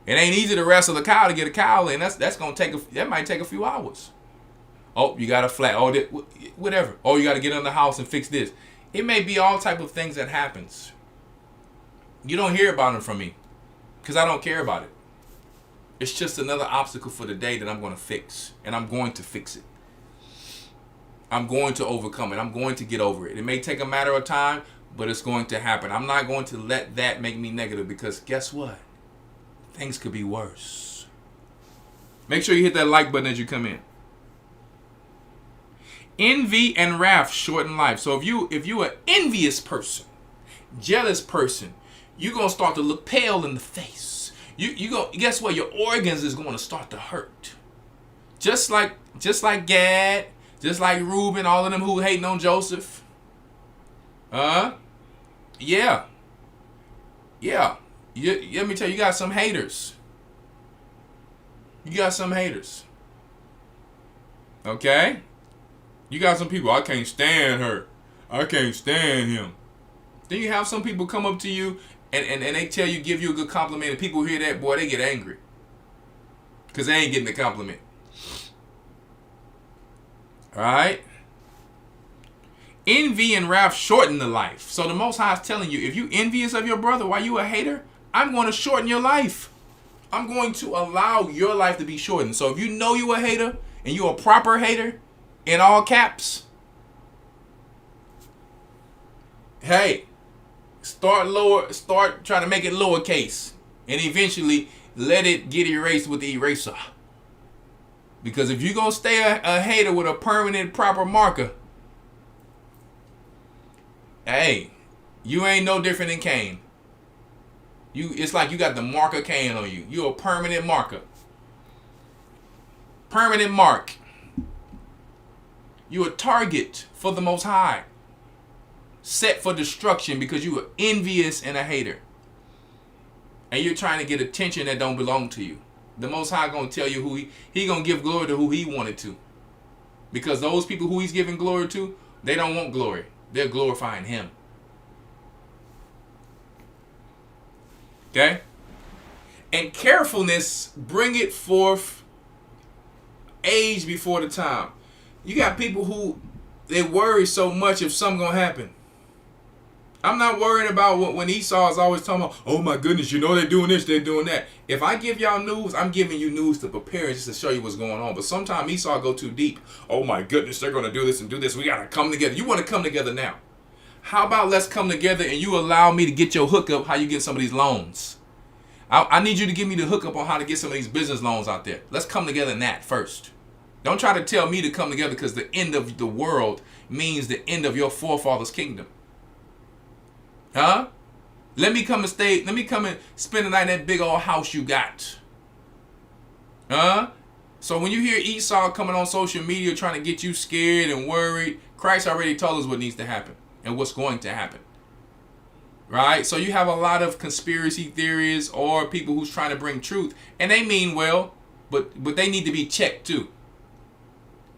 It ain't easy to wrestle a cow to get a cow in. That's gonna that might take a few hours. Oh, you got a flat. Oh, whatever. Oh, you got to get in the house and fix this. It may be all type of things that happens. You don't hear about them from me because I don't care about it. It's just another obstacle for the day that I'm going to fix, and I'm going to fix it. I'm going to overcome it. I'm going to get over it. It may take a matter of time, but it's going to happen. I'm not going to let that make me negative because guess what? Things could be worse. Make sure you hit that like button as you come in. Envy and wrath shorten life. So if you an envious person, jealous person, you're going to start to look pale in the face. Guess what? Your organs is going to start to hurt. Just like Gad, just like Reuben, all of them who hating on Joseph. Yeah. Let me tell you, you got some haters. You got some haters. Okay? You got some people, I can't stand her. I can't stand him. Then you have some people come up to you and they tell you, give you a good compliment, and people hear that, boy, they get angry. Because they ain't getting the compliment. All right. Envy and wrath shorten the life. So the Most High is telling you, if you envious of your brother, why you a hater, I'm going to shorten your life. I'm going to allow your life to be shortened. So if you know you a hater and you a proper hater, in all caps, hey, start trying to make it lowercase, and eventually let it get erased with the eraser. Because if you gonna stay a hater with a permanent proper marker, hey, you ain't no different than Cain. It's like you got the marker Cain on you. You're a permanent marker. Permanent mark. You're a target for the Most High. Set for destruction because you are envious and a hater. And you're trying to get attention that don't belong to you. The Most High gonna tell you who he gonna give glory to who he wanted to. Because those people who he's giving glory to, they don't want glory. They're glorifying him. Okay? And carefulness bring it forth age before the time. You got people who, they worry so much if something gonna happen. I'm not worrying about when Esau is always talking about, oh my goodness, you know they're doing this, they're doing that. If I give y'all news, I'm giving you news to prepare just to show you what's going on. But sometimes Esau go too deep. Oh my goodness, they're going to do this and do this. We got to come together. You want to come together now. How about let's come together and you allow me to get your hookup how you get some of these loans. I need you to give me the hookup on how to get some of these business loans out there. Let's come together in that first. Don't try to tell me to come together because the end of the world means the end of your forefathers' kingdom. Huh? Let me come and spend the night in that big old house you got. Huh? So when you hear Esau coming on social media trying to get you scared and worried, Christ already told us what needs to happen and what's going to happen. Right? So you have a lot of conspiracy theories or people who's trying to bring truth, and they mean well, but they need to be checked too.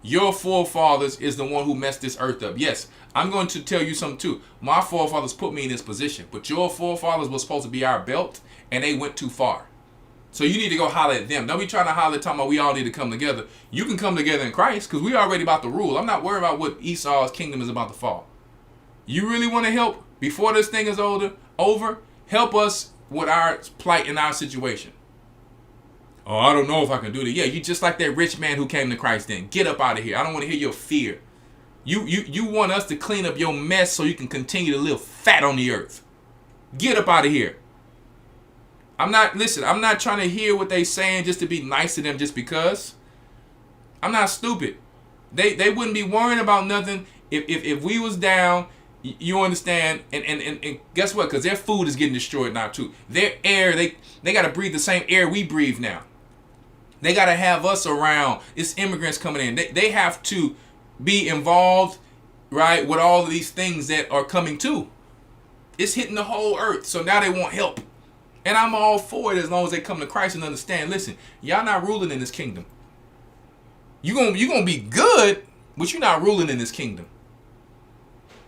Your forefathers is the one who messed this earth up. Yes, I'm going to tell you something too. My forefathers put me in this position, but your forefathers were supposed to be our belt, and they went too far. So you need to go holler at them. Don't be trying to holler talking about we all need to come together. You can come together in Christ because we already about to rule. I'm not worried about what Esau's kingdom is about to fall. You really want to help before this thing is over? Help us with our plight and our situation. Oh, I don't know if I can do that. Yeah, you just like that rich man who came to Christ then. Get up out of here. I don't want to hear your fear. You want us to clean up your mess so you can continue to live fat on the earth. Get up out of here. I'm not trying to hear what they saying just to be nice to them just because. I'm not stupid. They wouldn't be worrying about nothing if we was down. You understand? And guess what? Because their food is getting destroyed now too. Their air, they got to breathe the same air we breathe now. They got to have us around. It's immigrants coming in. They have to be involved, right, with all of these things that are coming too. It's hitting the whole earth. So now they want help. And I'm all for it as long as they come to Christ and understand, listen, y'all not ruling in this kingdom. You're gonna be good, but you're not ruling in this kingdom.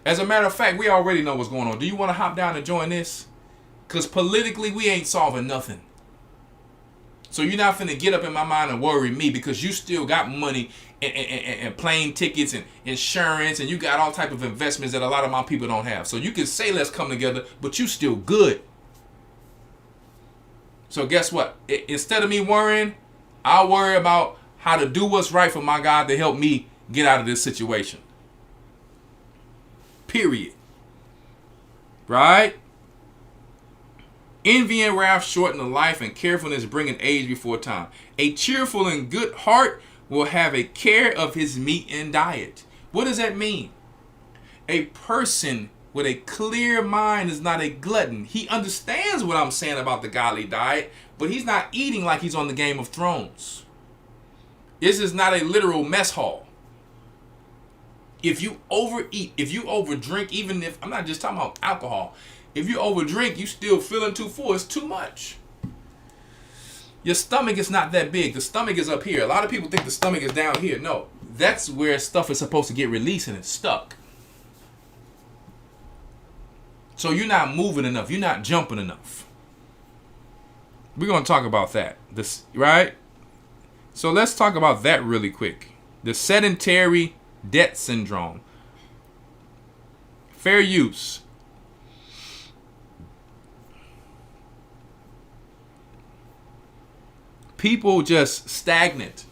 As a matter of fact, we already know what's going on. Do you want to hop down and join this? Because politically, we ain't solving nothing. So you're not finna get up in my mind and worry me because you still got money and plane tickets and insurance and you got all type of investments that a lot of my people don't have. So you can say let's come together, but you still good. So guess what? Instead of me worrying, I'll worry about how to do what's right for my God to help me get out of this situation. Period. Right? Envy and wrath shorten the life, and carefulness bringing age before time. A cheerful and good heart will have a care of his meat and diet. What does that mean? A person with a clear mind is not a glutton. He understands what I'm saying about the godly diet, but he's not eating like he's on the Game of Thrones. This is not a literal mess hall. If you overeat, if you overdrink, even if, I'm not just talking about alcohol. If you overdrink, you still feeling too full. It's too much. Your stomach is not that big. The stomach is up here. A lot of people think the stomach is down here. No, that's where stuff is supposed to get released and it's stuck. So you're not moving enough. You're not jumping enough. We're going to talk about that. Right? So let's talk about that really quick. The sedentary debt syndrome. Fair use. People just stagnant.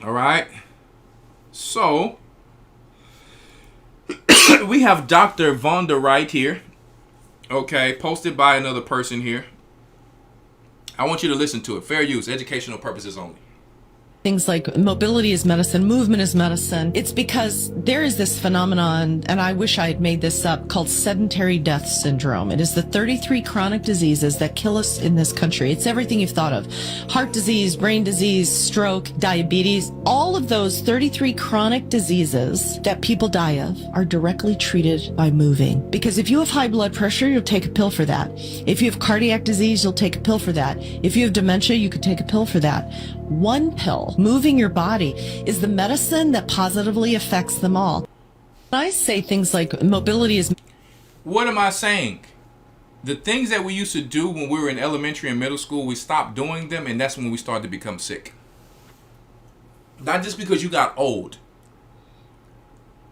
All right. So we have Dr. Von der Wright here. Okay, posted by another person here. I want you to listen to it. Fair use, educational purposes only. Things like mobility is medicine, movement is medicine. It's because there is this phenomenon, and I wish I had made this up, called sedentary death syndrome. It is the 33 chronic diseases that kill us in this country. It's everything you've thought of. Heart disease, brain disease, stroke, diabetes. All of those 33 chronic diseases that people die of are directly treated by moving. Because if you have high blood pressure, you'll take a pill for that. If you have cardiac disease, you'll take a pill for that. If you have dementia, you could take a pill for that. One pill, moving your body, is the medicine that positively affects them all. I say things like mobility is... What am I saying? The things that we used to do when we were in elementary and middle school, we stopped doing them, and that's when we started to become sick. Not just because you got old.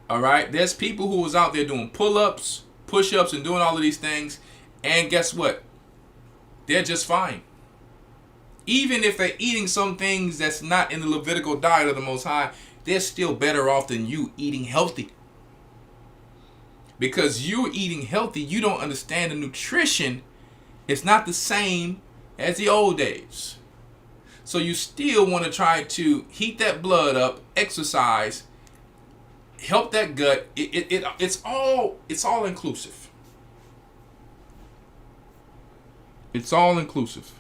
All right? There's people who was out there doing pull-ups, push-ups, and doing all of these things, and guess what? They're just fine. Even if they're eating some things that's not in the Levitical diet of the Most High, they're still better off than you eating healthy. Because you're eating healthy, you don't understand the nutrition. It's not the same as the old days. So you still want to try to heat that blood up, exercise, help that gut. It's all inclusive. It's all inclusive.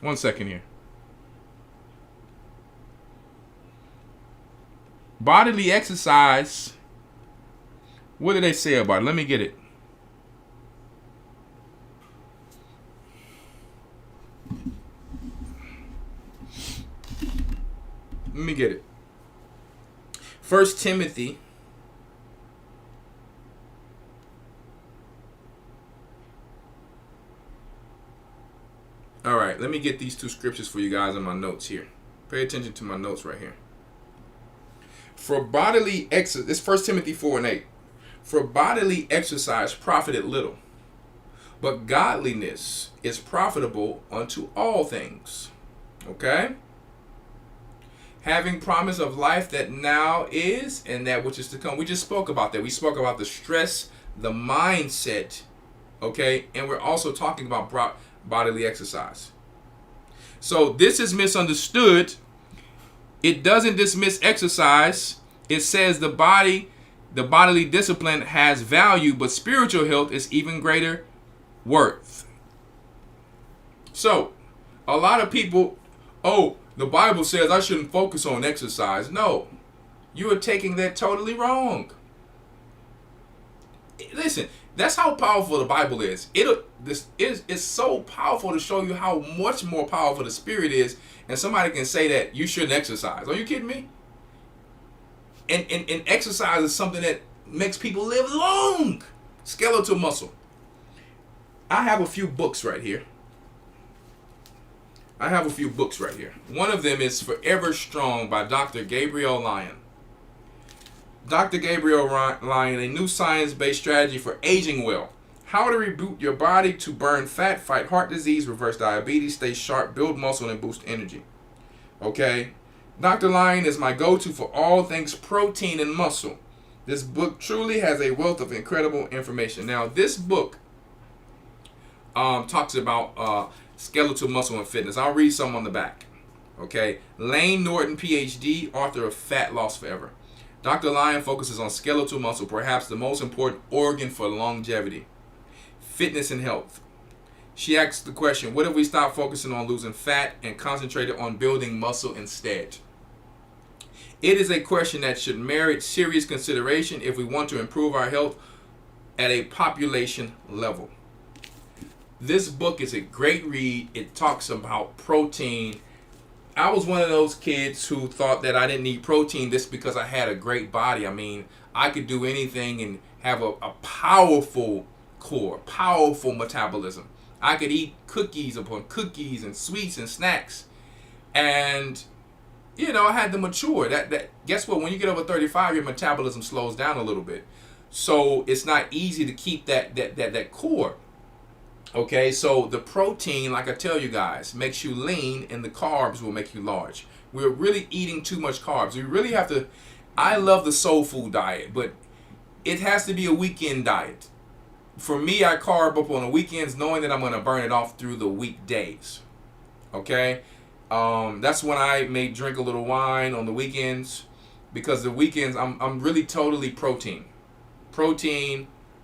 One second here. Bodily exercise. What do they say about it? Let me get it. Let me get it. 1 Timothy. All right, let me get these two scriptures for you guys in my notes here. Pay attention to my notes right here. For bodily exercise, this 1 Timothy 4:8. For bodily exercise profited little, but godliness is profitable unto all things. Okay? Having promise of life that now is and that which is to come. We just spoke about that. We spoke about the stress, the mindset. Okay? And we're also talking about bodily exercise. So this is misunderstood. It doesn't dismiss exercise. It says the bodily discipline has value, but spiritual health is even greater worth. So a lot of people, the Bible says I shouldn't focus on exercise. No, you are taking that totally wrong. Listen, that's how powerful the Bible is. It's so powerful to show you how much more powerful the Spirit is. And somebody can say that you shouldn't exercise. Are you kidding me? And exercise is something that makes people live long. Skeletal muscle. I have a few books right here. One of them is Forever Strong by Dr. Gabriel Lyon. Dr. Gabriel Lyon, a new science-based strategy for aging well. How to reboot your body to burn fat, fight heart disease, reverse diabetes, stay sharp, build muscle, and boost energy. Okay? Dr. Lyon is my go-to for all things protein and muscle. This book truly has a wealth of incredible information. Now, this book talks about skeletal muscle and fitness. I'll read some on the back. Okay? Lane Norton, PhD, author of Fat Loss Forever. Dr. Lyon focuses on skeletal muscle, perhaps the most important organ for longevity, fitness, and health. She asks the question, what if we stop focusing on losing fat and concentrated on building muscle instead? It is a question that should merit serious consideration if we want to improve our health at a population level. This book is a great read. It talks about protein. I was one of those kids who thought that I didn't need protein just because I had a great body. I mean, I could do anything and have a powerful core, powerful metabolism. I could eat cookies upon cookies and sweets and snacks. And you know, I had to mature. That guess what? When you get over 35, your metabolism slows down a little bit. So it's not easy to keep that core. Okay, so the protein, like I tell you guys, makes you lean, and the carbs will make you large. We're really eating too much carbs. We really have to. I love the soul food diet, but it has to be a weekend diet. For me, I carb up on the weekends, knowing that I'm going to burn it off through the weekdays. Okay, that's when I may drink a little wine on the weekends, because the weekends I'm really totally protein,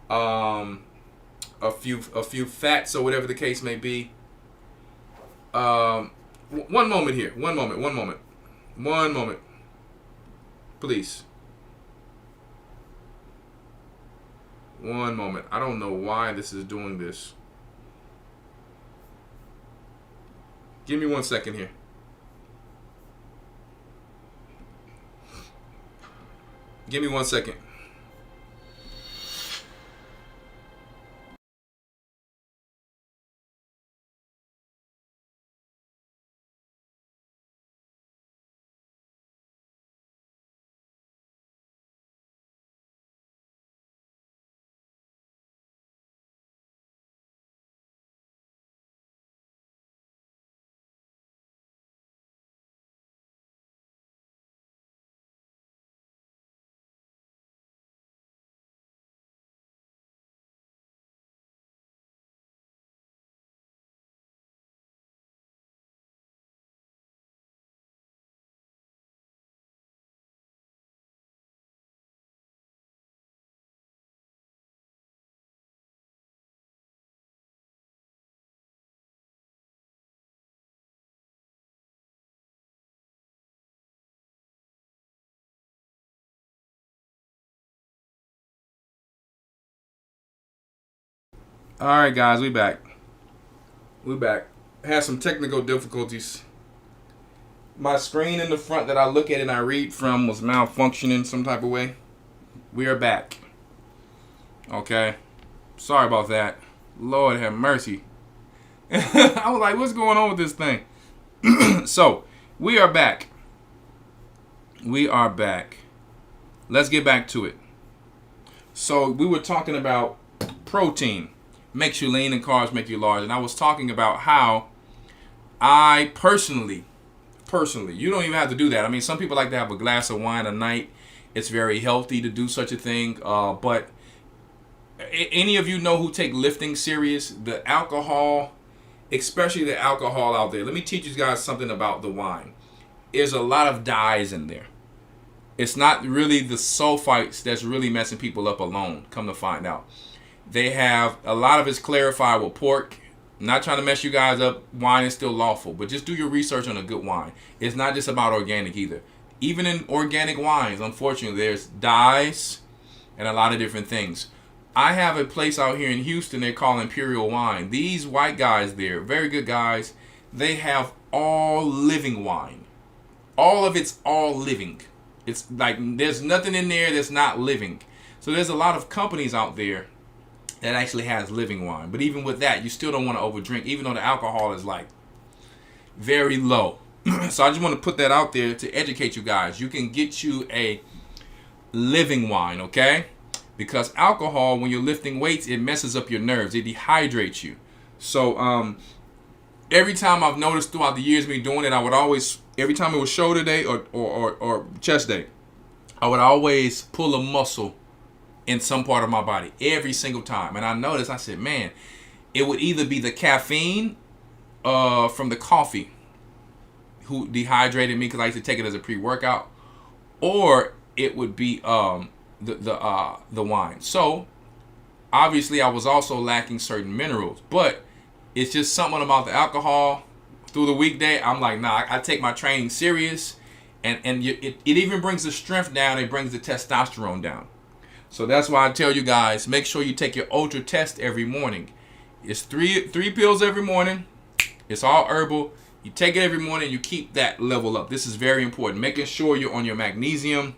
a few fats or whatever the case may be. One moment here. One moment. Please. One moment. I don't know why this is doing this. Give me 1 second here. Give me 1 second. All right, guys, we back. Had some technical difficulties. My screen in the front that I look at and I read from was malfunctioning some type of way. We are back. Okay. Sorry about that. Lord have mercy. I was like, what's going on with this thing? So, we are back. Let's get back to it. So, we were talking about protein. Makes you lean and carbs make you large. And I was talking about how I personally, you don't even have to do that. I mean, some people like to have a glass of wine a night. It's very healthy to do such a thing. But any of you know who take lifting serious, the alcohol, especially the alcohol out there. Let me teach you guys something about the wine. There's a lot of dyes in there. It's not really the sulfites that's really messing people up alone, come to find out. They have a lot of it's clarified with pork. Not trying to mess you guys up. Wine is still lawful, but just do your research on a good wine. It's not just about organic either. Even in organic wines, unfortunately, there's dyes and a lot of different things. I have a place out here in Houston they call Imperial Wine. These white guys there, very good guys, they have all living wine. All of it's all living. It's like there's nothing in there that's not living. So there's a lot of companies out there that actually has living wine. But even with that, you still don't want to overdrink, even though the alcohol is like very low. So I just want to put that out there to educate you guys. You can get you a living wine, okay? Because alcohol, when you're lifting weights, it messes up your nerves. It dehydrates you. So every time I've noticed throughout the years me doing it, I would always, every time it was shoulder day or chest day, I would always pull a muscle in some part of my body every single time. And I noticed, I said, man, it would either be the caffeine from the coffee who dehydrated me because I used to take it as a pre-workout, or it would be the wine. So obviously I was also lacking certain minerals, but it's just something about the alcohol through the weekday. I'm like, nah, I take my training serious, and it even brings the strength down. It brings the testosterone down. So that's why I tell you guys, make sure you take your ultra test every morning. It's three pills every morning. It's all herbal. You take it every morning. You keep that level up. This is very important. Making sure you're on your magnesium,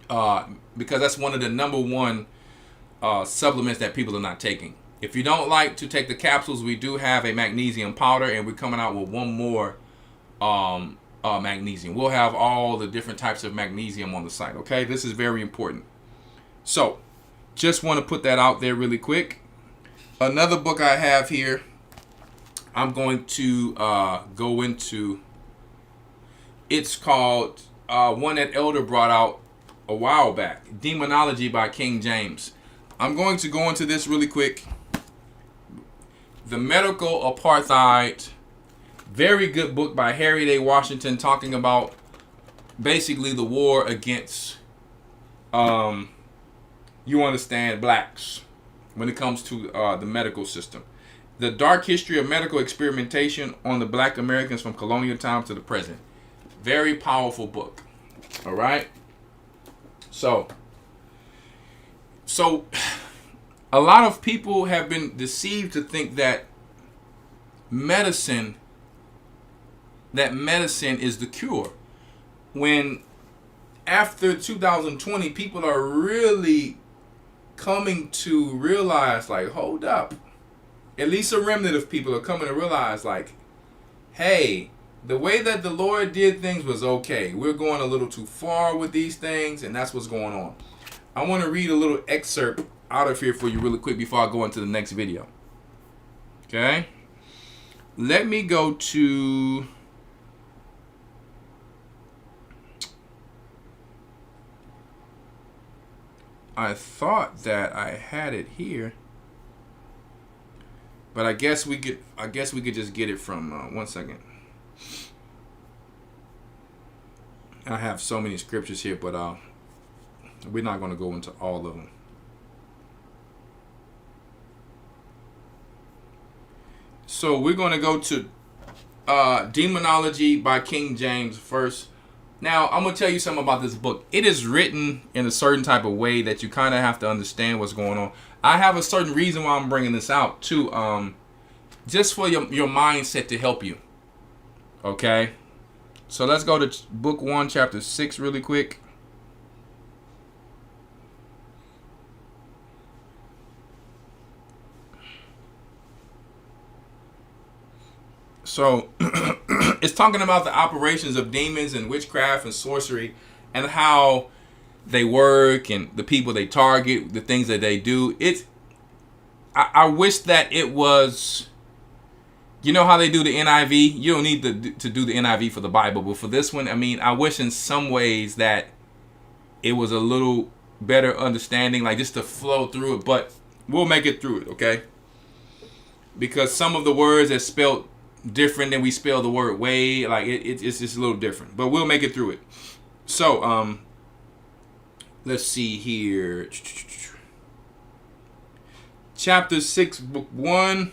because that's one of the number one supplements that people are not taking. If you don't like to take the capsules, we do have a magnesium powder, and we're coming out with one more magnesium. We'll have all the different types of magnesium on the site. Okay, this is very important. So, just want to put that out there really quick. Another book I have here, I'm going to go into. It's called one that Elder brought out a while back, Demonology by King James. I'm going to go into this really quick. The Medical Apartheid, very good book by Harry A. Washington, talking about basically the war against, you understand, blacks when it comes to the medical system. The Dark History of Medical Experimentation on the Black Americans from Colonial Times to the Present. Very powerful book. All right. So a lot of people have been deceived to think that medicine is the cure. When after 2020, people are really coming to realize, like, hold up. At least a remnant of people are coming to realize, like, hey, the way that the Lord did things was okay. We're going a little too far with these things, and that's what's going on. I want to read a little excerpt out of here for you really quick before I go into the next video. Okay? Let me go to... I thought that I had it here, but I guess we could just get it from 1 second. I have so many scriptures here, but we're not going to go into all of them. So we're going to go to Demonology by King James first. Now, I'm going to tell you something about this book. It is written in a certain type of way that you kind of have to understand what's going on. I have a certain reason why I'm bringing this out, too, just for your mindset to help you. Okay? So let's go to book 1, chapter 6 really quick. So it's talking about the operations of demons and witchcraft and sorcery and how they work and the people they target, the things that they do. I wish that it was, you know how they do the NIV? You don't need to do the NIV for the Bible, but for this one, I mean, I wish in some ways that it was a little better understanding, like just to flow through it, but we'll make it through it, okay? Because some of the words are spelled different than we spell the word way, like it's just a little different, but we'll make it through it. So let's see here. Chapter 6, book 1.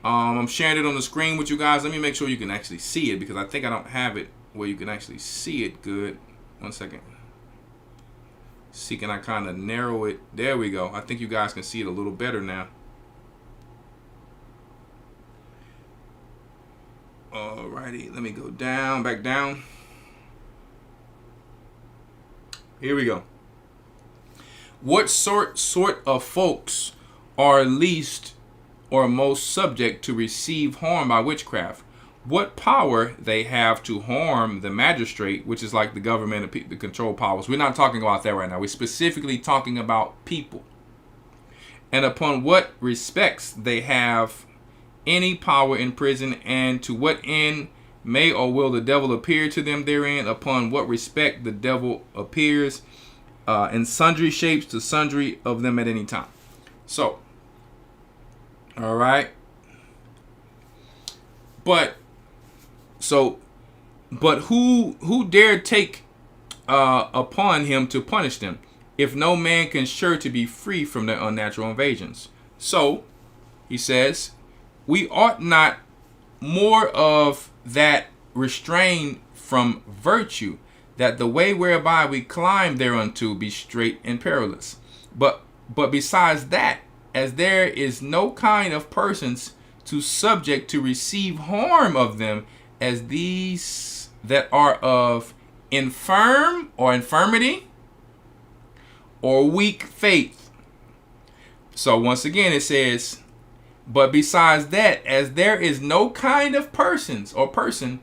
I'm sharing it on the screen with you guys. Let me make sure you can actually see it, because I think I don't have it where you can actually see it good. 1 second. See, can I kind of narrow it? There we go. I think you guys can see it a little better now. Alrighty, let me go down, back down. Here we go. What sort of folks are least or most subject to receive harm by witchcraft? What power they have to harm the magistrate, which is like the government, the control powers. We're not talking about that right now. We're specifically talking about people. And upon what respects they have any power in prison, and to what end may or will the devil appear to them therein, upon what respect the devil appears in sundry shapes to sundry of them at any time. So, all right. But who dare take upon him to punish them, if no man can sure to be free from their unnatural invasions? So, he says, we ought not more of that restrain from virtue, that the way whereby we climb thereunto be straight and perilous. But besides that, as there is no kind of persons to subject to receive harm of them, as these that are of infirm or infirmity or weak faith. So once again it says, But besides that, as there is no kind of persons or person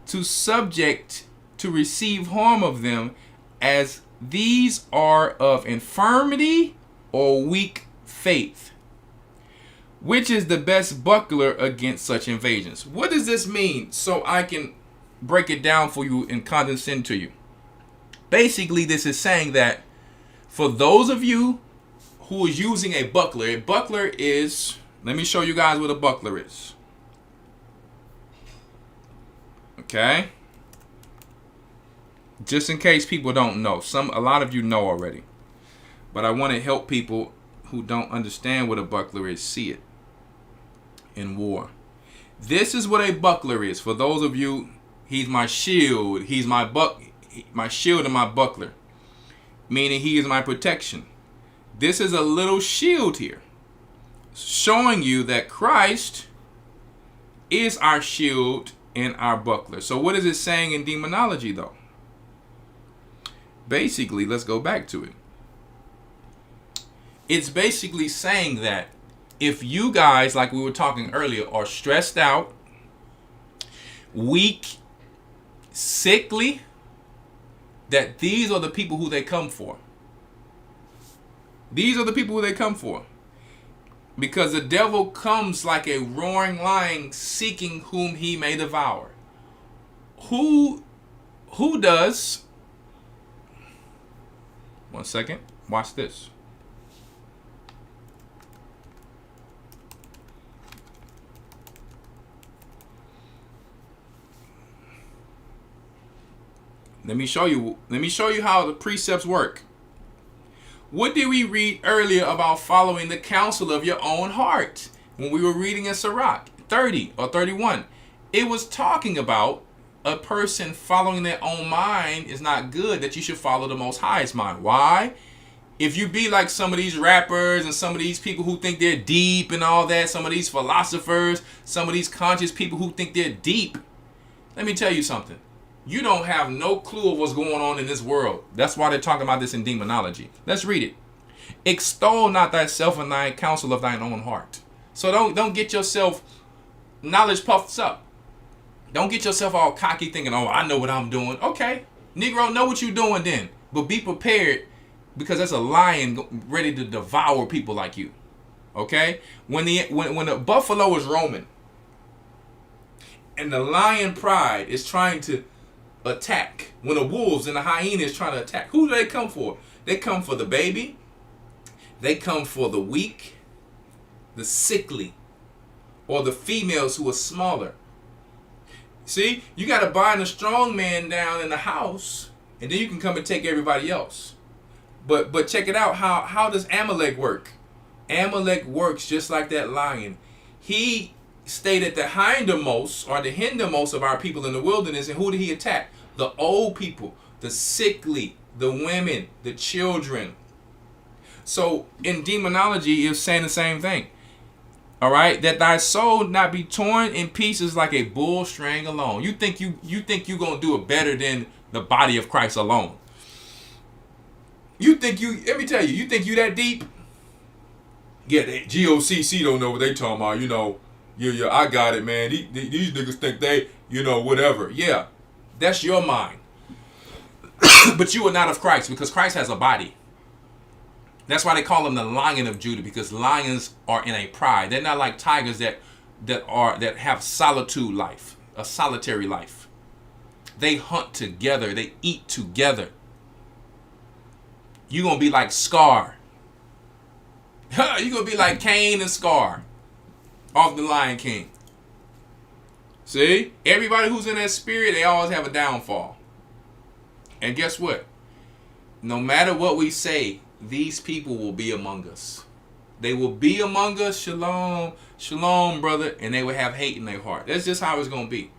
to subject to receive harm of them, as these are of infirmity or weak faith, which is the best buckler against such invasions. What does this mean? So I can break it down for you and condescend to you. Basically, this is saying that for those of you who is using a buckler is, let me show you guys what a buckler is. Okay? Just in case people don't know. A lot of you know already. But I want to help people who don't understand what a buckler is see it in war. This is what a buckler is. For those of you, he's my shield. He's my shield and my buckler. Meaning he is my protection. This is a little shield here, showing you that Christ is our shield and our buckler. So what is it saying in demonology though? Basically, let's go back to it. It's basically saying that if you guys, like we were talking earlier, are stressed out, weak, sickly, that these are the people who they come for. These are the people who they come for. Because the devil comes like a roaring lion seeking whom he may devour. Who does? One second. Watch this. Let me show you how the precepts work. What did we read earlier about following the counsel of your own heart? When we were reading in Sirach 30 or 31, it was talking about a person following their own mind is not good, that you should follow the Most High's mind. Why? If you be like some of these rappers and some of these people who think they're deep and all that, some of these philosophers, some of these conscious people who think they're deep, let me tell you something. You don't have no clue of what's going on in this world. That's why they're talking about this in demonology. Let's read it. Extol not thyself in thy counsel of thine own heart. So don't get yourself knowledge puffed up. Don't get yourself all cocky thinking, oh, I know what I'm doing. Okay, Negro, know what you're doing then. But be prepared, because there's a lion ready to devour people like you. Okay? When the buffalo is roaming and the lion pride is trying to attack, when the wolves and the hyena is trying to attack, who do they come for? They come for the baby. They come for the weak, the sickly, or the females who are smaller. See, you got to bind a strong man down in the house, and then you can come and take everybody else. But check it out. How does Amalek work? Amalek works just like that lion. He stayed at the hindermost or the hindermost of our people in the wilderness, and who did he attack? The old people, the sickly, the women, the children. So in demonology, it's saying the same thing. All right, that thy soul not be torn in pieces like a bull string alone. You think you're gonna do it better than the body of Christ alone? Let me tell you, you think you that deep? Yeah, the G.O.C.C. don't know what they talking about. You know, yeah, I got it, man. These niggas think they, whatever. Yeah, that's your mind. But you are not of Christ, because Christ has a body. That's why they call him the Lion of Judah, because lions are in a pride. They're not like tigers that have solitude life, a solitary life. They hunt together. They eat together. You're going to be like Scar. You're going to be like Cain and Scar off the Lion King. See? Everybody who's in that spirit, they always have a downfall. And guess what? No matter what we say, these people will be among us. They will be among us. Shalom. Shalom, brother. And they will have hate in their heart. That's just how it's going to be.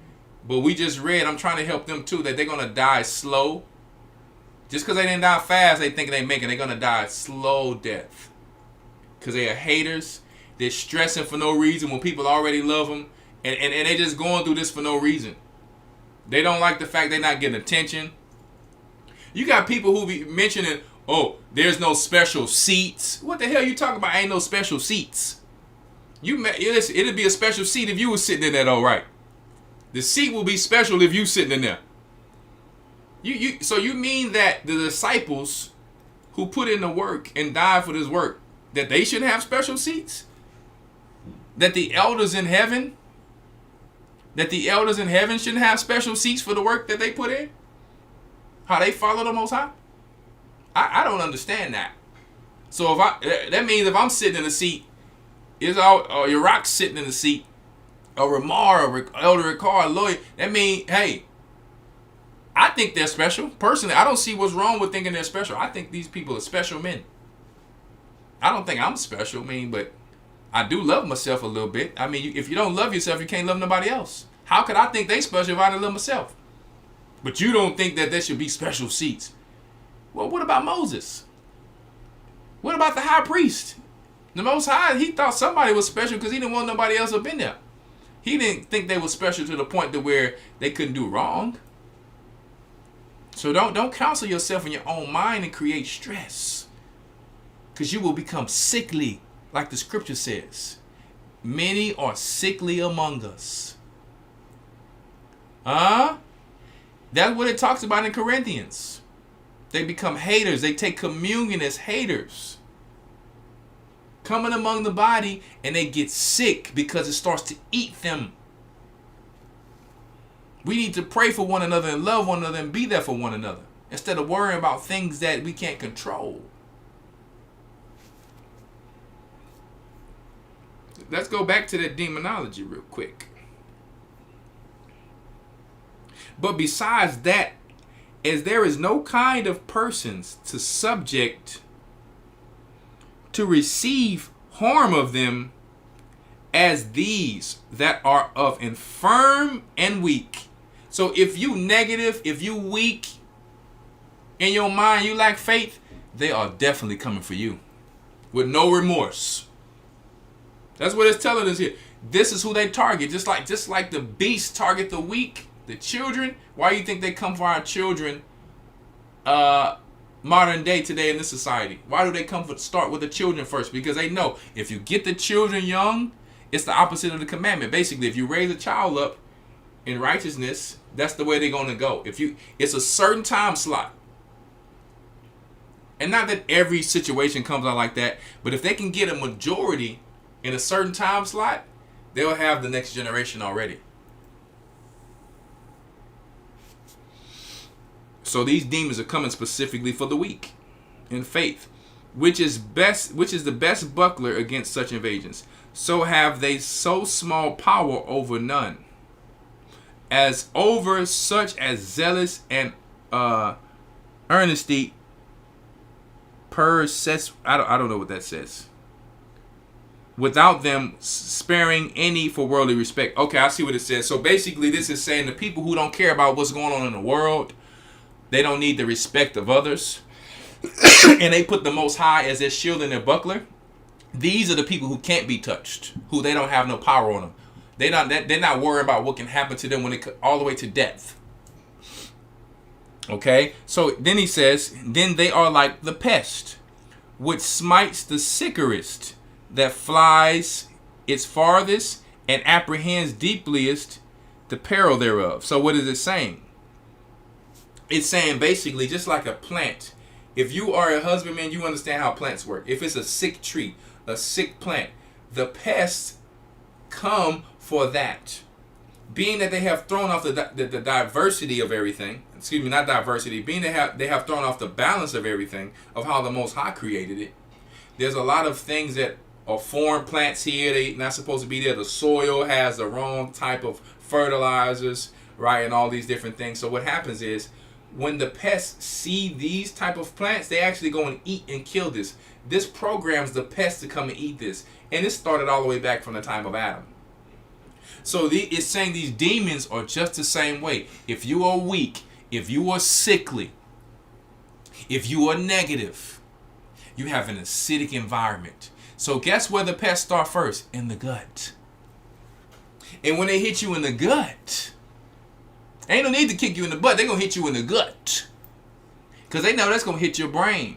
But we just read, I'm trying to help them too, that they're going to die slow. Just because they didn't die fast, they think they make it. They're going to die slow death. Because they are haters. They're stressing for no reason when people already love them. And they're just going through this for no reason. They don't like the fact they're not getting attention. You got people who be mentioning, oh, there's no special seats. What the hell you talking about? Ain't no special seats. It'd be a special seat if you were sitting in there, though, right? The seat will be special if you sitting in there. So you mean that the disciples who put in the work and died for this work, that they should have special seats? That the elders in heaven shouldn't have special seats for the work that they put in? How they follow the Most High? I don't understand that. So that means if I'm sitting in the seat, your rock sitting in the seat, or Ramar, or Elder Rawchaa, Lawya, that means, hey, I think they're special. Personally, I don't see what's wrong with thinking they're special. I think these people are special men. I don't think I'm special, but I do love myself a little bit. If you don't love yourself, you can't love nobody else. How could I think they special if I didn't love myself? But you don't think that there should be special seats. Well, what about Moses? What about the high priest? The Most High, he thought somebody was special because he didn't want nobody else up in there. He didn't think they were special to the point to where they couldn't do wrong. So don't counsel yourself in your own mind and create stress, because you will become sickly, like the scripture says. Many are sickly among us. That's what it talks about in Corinthians. They become haters. They take communion as haters. Coming among the body, and they get sick because it starts to eat them. We need to pray for one another and love one another and be there for one another, instead of worrying about things that we can't control. Let's go back to that demonology real quick. But besides that, as there is no kind of persons to subject to receive harm of them as these that are of infirm and weak. So if you negative, if you weak in your mind, you lack faith, they are definitely coming for you with no remorse. That's what it's telling us here. This is who they target. Just like the beasts target the weak, the children. Why do you think they come for our children modern day today in this society? Why do they start with the children first? Because they know if you get the children young, it's the opposite of the commandment. Basically, if you raise a child up in righteousness, that's the way they're going to go. It's a certain time slot. And not that every situation comes out like that, but if they can get a majority in a certain time slot, they'll have the next generation already. So these demons are coming specifically for the weak in faith, which is the best buckler against such invasions. So have they so small power over none, as over such as zealous and earnesty I don't know what that says. Without them sparing any for worldly respect. Okay, I see what it says. So basically this is saying the people who don't care about what's going on in the world, they don't need the respect of others, and they put the Most High as their shield and their buckler. These are the people who can't be touched, who they don't have no power on them. They're not worried about what can happen to them when it all the way to death. Okay, so then he says, then they are like the pest, which smites the sickerest, that flies its farthest and apprehends deepliest the peril thereof. So what is it saying? It's saying basically just like a plant. If you are a husbandman, you understand how plants work. If it's a sick tree, a sick plant, the pests come for that. Being that they have thrown off the diversity of everything, excuse me, not diversity, being that they have thrown off the balance of everything, of how the Most High created it, there's a lot of things that are foreign plants here. They're not supposed to be there. The soil has the wrong type of fertilizers, right, and all these different things. So what happens is, when the pests see these type of plants, they actually go and eat and kill this. This programs the pests to come and eat this. And it started all the way back from the time of Adam. So it's saying these demons are just the same way. If you are weak, if you are sickly, if you are negative, you have an acidic environment. So guess where the pests start first? In the gut. And when they hit you in the gut, ain't no need to kick you in the butt. They're going to hit you in the gut, because they know that's going to hit your brain.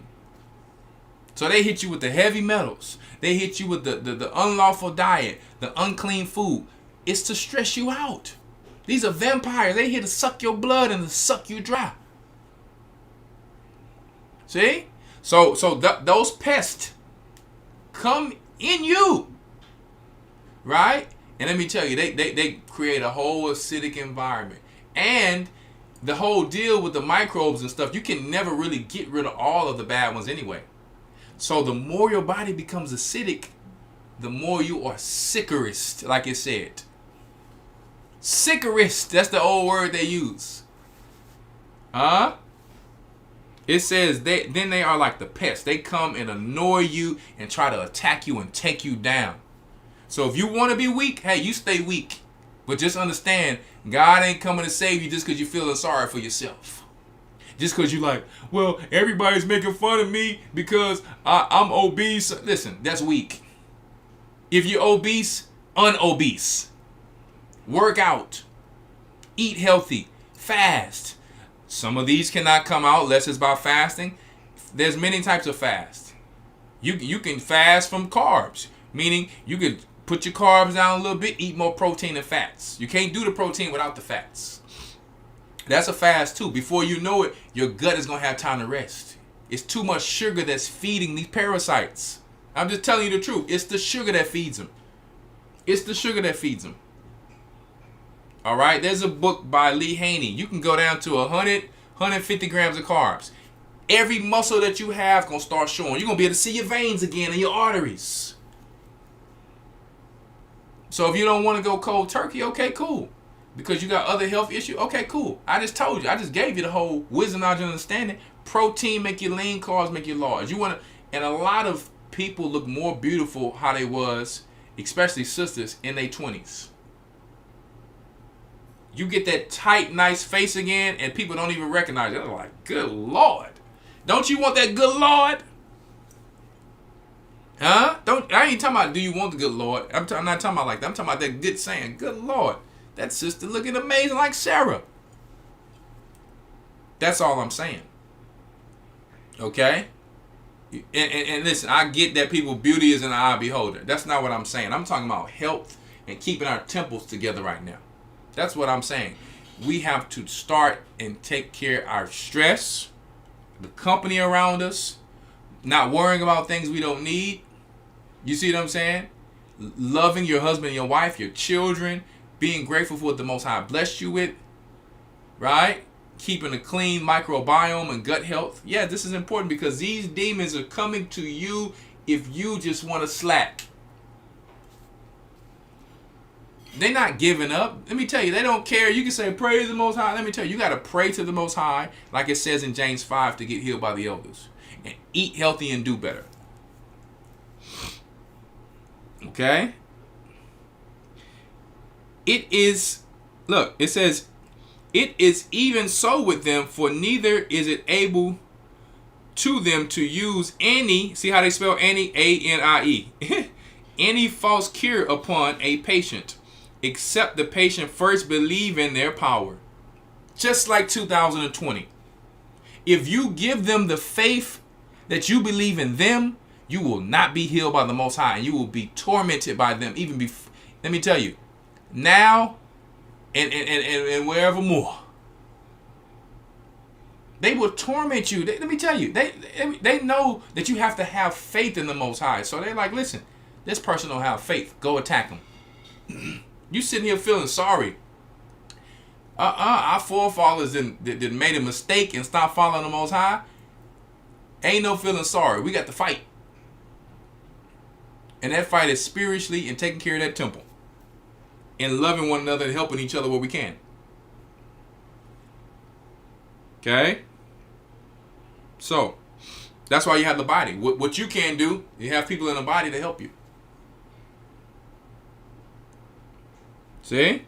So they hit you with the heavy metals. They hit you with the unlawful diet, the unclean food. It's to stress you out. These are vampires. They here to suck your blood and to suck you dry. See? So those pests come in you. Right? And let me tell you, they create a whole acidic environment. And the whole deal with the microbes and stuff, you can never really get rid of all of the bad ones anyway. So the more your body becomes acidic, the more you are sickerest, like it said. Sickerest, that's the old word they use. It says then they are like the pests. They come and annoy you and try to attack you and take you down. So if you want to be weak, hey, you stay weak. But just understand, God ain't coming to save you just because you're feeling sorry for yourself. Just because you're like, well, everybody's making fun of me because I'm obese. Listen, that's weak. If you're obese, unobese. Work out. Eat healthy. Fast. Some of these cannot come out unless it's by fasting. There's many types of fast. You can fast from carbs, meaning you could put your carbs down a little bit, eat more protein and fats. You can't do the protein without the fats. That's a fast too. Before you know it, your gut is going to have time to rest. It's too much sugar that's feeding these parasites. I'm just telling you the truth. It's the sugar that feeds them. It's the sugar that feeds them. All right. There's a book by Lee Haney. You can go down to 150 grams of carbs. Every muscle that you have is going to start showing. You're going to be able to see your veins again and your arteries. So if you don't want to go cold turkey, okay, cool. Because you got other health issues, okay, cool. I just told you. I just gave you the whole wisdom, knowledge, and understanding. Protein make you lean, carbs make you large. You want to, and a lot of people look more beautiful how they was, especially sisters, in their 20s. You get that tight, nice face again, and people don't even recognize it. They're like, good Lord. Don't you want that good Lord? Huh? I ain't talking about do you want the good Lord. I'm not talking about like that. I'm talking about that good saying, good Lord. That sister looking amazing like Sarah. That's all I'm saying. Okay? And listen, I get that people, beauty is in the eye of the beholder. That's not what I'm saying. I'm talking about health and keeping our temples together right now. That's what I'm saying. We have to start and take care of our stress, the company around us, not worrying about things we don't need. You see what I'm saying? Loving your husband and your wife, your children, being grateful for what the Most High blessed you with, right? Keeping a clean microbiome and gut health. Yeah, this is important because these demons are coming to you if you just want to slack. They're not giving up. Let me tell you, they don't care. You can say, praise the Most High. Let me tell you, you got to pray to the Most High, like it says in James 5, to get healed by the elders. And eat healthy and do better. Okay? It is, look, it says, it is even so with them, for neither is it able to them to use any, see how they spell any, A-N-I-E, any false cure upon a patient, except the patient first believe in their power. Just like 2020. If you give them the faith that you believe in them, you will not be healed by the Most High, and you will be tormented by them. Even before, let me tell you, now and wherever more, they will torment you. Let me tell you, they know that you have to have faith in the Most High. So they're like, listen, this person don't have faith. Go attack them. You sitting here feeling sorry. Our forefathers that made a mistake and stopped following the Most High. Ain't no feeling sorry. We got to fight. And that fight is spiritually and taking care of that temple. And loving one another and helping each other where we can. Okay? So, that's why you have the body. What you can do, you have people in the body to help you. See?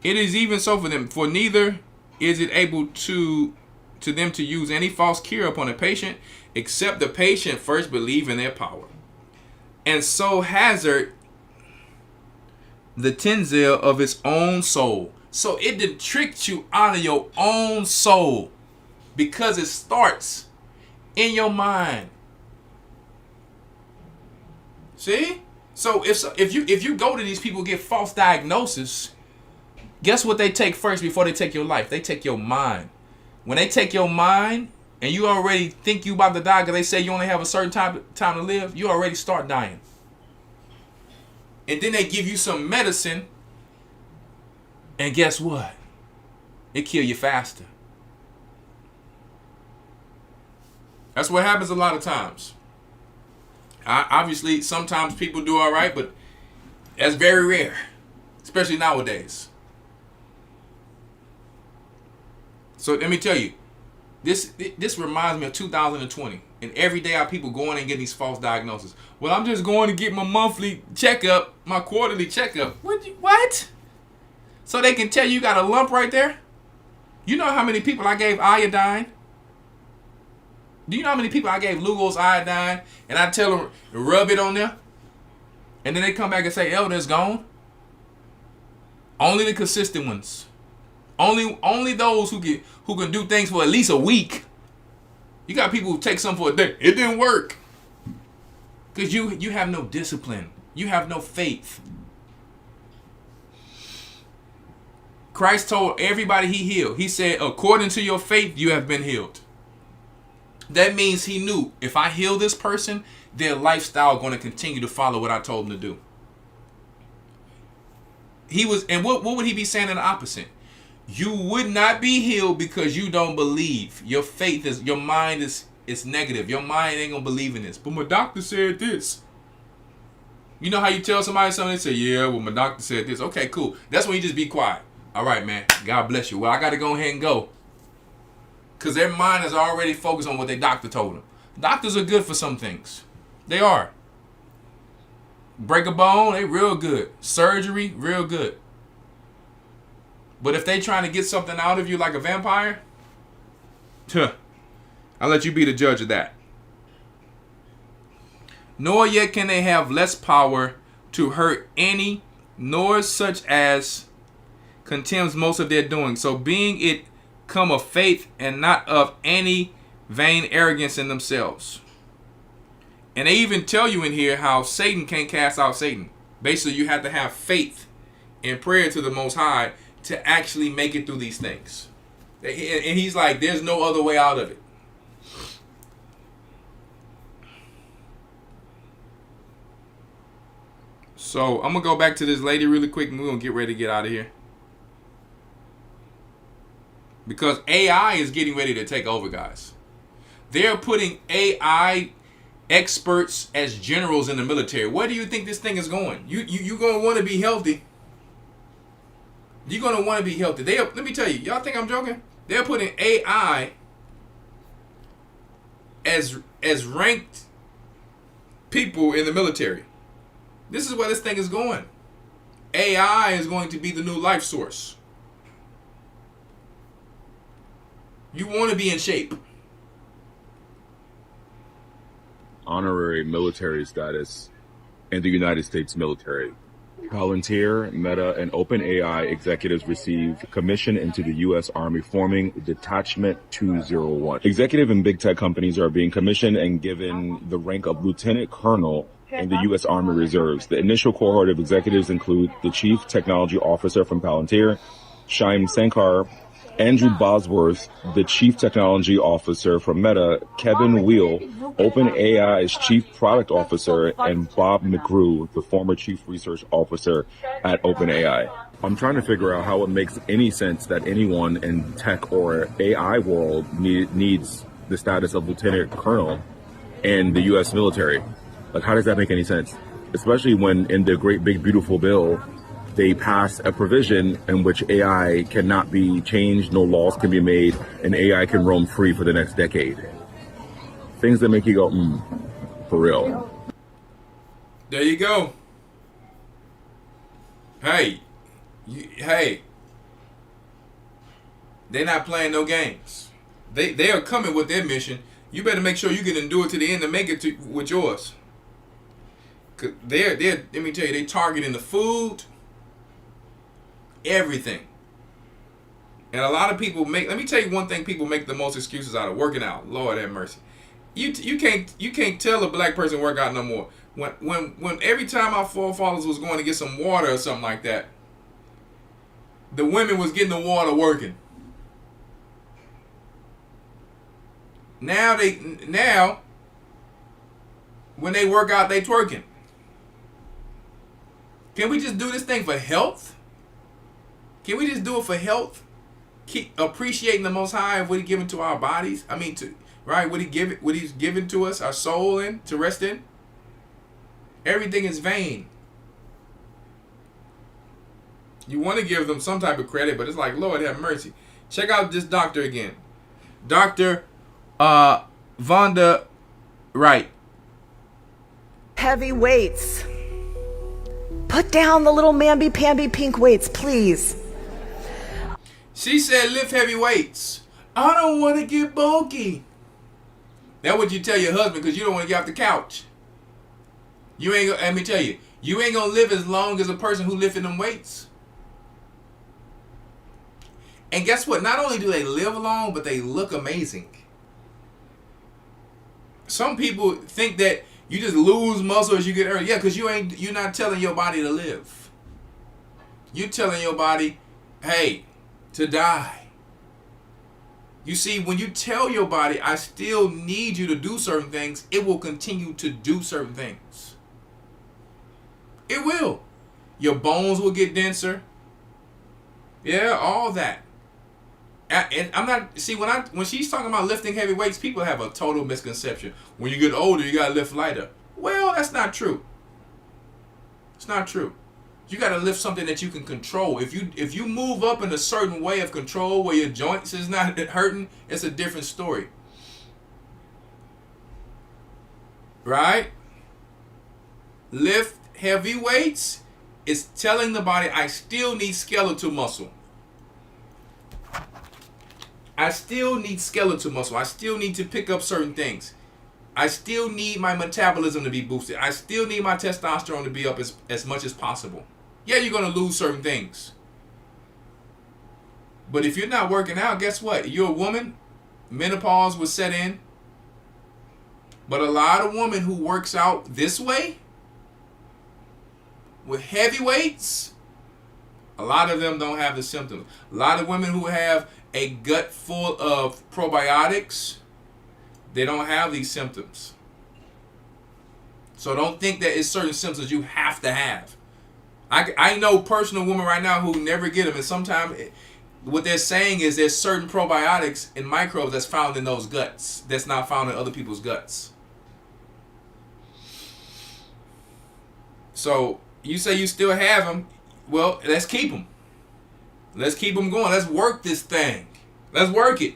It is even so for them, for neither is it able to them to use any false cure upon a patient, except the patient first believe in their power. And so hazard the tinsel of its own soul. So it did tricked you out of your own soul. Because it starts In your mind. See? So if you go to these people get false diagnosis, guess what they take first before they take your life? They take your mind. When they take your mind and you already think you about to die because they say you only have a certain time to live, you already start dying. And then they give you some medicine, and guess what? It kill you faster. That's what happens a lot of times. Obviously, sometimes people do all right, but that's very rare, especially nowadays. So let me tell you, this reminds me of 2020. And every day our people going and getting these false diagnoses. Well, I'm just going to get my monthly checkup, my quarterly checkup. What? So they can tell you got a lump right there? You know how many people I gave iodine? Do you know how many people I gave Lugol's iodine and I tell them rub it on there? And then they come back and say, Elder, it's gone? Only the consistent ones. Only those who can do things for at least a week. You got people who take something for a day. It didn't work. Because you have no discipline. You have no faith. Christ told everybody he healed. He said, according to your faith, you have been healed. That means he knew if I heal this person, their lifestyle going to continue to follow what I told them to do. And what would he be saying in the opposite? You would not be healed because you don't believe. Your faith is, your mind is negative. Your mind ain't gonna believe in this. But my doctor said this. You know how you tell somebody something, they say, yeah, well, my doctor said this. Okay, cool. That's when you just be quiet. All right, man. God bless you. Well, I got to go ahead and go. Because their mind is already focused on what their doctor told them. Doctors are good for some things. They are. Break a bone, they real good. Surgery, real good. But if they trying to get something out of you like a vampire, I'll let you be the judge of that. Nor yet can they have less power to hurt any, nor such as contemns most of their doing. So being it come of faith and not of any vain arrogance in themselves. And they even tell you in here how Satan can't cast out Satan. Basically, you have to have faith and prayer to the Most High to actually make it through these things. And he's like, there's no other way out of it. So I'm going to go back to this lady really quick and we're going to get ready to get out of here. Because AI is getting ready to take over, guys. They're putting AI experts as generals in the military. Where do you think this thing is going? You're going to want to be healthy. You're going to want to be healthy. Let me tell you, y'all think I'm joking? They're putting AI as ranked people in the military. This is where this thing is going. AI is going to be the new life source. You want to be in shape. Honorary military status in the United States military. Palantir, Meta, and OpenAI executives received commission into the U.S. Army, forming Detachment 201. Executive and big tech companies are being commissioned and given the rank of lieutenant colonel in the U.S. Army Reserves. The initial cohort of executives include the Chief Technology Officer from Palantir, Shyam Sankar, Andrew Bosworth, the Chief Technology Officer from Meta, Kevin Weil, OpenAI's Chief Product Officer, and Bob McGrew, the former Chief Research Officer at OpenAI. I'm trying to figure out how it makes any sense that anyone in tech or AI world needs the status of Lieutenant Colonel in the U.S. military. Like, how does that make any sense? Especially when in the Great Big Beautiful Bill, they pass a provision in which AI cannot be changed, no laws can be made, and AI can roam free for the next decade. Things that make you go, for real. There you go. Hey, they're not playing no games. They are coming with their mission. You better make sure you can endure to the end and make it with yours. Cause they're let me tell you, they targeting the food, everything. And a lot of people let me tell you one thing people make the most excuses out of: working out. Lord have mercy. You can't tell a black person work out no more. When every time our forefathers was going to get some water or something like that, the women was getting the water working. Now when they work out, they twerking. Can we just do this thing for health? Can we just do it for health? Keep appreciating the Most High of what He given to our bodies. I mean, what He's given to us, our soul to rest in. Everything is vain. You want to give them some type of credit, but it's like, Lord have mercy. Check out this doctor again, Dr. Vonda Wright. Heavy weights. Put down the little mamby-pamby pink weights, please. She said, lift heavy weights. I don't want to get bulky. That's what you tell your husband because you don't want to get off the couch. Let me tell you, you ain't gonna live as long as a person who lifting them weights. And guess what? Not only do they live long, but they look amazing. Some people think that you just lose muscle as you get older. Yeah, because you're not telling your body to live. You're telling your body, hey, to die. You see, when you tell your body, I still need you to do certain things, it will continue to do certain things. It will. Your bones will get denser. Yeah, all that. And I'm not, see, when she's talking about lifting heavy weights, people have a total misconception. When you get older, you got to lift lighter. Well, that's not true. It's not true. You got to lift something that you can control. If you move up in a certain way of control where your joints is not hurting, it's a different story. Right? Lift heavy weights is telling the body, I still need skeletal muscle. I still need skeletal muscle. I still need to pick up certain things. I still need my metabolism to be boosted. I still need my testosterone to be up as much as possible. Yeah, you're going to lose certain things. But if you're not working out, guess what? You're a woman. Menopause will set in. But a lot of women who works out this way, with heavy weights, a lot of them don't have the symptoms. A lot of women who have a gut full of probiotics, they don't have these symptoms. So don't think that it's certain symptoms you have to have. I know personal women right now who never get them, and sometimes what they're saying is there's certain probiotics and microbes that's found in those guts that's not found in other people's guts. So you say you still have them. Well, let's keep them. Let's keep them going. Let's work this thing. Let's work it.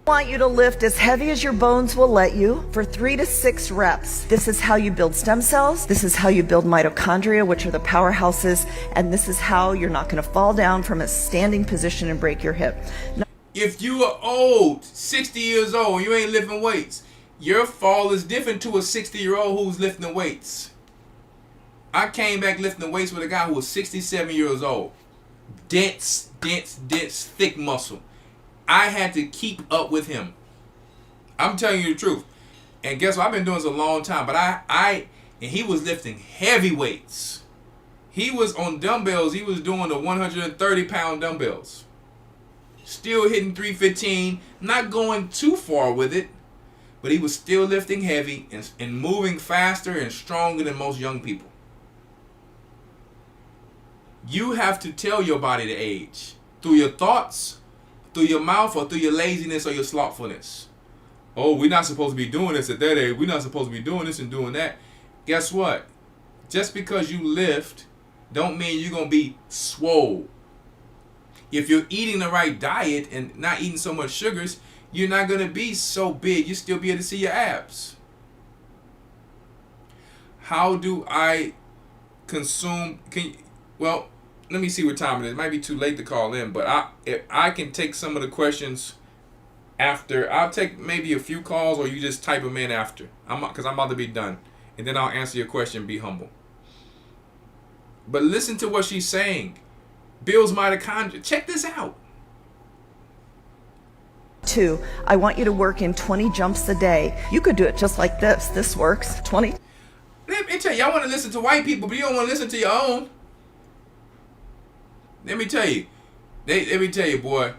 I want you to lift as heavy as your bones will let you for 3 to 6 reps. This is how you build stem cells. This is how you build mitochondria, which are the powerhouses. And this is how you're not going to fall down from a standing position and break your hip. If you are old, 60 years old, you ain't lifting weights, your fall is different to a 60-year-old who's lifting weights. I came back lifting weights with a guy who was 67 years old. Dense, thick muscle. I had to keep up with him. I'm telling you the truth. And guess what? I've been doing this a long time. But and he was lifting heavy weights. He was on dumbbells. He was doing the 130-pound dumbbells. Still hitting 315. Not going too far with it. But he was still lifting heavy and moving faster and stronger than most young people. You have to tell your body to age. Through your thoughts, through your mouth, or through your laziness or your slothfulness. Oh, we're not supposed to be doing this at that age. We're not supposed to be doing this and doing that. Guess what? Just because you lift don't mean you're going to be swole. If you're eating the right diet and not eating so much sugars, you're not going to be so big. You still be able to see your abs. How do I consume? Well, let me see what time it is. It might be too late to call in, but if I can take some of the questions after. I'll take maybe a few calls, or you just type them in after. Because I'm about to be done. And then I'll answer your question. Be humble. But listen to what she's saying. Builds mitochondria. Check this out. 2, I want you to work in 20 jumps a day. You could do it just like this. This works. 20. Let me tell you, y'all want to listen to white people, but you don't want to listen to your own. Let me tell you. Let me tell you, boy.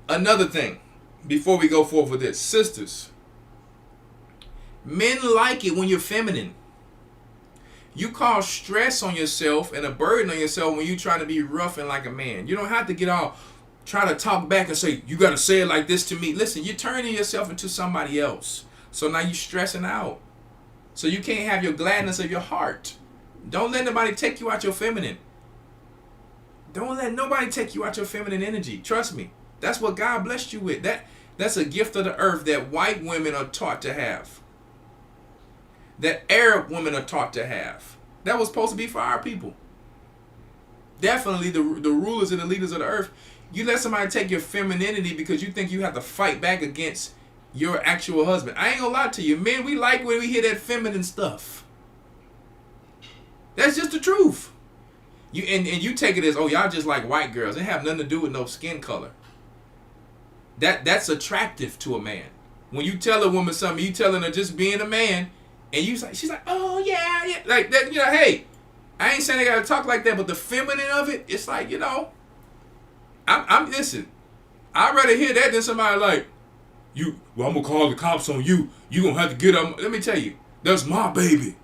Another thing, before we go forward with this. Sisters, men like it when you're feminine. You cause stress on yourself and a burden on yourself when you're trying to be rough and like a man. You don't have to get all try to talk back and say, you got to say it like this to me. Listen, you're turning yourself into somebody else. So now you're stressing out. So you can't have your gladness of your heart. Don't let nobody take you out your feminine. Don't let nobody take you out your feminine energy. Trust me. That's what God blessed you with. That's a gift of the earth that white women are taught to have. That Arab women are taught to have. That was supposed to be for our people. Definitely the rulers and the leaders of the earth. You let somebody take your femininity because you think you have to fight back against your actual husband. I ain't gonna lie to you. Men, we like when we hear that feminine stuff. That's just the truth. And you take it as, oh, y'all just like white girls. It have nothing to do with no skin color. That's attractive to a man. When you tell a woman something, you telling her just being a man, and she's like, oh yeah, like that. Hey, I ain't saying they gotta talk like that, but the feminine of it, it's like, listen. I'd rather hear that than somebody like, well, I'm gonna call the cops on you. You gonna have to get up. Let me tell you, that's my baby.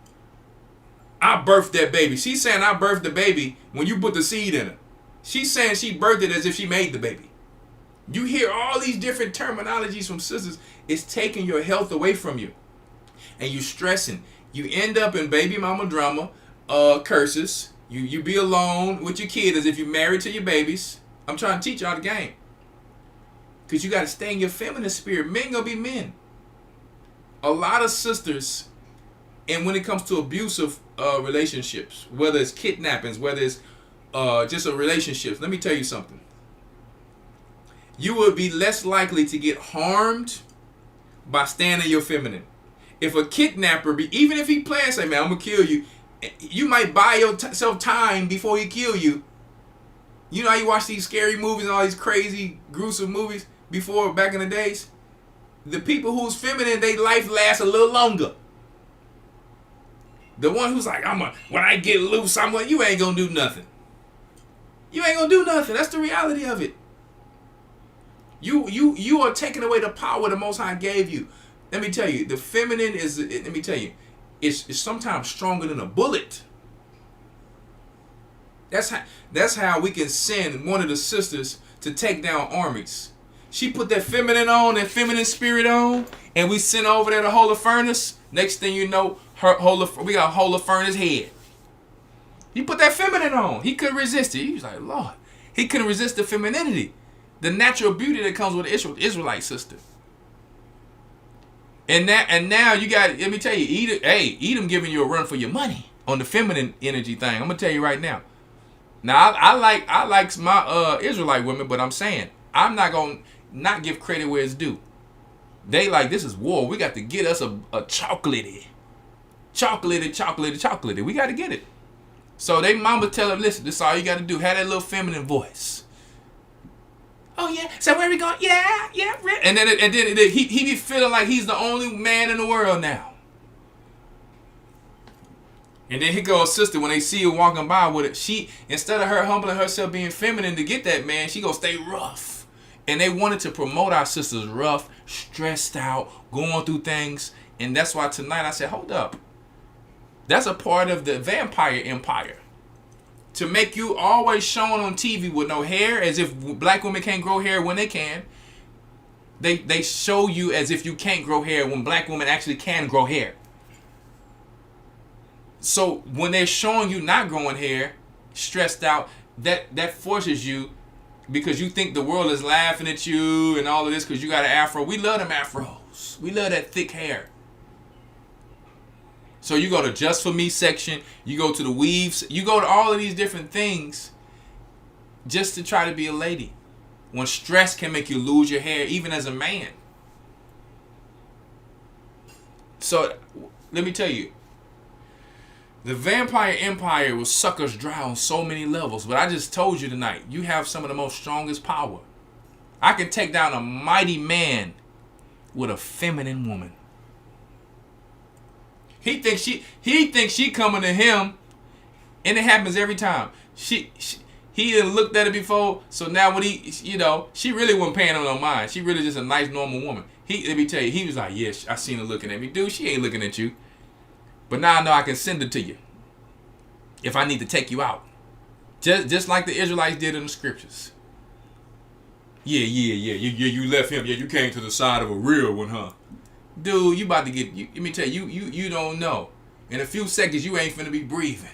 I birthed that baby. She's saying I birthed the baby when you put the seed in her. She's saying she birthed it as if she made the baby. You hear all these different terminologies from sisters. It's taking your health away from you. And you stressing. You end up in baby mama drama, curses. You be alone with your kid as if you're married to your babies. I'm trying to teach y'all the game. Because you got to stay in your feminine spirit. Men gonna be men. A lot of sisters, and when it comes to abusive relationships, whether it's kidnappings, whether it's just a relationship, let me tell you something. You will be less likely to get harmed by staying in your feminine. If a kidnapper, even if he plans, say, man, I'm going to kill you, you might buy yourself time before he kill you. You know how you watch these scary movies and all these crazy, gruesome movies before, back in the days? The people who's feminine, their life lasts a little longer. The one who's like, when I get loose, you ain't going to do nothing. You ain't going to do nothing. That's the reality of it. You are taking away the power the Most High gave you. Let me tell you, the feminine is sometimes stronger than a bullet. That's how we can send one of the sisters to take down armies. She put that feminine on, that feminine spirit on, and we sent over there to Holofernes. Next thing you know, we got Holofernes' head. He put that feminine on. He couldn't resist it. He was like, Lord. He couldn't resist the femininity. The natural beauty that comes with the Israelite sister. And now you got, let me tell you, Edom giving you a run for your money on the feminine energy thing. I'm gonna tell you right now. Now I like my Israelite women, but I'm saying I'm not gonna not give credit where it's due. They like, this is war. We got to get us a chocolatey. We got to get it. So they mama tell them, listen, this is all you got to do. Have that little feminine voice. Oh yeah, so where we going? Yeah. And then he be feeling like he's the only man in the world now. And then here goes sister, when they see her walking by with it, she, instead of her humbling herself being feminine to get that man, she gonna stay rough. And they wanted to promote our sisters rough, stressed out, going through things. And that's why tonight I said, hold up. That's a part of the vampire empire. To make you always shown on TV with no hair, as if black women can't grow hair when they can. They show you as if you can't grow hair when black women actually can grow hair. So when they're showing you not growing hair, stressed out, that forces you, because you think the world is laughing at you and all of this because you got an afro. We love them afros. We love that thick hair. So you go to Just For Me section, you go to the weaves, you go to all of these different things just to try to be a lady. When stress can make you lose your hair, even as a man. So let me tell you, the vampire empire will suck us dry on so many levels. But I just told you tonight, you have some of the most strongest power. I can take down a mighty man with a feminine woman. He thinks she coming to him, and it happens every time. He had looked at it before, so now when she really wasn't paying him no mind. She really just a nice, normal woman. Let me tell you, he was like, yeah, I seen her looking at me. Dude, she ain't looking at you. But now I know I can send her to you if I need to take you out. Just like the Israelites did in the scriptures. Yeah. You left him. Yeah, you came to the side of a real one, huh? Dude, you about to get, let me tell you, you don't know. In a few seconds, you ain't finna be breathing.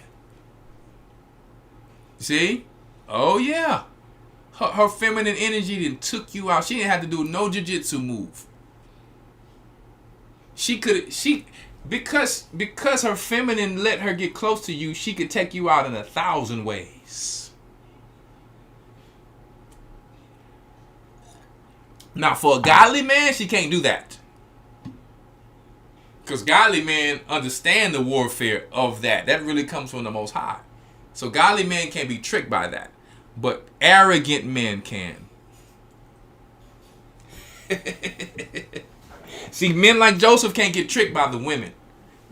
See? Oh, yeah. Her feminine energy then took you out. She didn't have to do no jiu-jitsu move. Because her feminine let her get close to you, she could take you out in 1,000 ways. Now, for a godly man, she can't do that. Because godly men understand the warfare of that. That really comes from the Most High. So godly men can't be tricked by that. But arrogant men can. See, men like Joseph can't get tricked by the women.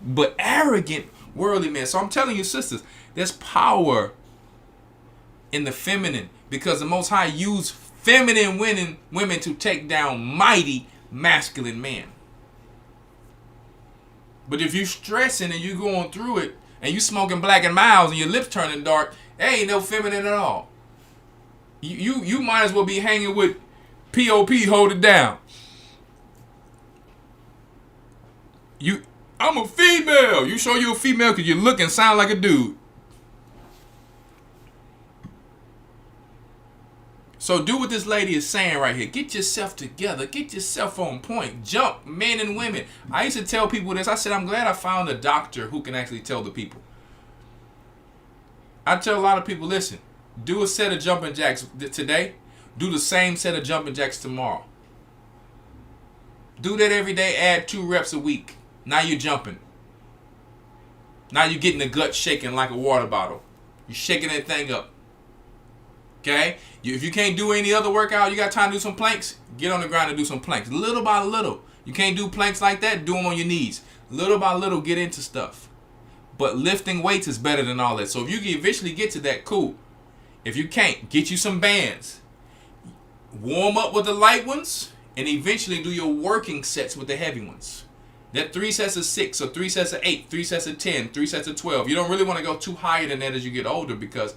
But arrogant, worldly men. So I'm telling you, sisters, there's power in the feminine. Because the Most High used feminine women to take down mighty masculine men. But if you stressing and you going through it and you smoking Black and Milds and your lips turning dark, there ain't no feminine at all. You might as well be hanging with P.O.P. Hold It Down. I'm a female. You show you a female because you look and sound like a dude. So do what this lady is saying right here. Get yourself together. Get yourself on point. Jump, men and women. I used to tell people this. I said, I'm glad I found a doctor who can actually tell the people. I tell a lot of people, listen, do a set of jumping jacks today. Do the same set of jumping jacks tomorrow. Do that every day. Add 2 reps a week. Now you're jumping. Now you're getting the gut shaking like a water bottle. You're shaking that thing up. Okay? If you can't do any other workout, you got time to do some planks, get on the ground and do some planks. Little by little. You can't do planks like that, do them on your knees. Little by little, get into stuff. But lifting weights is better than all that. So if you can eventually get to that, cool. If you can't, get you some bands. Warm up with the light ones, and eventually do your working sets with the heavy ones. That 3 sets of 6, or 3 sets of 8, 3 sets of 10, 3 sets of 12. You don't really want to go too higher than that as you get older, because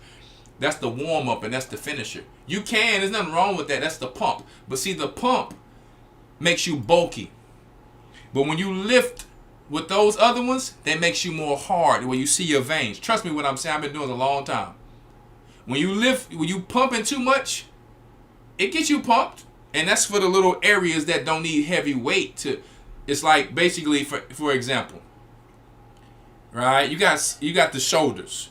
that's the warm-up and that's the finisher. You can. There's nothing wrong with that. That's the pump. But see, the pump makes you bulky. But when you lift with those other ones, that makes you more hard when you see your veins. Trust me what I'm saying. I've been doing it a long time. When you lift, when you pumping too much, it gets you pumped. And that's for the little areas that don't need heavy weight to. It's like basically, for example, right? You got the shoulders.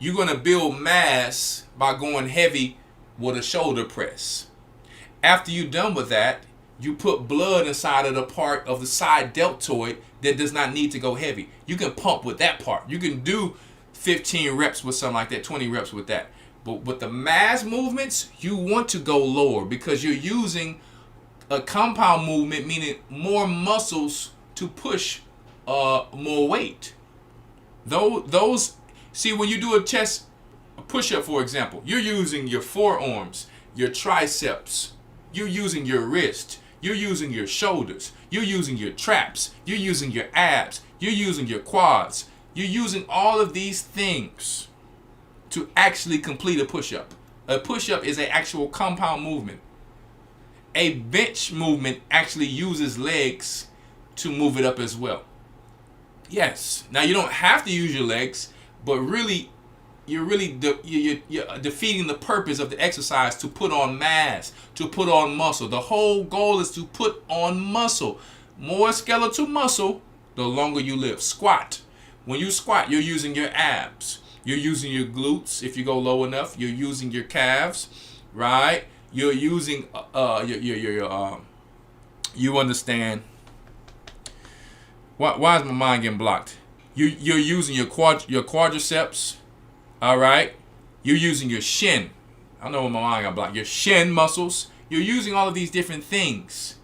You're going to build mass by going heavy with a shoulder press. After you're done with that, you put blood inside of the part of the side deltoid that does not need to go heavy. You can pump with that part. You can do 15 reps with something like that, 20 reps with that. But with the mass movements, you want to go lower because you're using a compound movement, meaning more muscles to push more weight. Those see, when you do a chest push-up, for example, you're using your forearms, your triceps, you're using your wrist, you're using your shoulders, you're using your traps, you're using your abs, you're using your quads, you're using all of these things to actually complete a push-up. A push-up is an actual compound movement. A bench movement actually uses legs to move it up as well. Yes, now you don't have to use your legs, but really, you're defeating the purpose of the exercise to put on mass, to put on muscle. The whole goal is to put on muscle. More skeletal muscle, the longer you live. Squat. When you squat, you're using your abs. You're using your glutes. If you go low enough, you're using your calves, right? You're using you understand. Why is my mind getting blocked? You're using your quadriceps, all right? You're using your shin. I know when my mind got blocked. Your shin muscles. You're using all of these different things.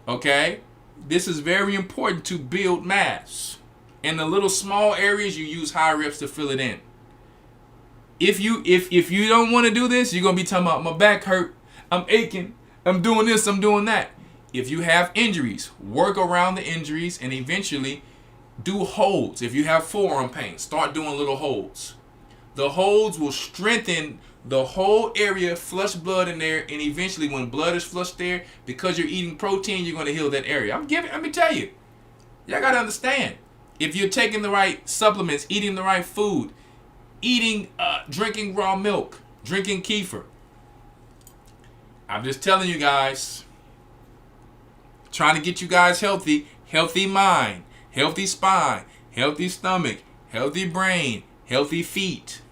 Okay? This is very important to build mass. In the little small areas, you use high reps to fill it in. If you don't want to do this, you're going to be talking about my back hurt, I'm aching, I'm doing this, I'm doing that. If you have injuries, work around the injuries and eventually do holds. If you have forearm pain, start doing little holds. The holds will strengthen the whole area, flush blood in there, and eventually when blood is flushed there, because you're eating protein, you're going to heal that area. Let me tell you, y'all got to understand, if you're taking the right supplements, eating the right food, drinking raw milk, drinking kefir, I'm just telling you guys, trying to get you guys healthy mind, healthy spine, healthy stomach, healthy brain, healthy feet.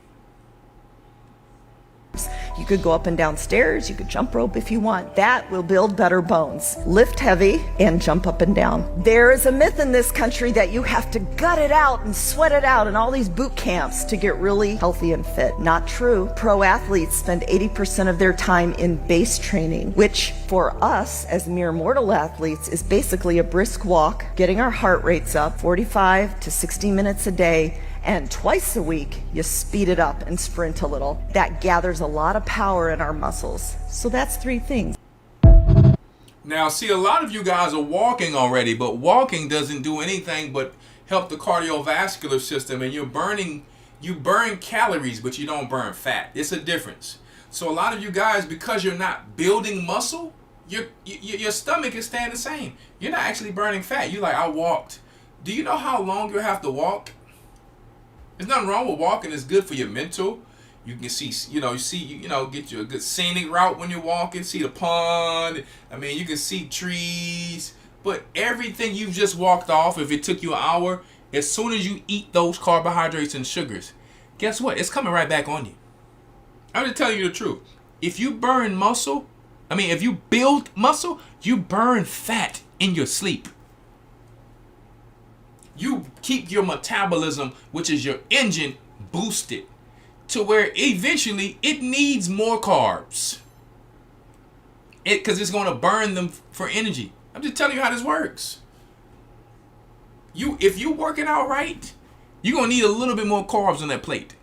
You could go up and down stairs, you could jump rope if you want. That will build better bones. Lift heavy and jump up and down. There is a myth in this country that you have to gut it out and sweat it out in all these boot camps to get really healthy and fit. Not true. Pro athletes spend 80% of their time in base training, which for us as mere mortal athletes is basically a brisk walk, getting our heart rates up 45 to 60 minutes a day. And twice a week, you speed it up and sprint a little. That gathers a lot of power in our muscles. So that's 3 things. Now, see, a lot of you guys are walking already, but walking doesn't do anything but help the cardiovascular system, and you burn calories, but you don't burn fat. It's a difference. So a lot of you guys, because you're not building muscle, your stomach is staying the same. You're not actually burning fat. You're like, I walked. Do you know how long you have to walk? There's nothing wrong with walking. It's good for your mental. You can see, get you a good scenic route when you're walking. See the pond. I mean, you can see trees. But everything you've just walked off, if it took you an hour, as soon as you eat those carbohydrates and sugars, guess what? It's coming right back on you. I'm just telling you the truth. If you build muscle, you burn fat in your sleep. You keep your metabolism, which is your engine, boosted to where eventually it needs more carbs. Because it's going to burn them for energy. I'm just telling you how this works. If you're working out right, you're going to need a little bit more carbs on that plate.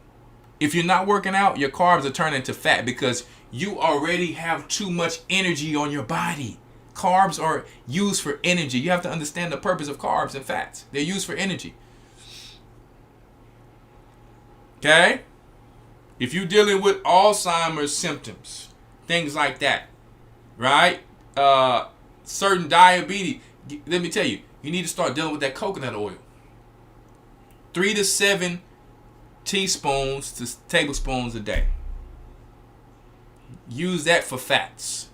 If you're not working out, your carbs are turning to fat because you already have too much energy on your body. Carbs are used for energy. You have to understand the purpose of carbs and fats. They're used for energy. Okay? If you're dealing with Alzheimer's symptoms, things like that, right? Certain diabetes, let me tell you, you need to start dealing with that coconut oil. 3 to 7 teaspoons to tablespoons a day. Use that for fats.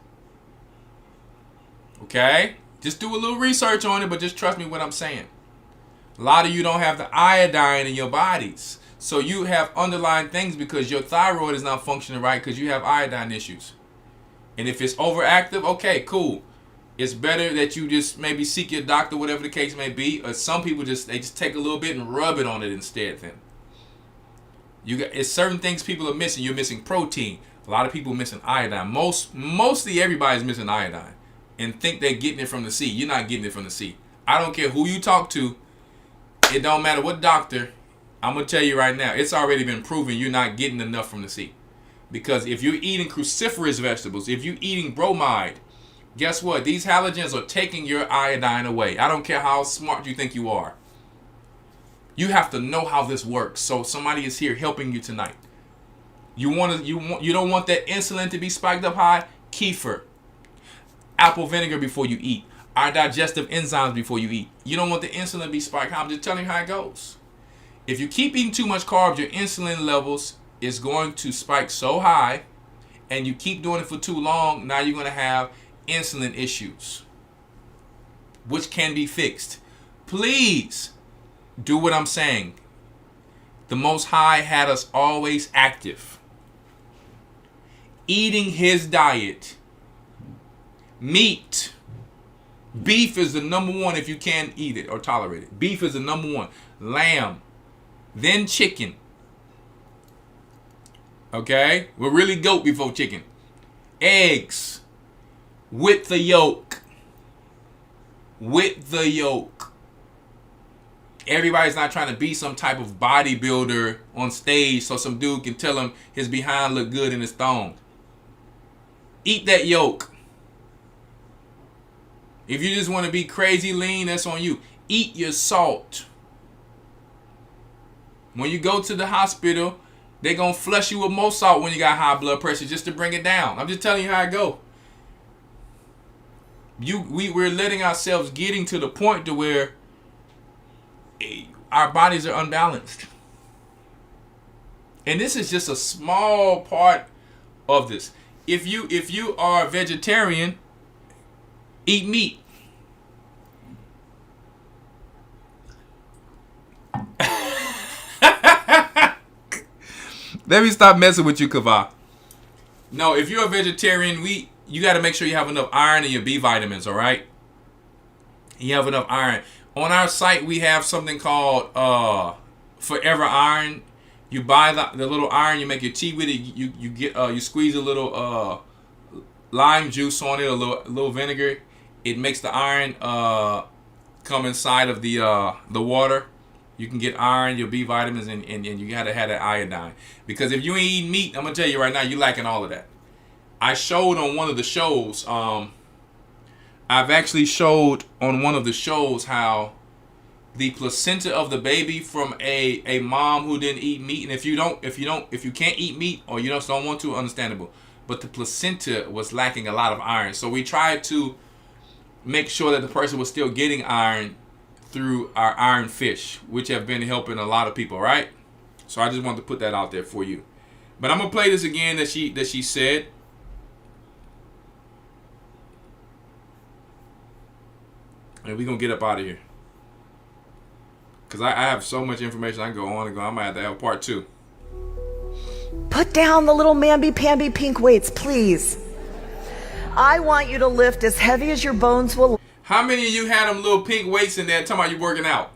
Okay? Just do a little research on it, but just trust me what I'm saying. A lot of you don't have the iodine in your bodies. So you have underlying things because your thyroid is not functioning right because you have iodine issues. And if it's overactive, okay, cool. It's better that you just maybe seek your doctor, whatever the case may be. Or some people just take a little bit and rub it on it instead then. It's certain things people are missing. You're missing protein. A lot of people are missing iodine. Mostly everybody's missing iodine. And think they're getting it from the sea. You're not getting it from the sea. I don't care who you talk to. It don't matter what doctor. I'm going to tell you right now. It's already been proven you're not getting enough from the sea. Because if you're eating cruciferous vegetables, if you're eating bromide, guess what? These halogens are taking your iodine away. I don't care how smart you think you are. You have to know how this works. So somebody is here helping you tonight. You don't want that insulin to be spiked up high? Kefir. Apple vinegar before you eat. Our digestive enzymes before you eat. You don't want the insulin to be spiked high. I'm just telling you how it goes. If you keep eating too much carbs, your insulin levels is going to spike so high, and you keep doing it for too long, now you're going to have insulin issues, which can be fixed. Please do what I'm saying. The Most High had us always active. Eating his diet. Meat. Beef is the number one if you can eat it or tolerate it. Beef is the number one. Lamb. Then chicken. Okay? We're really goat before chicken. Eggs. with the yoke. With the yoke. Everybody's not trying to be some type of bodybuilder on stage so some dude can tell him his behind look good in his thong. Eat that yolk. If you just want to be crazy lean, that's on you. Eat your salt. When you go to the hospital, they're going to flush you with more salt when you got high blood pressure just to bring it down. I'm just telling you how it go. We're letting ourselves getting to the point to where our bodies are unbalanced. And this is just a small part of this. If you are a vegetarian, eat meat. Let me stop messing with you, Kava. No, if you're a vegetarian, you got to make sure you have enough iron in your B vitamins, all right? You have enough iron. On our site, we have something called Forever Iron. You buy the little iron, you make your tea with it. You squeeze a little lime juice on it, a little vinegar. It makes the iron come inside of the water. You can get iron, your B vitamins, and you gotta have that iodine. Because if you ain't eating meat, I'm gonna tell you right now, you're lacking all of that. I showed on one of the shows. I've actually showed on one of the shows how the placenta of the baby from a mom who didn't eat meat, and if you can't eat meat or you just don't want to, understandable. But the placenta was lacking a lot of iron, so we tried to make sure that the person was still getting iron through our iron fish, which have been helping a lot of people, right? So I just wanted to put that out there for you. But I'm gonna play this again that she said. And we're gonna get up out of here. Because I have so much information I can go on and go. I might have to have part 2. Put down the little mamby-pamby pink weights, please. I want you to lift as heavy as your bones will. How many of you had them little pink weights in there talking about you working out?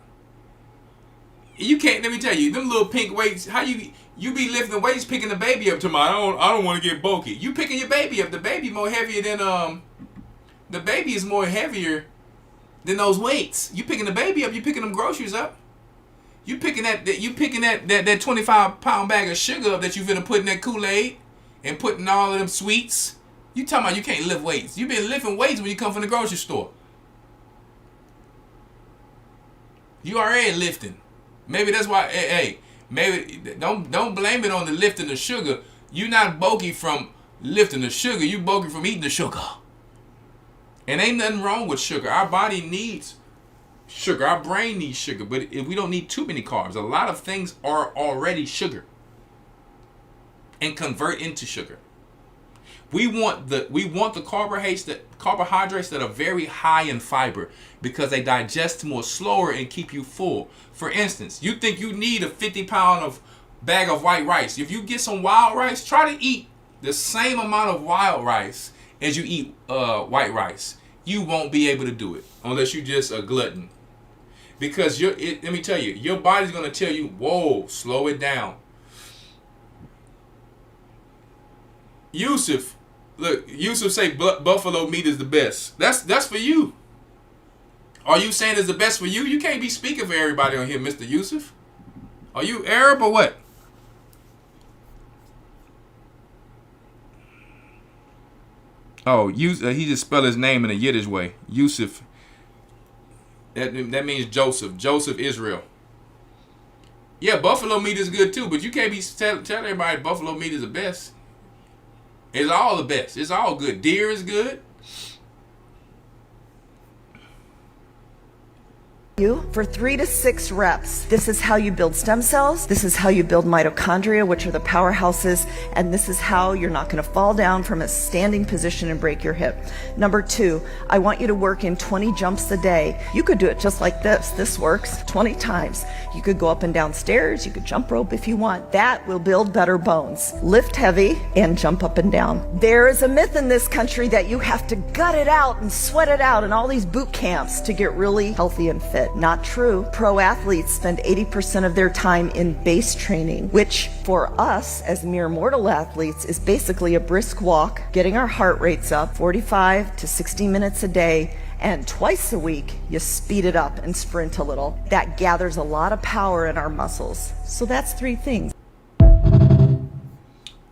You can't, let me tell you, them little pink weights, how you be lifting weights picking the baby up tomorrow. I don't want to get bulky. You picking your baby up. The baby more heavier than the baby is more heavier than those weights. You picking the baby up, you picking them groceries up. You picking that 25-pound bag of sugar up that you finna put in that Kool-Aid and putting all of them sweets. You talking about you can't lift weights. You been lifting weights when you come from the grocery store. You already lifting. Maybe that's why, hey, maybe don't blame it on the lifting the sugar. You not bulky from lifting the sugar. You bulky from eating the sugar. And ain't nothing wrong with sugar. Our body needs sugar. Our brain needs sugar. But we don't need too many carbs. A lot of things are already sugar and convert into sugar. We want the carbohydrates that are very high in fiber because they digest more slower and keep you full. For instance, you think you need a 50-pound bag of white rice. If you get some wild rice, try to eat the same amount of wild rice as you eat white rice. You won't be able to do it unless you're just a glutton. Because let me tell you, your body's going to tell you, whoa, slow it down. Yusuf say buffalo meat is the best. That's for you. Are you saying it's the best for you? You can't be speaking for everybody on here, Mr. Yusuf. Are you Arab or what? Oh, he just spelled his name in a Yiddish way. Yusuf. That means Joseph. Joseph Israel. Yeah, buffalo meat is good too, but you can't be telling everybody buffalo meat is the best. It's all the best. It's all good. Deer is good. For 3 to 6 reps. This is how you build stem cells. This is how you build mitochondria, which are the powerhouses. And this is how you're not going to fall down from a standing position and break your hip. Number 2, I want you to work in 20 jumps a day. You could do it just like this. This works 20 times. You could go up and down stairs. You could jump rope if you want. That will build better bones. Lift heavy and jump up and down. There is a myth in this country that you have to gut it out and sweat it out in all these boot camps to get really healthy and fit. Not true. Pro athletes spend 80% of their time in base training, which for us as mere mortal athletes is basically a brisk walk, getting our heart rates up 45 to 60 minutes a day, and twice a week you speed it up and sprint a little. That gathers a lot of power in our muscles. So that's 3 things.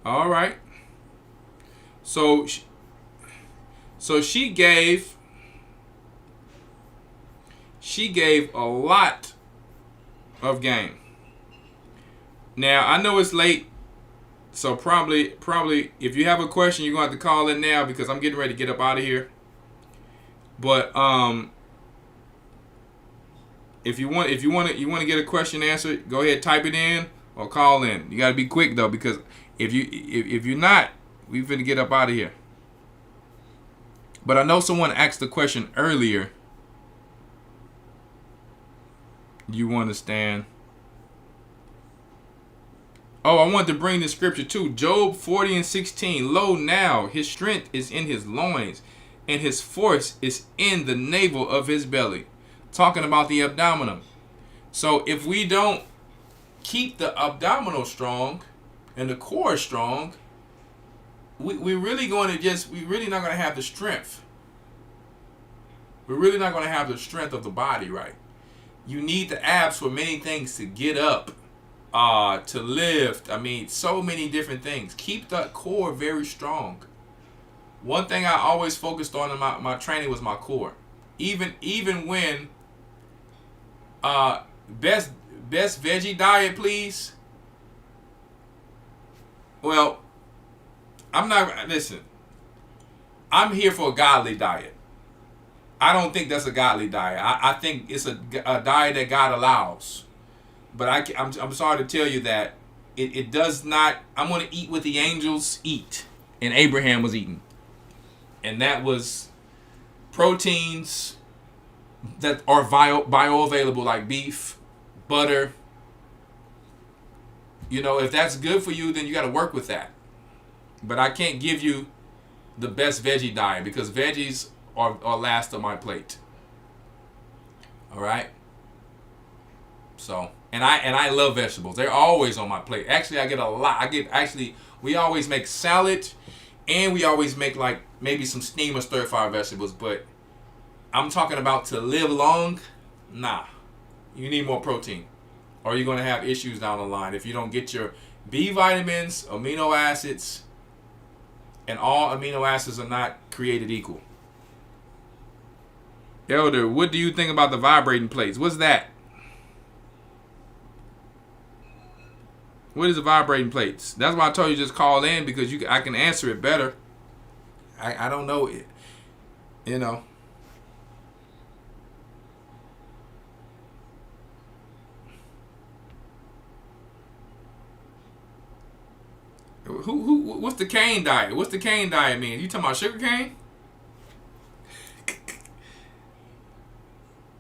All right. So she gave a lot of game. Now, I know it's late, so probably if you have a question, you're going to have to call in now because I'm getting ready to get up out of here. But if you want to get a question answered, go ahead, type it in or call in. You got to be quick though, because if you're not, we're going to get up out of here. But I know someone asked the question earlier. You understand? Oh, I want to bring the scripture too. Job 40:16. Lo, now his strength is in his loins, and his force is in the navel of his belly. Talking about the abdominal. So if we don't keep the abdominal strong and the core strong, we're really not going to have the strength. We're really not going to have the strength of the body, right? You need the abs for many things, to get up, to lift. I mean, so many different things. Keep the core very strong. One thing I always focused on in my training was my core. Even when best veggie diet, please. Well, listen, I'm here for a godly diet. I don't think that's a godly diet. I think it's a diet that God allows. But I'm sorry to tell you that it does not. I'm going to eat what the angels eat. And Abraham was eating. And that was proteins that are bioavailable, like beef, butter. You know, if that's good for you, then you got to work with that. But I can't give you the best veggie diet because veggies are last on my plate. All right. So, and I love vegetables. They're always on my plate. Actually, I get a lot. We always make salad, and we always make like maybe some steamed or stir-fried vegetables. But I'm talking about to live long. Nah, you need more protein, or you're gonna have issues down the line if you don't get your B vitamins, amino acids, and all amino acids are not created equal. Elder, what do you think about the vibrating plates? What's that? What is the vibrating plates? That's why I told you just call in, because I can answer it better. I don't know it. You know. What's the cane diet? What's the cane diet mean? You talking about sugar cane?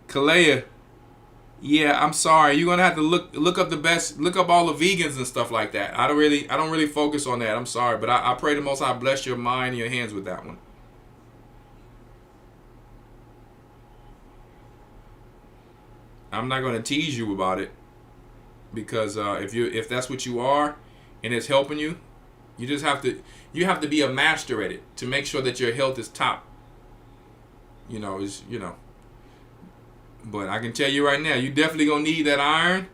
Kalea, yeah, I'm sorry. You're gonna have to look up all the vegans and stuff like that. I don't really focus on that. I'm sorry, but I pray the Most High bless your mind and your hands with that one. I'm not gonna tease you about it, because if that's what you are and it's helping you, you have to be a master at it to make sure that your health is top. But I can tell you right now, you definitely gonna need that iron,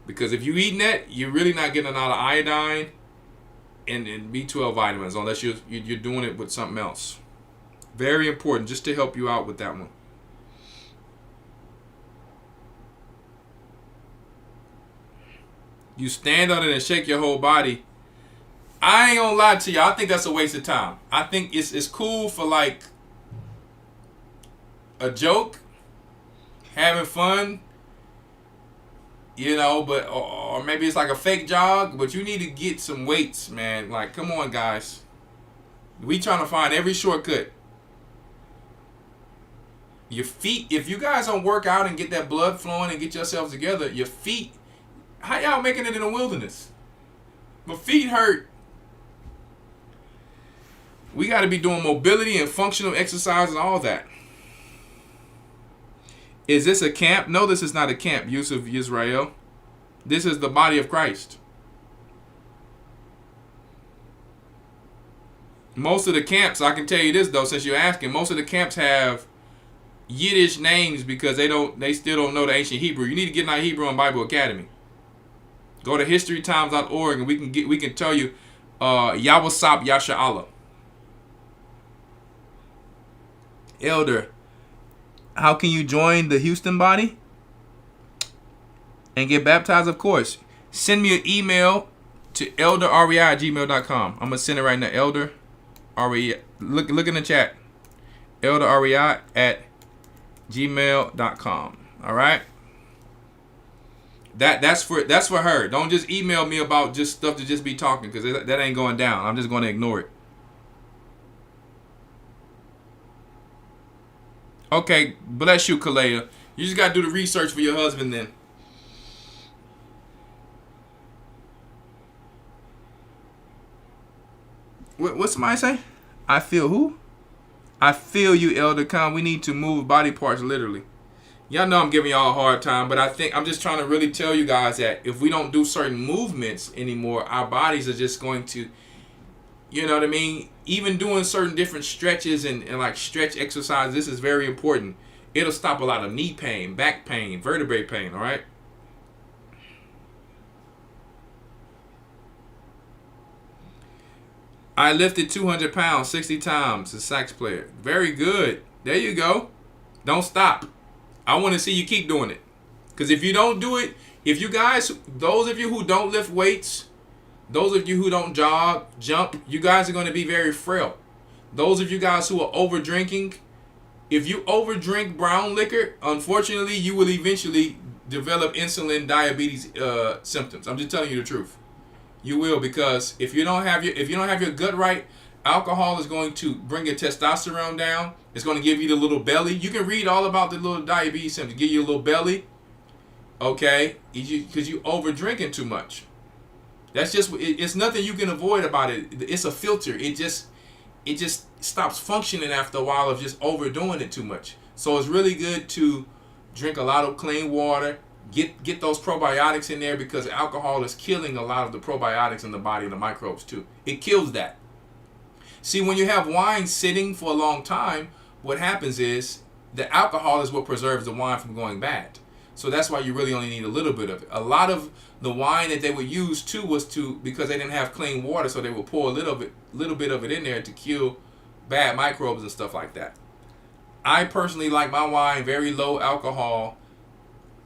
because if you eating that, you're really not getting a lot of iodine and B12 vitamins unless you're doing it with something else. Very important, just to help you out with that one. You stand on it and shake your whole body. I ain't gonna lie to you. I think that's a waste of time. I think it's cool for like a joke, having fun, but or maybe it's like a fake jog, but you need to get some weights, man. Like, come on, guys. We trying to find every shortcut. Your feet, if you guys don't work out and get that blood flowing and get yourselves together, your feet, how y'all making it in the wilderness? My feet hurt. We got to be doing mobility and functional exercise and all that. Is this a camp? No, this is not a camp, Yusuf Israel. This is the body of Christ. Most of the camps, I can tell you this though, since you're asking, most of the camps have Yiddish names because they still don't know the ancient Hebrew. You need to get in our Hebrew and Bible Academy. Go to historytimes.org and we can tell you Yawasap Yasha Allah. Elder, how can you join the Houston body and get baptized? Of course. Send me an email to elderrawchaa@gmail.com. I'm going to send it right now. Elder Rawchaa. Look in the chat. elderrawchaa@gmail.com. All right? That's for her. Don't just email me about just stuff to just be talking, because that ain't going down. I'm just going to ignore it. Okay, bless you, Kalea. You just got to do the research for your husband then. What somebody say? I feel who? I feel you, Elder Khan. We need to move body parts literally. Y'all know I'm giving y'all a hard time, but I think I'm just trying to really tell you guys that if we don't do certain movements anymore, our bodies are just going to, you know what I mean? Even doing certain different stretches and like stretch exercises, this is very important. It'll stop a lot of knee pain, back pain, vertebrae pain, all right? I lifted 200 pounds 60 times, a sax player. Very good. There you go. Don't stop. I want to see you keep doing it. Because if you don't do it, if you guys, those of you who don't lift weights, those of you who don't jog, jump, you guys are going to be very frail. Those of you guys who are over drinking, if you over drink brown liquor, unfortunately, you will eventually develop insulin diabetes symptoms. I'm just telling you the truth. You will, because if you don't have your gut right, alcohol is going to bring your testosterone down. It's going to give you the little belly. You can read all about the little diabetes symptoms. Give you a little belly, okay? Because you over drinking too much. That's just, it's nothing you can avoid about it. It's a filter. It just stops functioning after a while of just overdoing it too much. So it's really good to drink a lot of clean water. Get those probiotics in there, because alcohol is killing a lot of the probiotics in the body and the microbes too. It kills that. See, when you have wine sitting for a long time, what happens is the alcohol is what preserves the wine from going bad. So that's why you really only need a little bit of it. A lot of the wine that they would use too was because they didn't have clean water, so they would pour a little bit of it in there to kill bad microbes and stuff like that. I personally like my wine very low alcohol,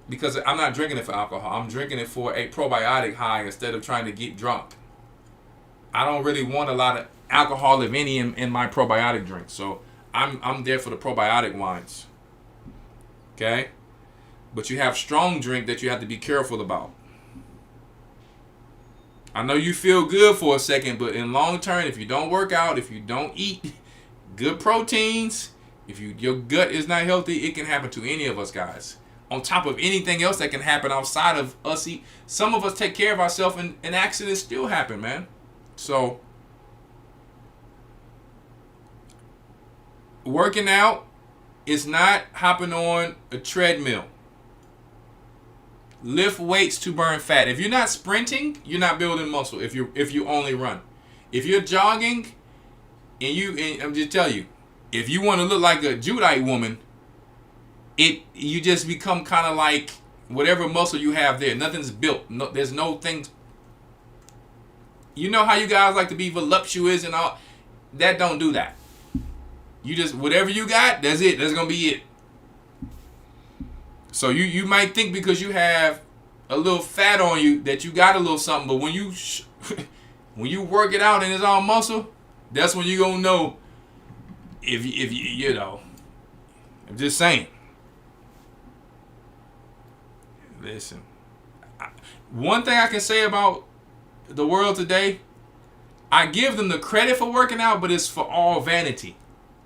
because I'm not drinking it for alcohol. I'm drinking it for a probiotic high instead of trying to get drunk. I don't really want a lot of alcohol, if any, in my probiotic drink. So I'm there for the probiotic wines. Okay? But you have strong drink that you have to be careful about. I know you feel good for a second, but in long term, if you don't work out, if you don't eat good proteins, if your gut is not healthy, it can happen to any of us, guys. On top of anything else that can happen outside of us. Some of us take care of ourselves and accidents still happen, man. So, working out is not hopping on a treadmill. Lift weights to burn fat. If you're not sprinting, you're not building muscle. If you only run. If you're jogging, and I'm just telling you, if you want to look like a Judite woman, you just become kind of like whatever muscle you have there. Nothing's built. No, there's no things. You know how you guys like to be voluptuous and all. That don't do that. You just, whatever you got, that's it. That's going to be it. So you might think because you have a little fat on you that you got a little something. But when you work it out and it's all muscle, that's when you're going to know if you know. I'm just saying. Listen, one thing I can say about the world today, I give them the credit for working out, but it's for all vanity.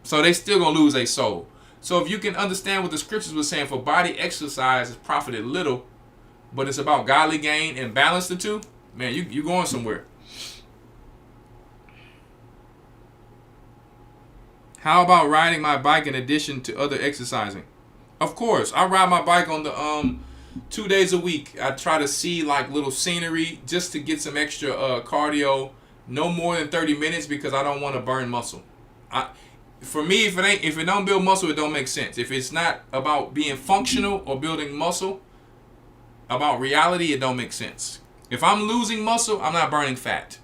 So they still gonna lose their soul. So if you can understand what the scriptures were saying, for body exercise is profited little, but it's about godly gain and balance the two, man, you going somewhere. How about riding my bike in addition to other exercising? Of course, I ride my bike on the 2 days a week. I try to see like little scenery just to get some extra cardio. No more than 30 minutes because I don't want to burn muscle. For me, if it don't build muscle, it don't make sense. If it's not about being functional or building muscle, about reality, it don't make sense. If I'm losing muscle, I'm not burning fat.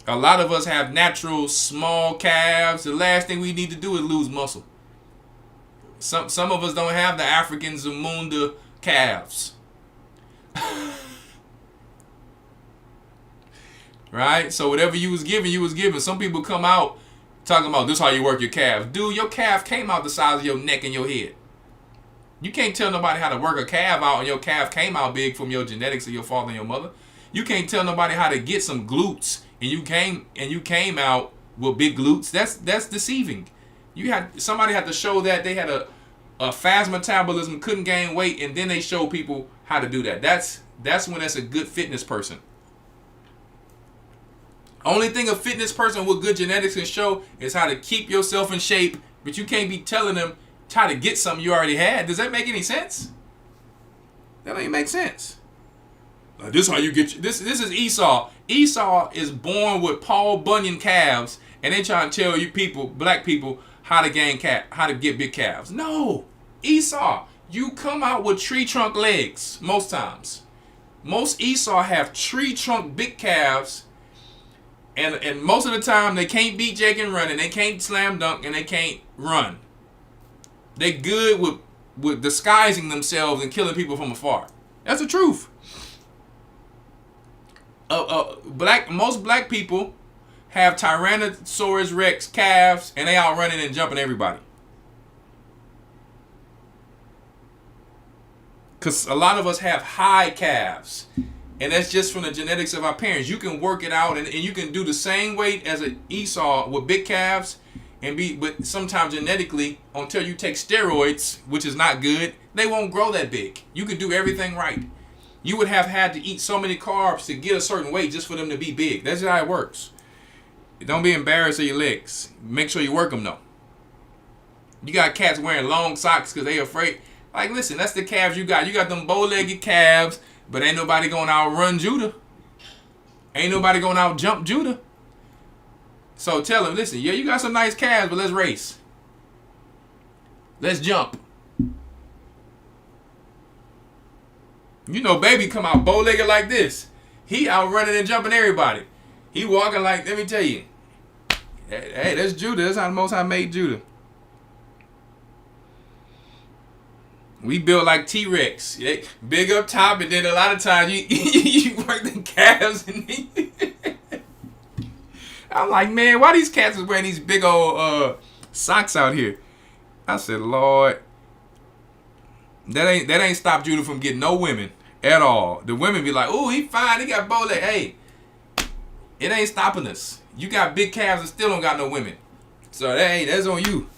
A lot of us have natural small calves. The last thing we need to do is lose muscle. Some of us don't have the African Zamunda calves. Right? So whatever you was given, you was given. Some people come out talking about this is how you work your calves. Dude, your calf came out the size of your neck and your head. You can't tell nobody how to work a calf out and your calf came out big from your genetics of your father and your mother. You can't tell nobody how to get some glutes and you came out with big glutes. That's deceiving. Somebody had to show that they had a fast metabolism, couldn't gain weight, and then they show people how to do that. That's when that's a good fitness person. Only thing a fitness person with good genetics can show is how to keep yourself in shape, but you can't be telling them how to get something you already had. Does that make any sense? That don't even make sense. This is how you get this is Esau. Esau is born with Paul Bunyan calves, and they try to tell you people, black people, how to get big calves. No, Esau, you come out with tree trunk legs most times. Most Esau have tree trunk big calves. And most of the time, they can't beat Jake and running. They can't slam dunk, and they can't run. They good with disguising themselves and killing people from afar. That's the truth. Most black people have Tyrannosaurus Rex calves, and they out running and jumping everybody. Because a lot of us have high calves. And that's just from the genetics of our parents. You can work it out and you can do the same weight as an Esau with big calves but sometimes genetically, until you take steroids, which is not good, they won't grow that big. You can do everything right. You would have had to eat so many carbs to get a certain weight just for them to be big. That's how it works. Don't be embarrassed of your legs. Make sure you work them though. You got cats wearing long socks because they afraid. Like, listen, that's the calves you got. You got them bow-legged calves. But ain't nobody going to outrun Judah. Ain't nobody going to outjump Judah. So tell him, listen, yeah, you got some nice calves, but let's race. Let's jump. You know, baby come out bow-legged like this. He outrunning and jumping everybody. He walking like, let me tell you. Hey, that's Judah. That's how the Most High made Judah. We built like T-Rex, big up top, and then a lot of times you work the calves. I'm like, man, why these cats is wearing these big old socks out here? I said, Lord, that ain't stopped Judah from getting no women at all. The women be like, oh, he fine, he got bow leg. Hey, it ain't stopping us. You got big calves and still don't got no women. So that's on you.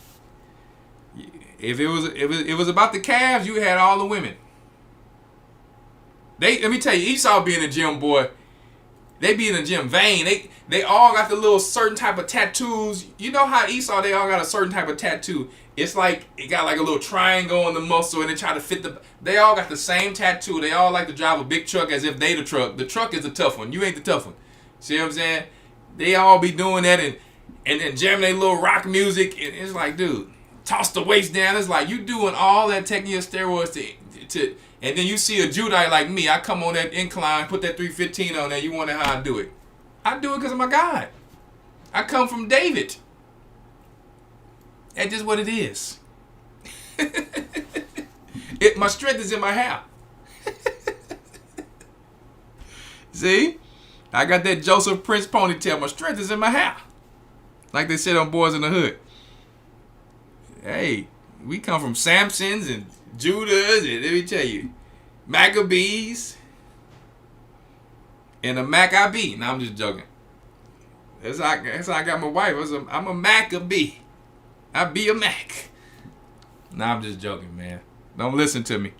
If it was about the calves, you had all the women. Let me tell you, Esau be in the gym, boy. They be in the gym vain. They all got the little certain type of tattoos. You know how Esau, they all got a certain type of tattoo. It's like it got like a little triangle on the muscle, and they try to fit they all got the same tattoo. They all like to drive a big truck as if they the truck. The truck is the tough one. You ain't the tough one. See what I'm saying? They all be doing that and then jamming their little rock music, and it's like, dude. Toss the waist down. It's like you doing all that, taking your steroids to and then you see a Judite like me. I come on that incline, put that 315 on there. You wonder how I do it. I do it because of my God. I come from David. That's just what it is. My strength is in my hair. See? I got that Joseph Prince ponytail. My strength is in my hair. Like they said on Boys in the Hood. Hey, we come from Samsons and Judahs, and let me tell you, Maccabees and a Maccabee. No, I'm just joking. That's how I got my wife. I'm a Maccabee. I be a Mac. No, I'm just joking, man. Don't listen to me.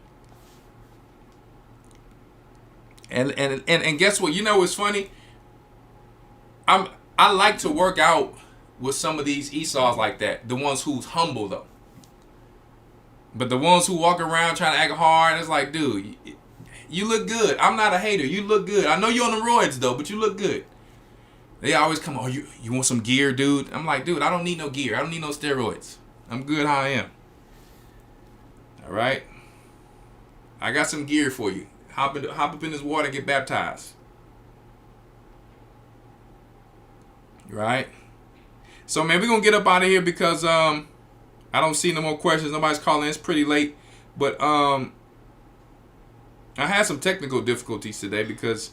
And guess what? You know what's funny? I like to work out with some of these Esau's like that. The ones who's humble though. But the ones who walk around trying to act hard, it's like, dude, you look good. I'm not a hater. You look good. I know you're on the roids though, but you look good. They always come, oh, you want some gear, dude? I'm like, dude, I don't need no gear. I don't need no steroids. I'm good how I am. All right? I got some gear for you. Hop up in this water and get baptized. Right? So, man, we're going to get up out of here because I don't see no more questions. Nobody's calling. It's pretty late. But I had some technical difficulties today because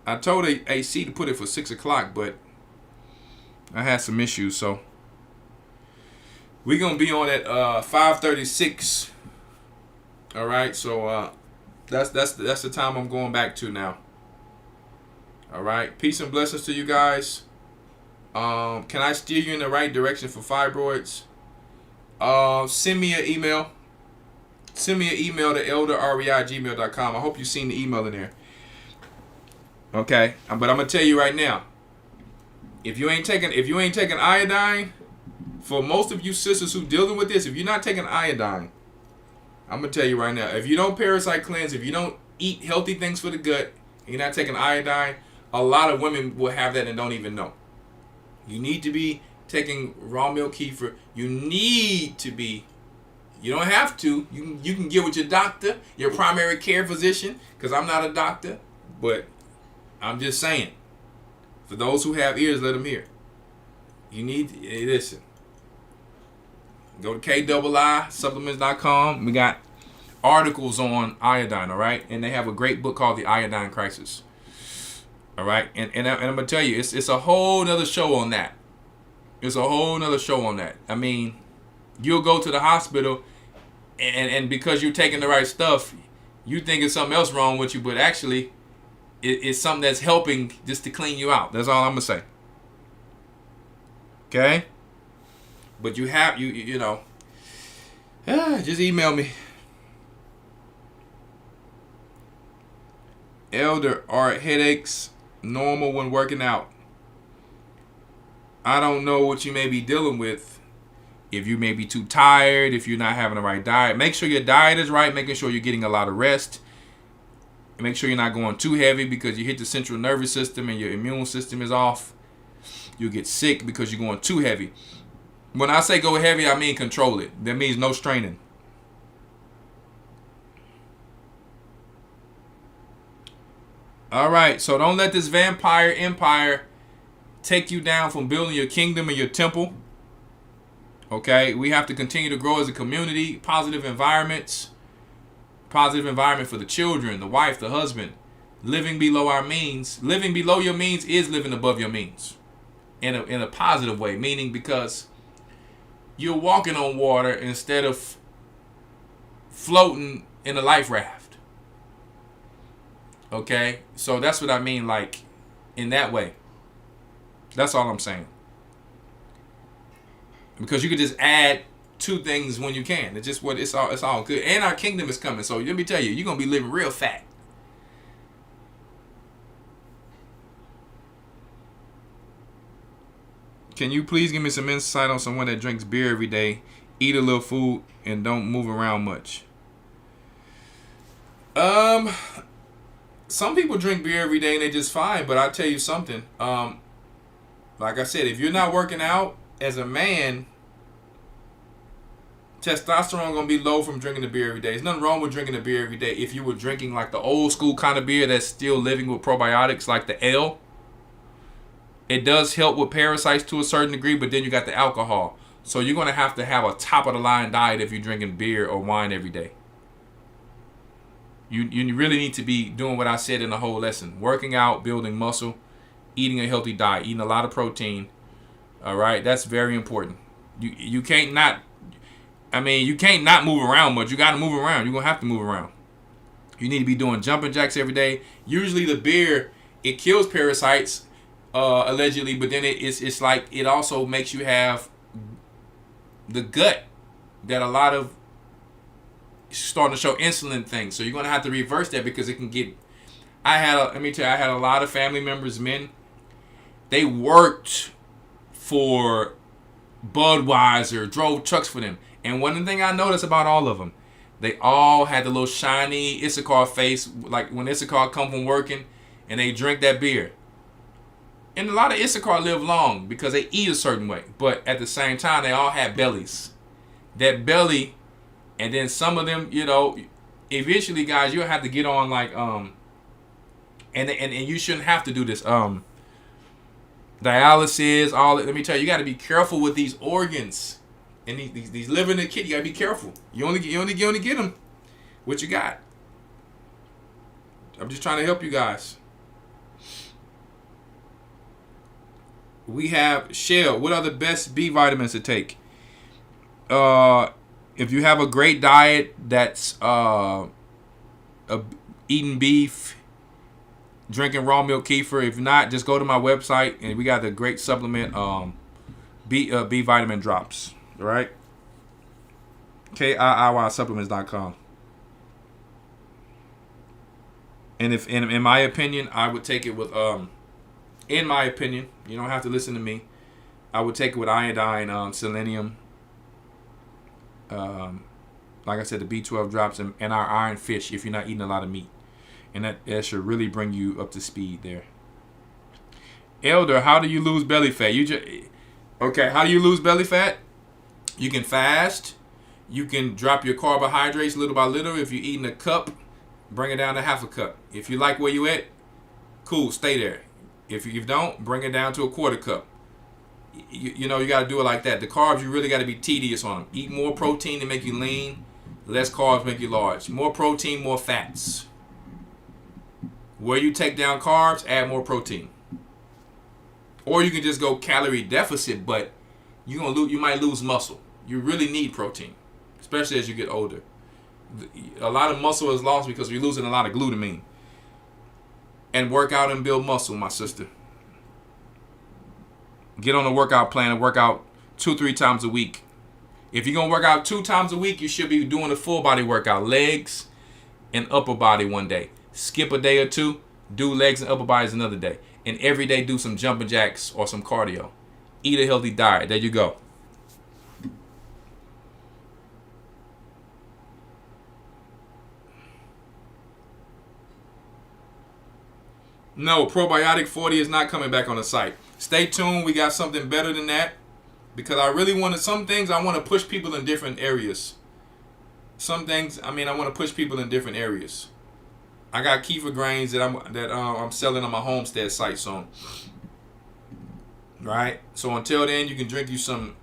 I told AC to put it for 6 o'clock, but I had some issues. So we're going to be on at 5:36. All right. So that's the time I'm going back to now. All right. Peace and blessings to you guys. Can I steer you in the right direction for fibroids? Send me an email. Send me an email to elderrawchaa@gmail.com. I hope you've seen the email in there. Okay, but I'm gonna tell you right now. If you ain't taking iodine, for most of you sisters who dealing with this, if you're not taking iodine, I'm gonna tell you right now. If you don't parasite cleanse, if you don't eat healthy things for the gut, and you're not taking iodine, a lot of women will have that and don't even know. You need to be taking raw milk kefir. You need to be. You don't have to. You can get with your doctor, your primary care physician, because I'm not a doctor, but I'm just saying. For those who have ears, let them hear. You need to listen. Go to KII supplements.com. We got articles on iodine, all right? And they have a great book called The Iodine Crisis. All right? And I'm going to tell you, it's a whole nother show on that. It's a whole nother show on that. I mean, you'll go to the hospital and because you're taking the right stuff, you think it's something else wrong with you, but actually it's something that's helping just to clean you out. That's all I'm going to say. Okay? But you have, you know, just email me. Elder, are headaches normal when working out? I don't know what you may be dealing with. If you may be too tired, if you're not having the right diet, make sure your diet is right, making sure you're getting a lot of rest. Make sure you're not going too heavy because you hit the central nervous system and your immune system is off. You'll get sick because you're going too heavy. When I say go heavy, I mean control it. That means no straining. All right, so don't let this vampire empire take you down from building your kingdom and your temple. Okay, we have to continue to grow as a community. Positive environments. Positive environment for the children, the wife, the husband. Living below our means. Living below your means is living above your means. In a positive way. Meaning because you're walking on water instead of floating in a life raft. Okay, so that's what I mean, like, in that way. That's all I'm saying. Because you could just add two things when you can. It's just what it's all good. And our kingdom is coming. So let me tell you, you're gonna be living real fat. Can you please give me some insight on someone that drinks beer every day, eat a little food, and don't move around much? Some people drink beer every day and they're just fine, but I'll tell you something. Like I said, if you're not working out as a man, testosterone gonna be low from drinking the beer every day. There's nothing wrong with drinking the beer every day if you were drinking like the old school kind of beer that's still living with probiotics, like the ale. It does help with parasites to a certain degree, but then you got the alcohol. So you're gonna have a top of the line diet if you're drinking beer or wine every day. You really need to be doing what I said in the whole lesson: working out, building muscle, eating a healthy diet, eating a lot of protein. All right, that's very important. You can't not move around much. You got to move around. You're gonna have to move around. You need to be doing jumping jacks every day. Usually the beer, it kills parasites, allegedly, but then it's like it also makes you have the gut that a lot of starting to show insulin things. So you're gonna have to reverse that because it can get. I had a lot of family members, men. They worked for Budweiser, drove trucks for them. And one thing I noticed about all of them, They all had the little shiny Issachar face, like when Issachar come from working and they drink that beer. And a lot of Issachar live long because they eat a certain way. But at the same time, they all had bellies. That belly, and then some of them, you know, eventually, guys, you'll have to get on like, and you shouldn't have to do this, dialysis, all that. Let me tell you, you got to be careful with these organs. And these liver and the kidney, you gotta be careful. You only get them what you got. I'm just trying to help you guys. We have Shell. What are the best B vitamins to take? If you have a great diet that's eating beef, drinking raw milk kefir. If not, just go to my website and we got the great supplement B vitamin drops. Right? KIIYsupplements.com. And if in my opinion, I would take it with in my opinion, you don't have to listen to me. I would take it with iodine, selenium, like I said, the B12 drops and our iron fish if you're not eating a lot of meat. And that should really bring you up to speed there. Elder, how do you lose belly fat? Okay, how do you lose belly fat? You can fast. You can drop your carbohydrates little by little. If you're eating a cup, bring it down to half a cup. If you like where you at, cool, stay there. If you don't, bring it down to a quarter cup. You know, you got to do it like that. The carbs, you really got to be tedious on them. Eat more protein to make you lean. Less carbs make you large. More protein, more fats. Where you take down carbs, add more protein. Or you can just go calorie deficit, but you might lose muscle. You really need protein, especially as you get older. A lot of muscle is lost because you're losing a lot of glutamine. And work out and build muscle, my sister. Get on a workout plan and work out 2-3 times a week. If you're going to work out 2 times a week, you should be doing a full body workout. Legs and upper body one day. Skip a day or 2. Do legs and upper bodies another day. And every day do some jumping jacks or some cardio. Eat a healthy diet. There you go. No, Probiotic 40 is not coming back on the site. Stay tuned. We got something better than that. Because I really want to, some things I want to push people in different areas. Some things, I want to push people in different areas. I got kefir grains that I'm selling on my homestead site soon. Right? So until then, you can drink you some